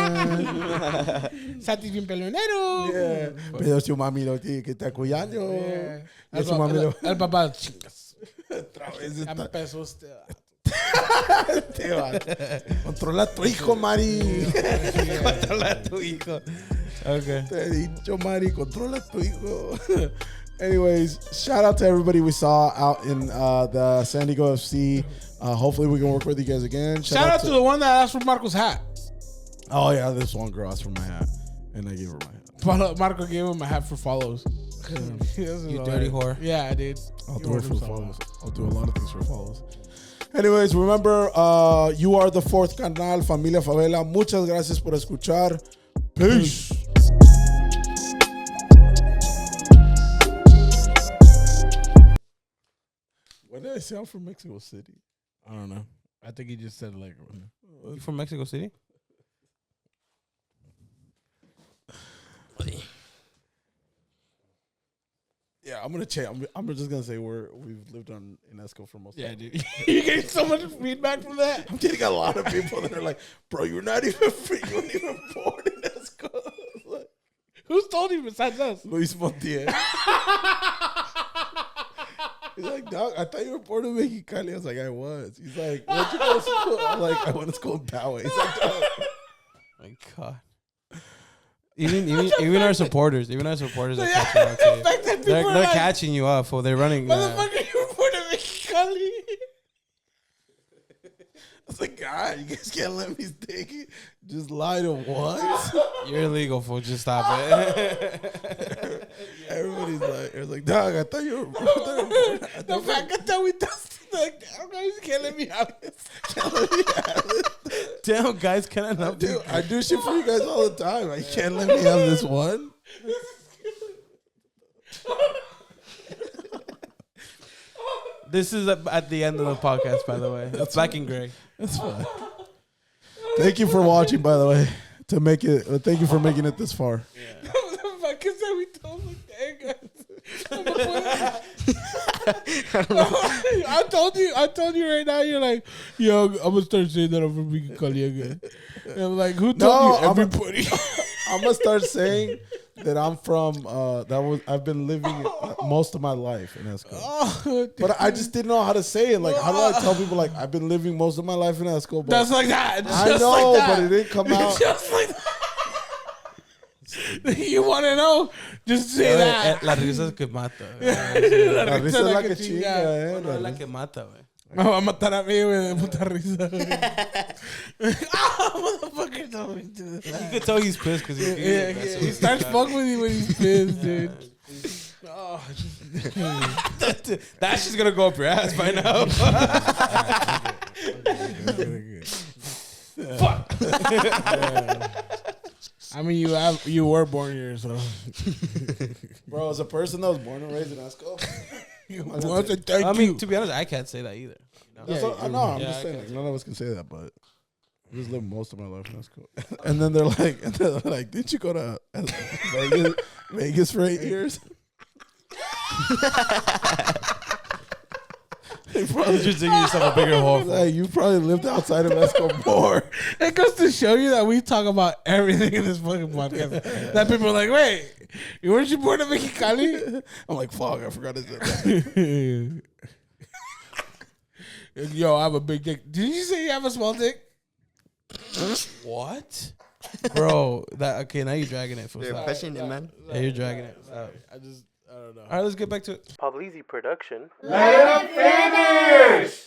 Santi es bien peleonero. Yeah. Pero su mami lo tiene que estar cuidando. Yeah. El papá, chingas. Ya empezó usted. Controla a tu hijo, Mari. Controla a tu hijo. Okay. Te he dicho, Mari, controla a tu hijo. Anyways, shout out to everybody we saw out in the San Diego FC. Hopefully we can work with you guys again. Shout out to the one that asked for Marco's hat. Oh, yeah, this one girl asked for my hat. And I gave her my hat. Marco gave him a hat for follows. You dirty whore. Yeah, I did. I'll do it for follows. I'll do a lot of things for follows. Anyways, remember, you are the fourth canal, Familia Favela. Muchas gracias por escuchar. Peace. What did I say? I'm from Mexico City. I don't know. I think he just said like. You from Mexico City? Yeah, I'm gonna change. I'm just gonna say we've lived in Esco for most. Yeah, dude. You get so much feedback from that. I'm getting a lot of people that are like, "Bro, you're not even free. You weren't even born in Esco." Like, who's told you besides us? Luis Montiel. He's like, "Dog, I thought you were born in Mexicali." I was like, "I was." He's like, "Where'd you go to school?" I'm like, "I went to school in Poway." He's like, "Dog." My God. Even our supporters, are catching up to you. They're catching you up, or they're running. Motherfucker, you were born in Mexicali. I was like, God, you guys can't let me take it. Just lie to once. You're illegal, fool. Just stop it. Everybody's like, it was like, dog, I thought you were. The fact that we dusted, like, guys can't let me have this. Damn, guys, can I not? Dude, I do shit for you guys all the time. Like, you can't let me have this one. This is at the end of the podcast, by the way. It's black and gray. That's fine. Thank you for watching, by the way. Thank you for making it this far. Yeah. We told him, I told you right now. You're like, yo, I'm gonna start saying that I'm from Mexicali again. And I'm like, who told you? Everybody. I'm gonna start saying that I'm from. I've been living most of my life in Esco. But I just didn't know how to say it. Like, how do I tell people like I've been living most of my life in Esco? That's like that. I know, but it didn't come out. Just like that. You want to know? Just say that. La risa es que mata. La risa es la que chinga, No, es la que mata, güey. Me va a matar a mí, güey, de puta risa. Motherfucker told me to. You can tell he's pissed because he starts fucking with you when he's pissed, dude. Oh, that's just gonna go up your ass by now. Fuck. I mean, you were born here, so. Bro, as a person that was born and raised in Esco, I mean, to be honest, I can't say that either. I'm just saying, like, none of us can say that, but I just lived most of my life in Esco. And then they're like, didn't you go to Vegas for 8 years? You're probably just digging yourself a bigger hole. Like, you probably lived outside of Esco more. It goes to show you that we talk about everything in this fucking podcast. That people are like, wait, weren't you born in Mexicali? I'm like, fuck, I forgot to say that. Yo, I have a big dick. Did you say you have a small dick? What? Bro, okay, now you're dragging it. You're pushing it, man. Yeah, you're dragging it. I don't know. All right, let's get back to it. Pableezy production. Let him finish!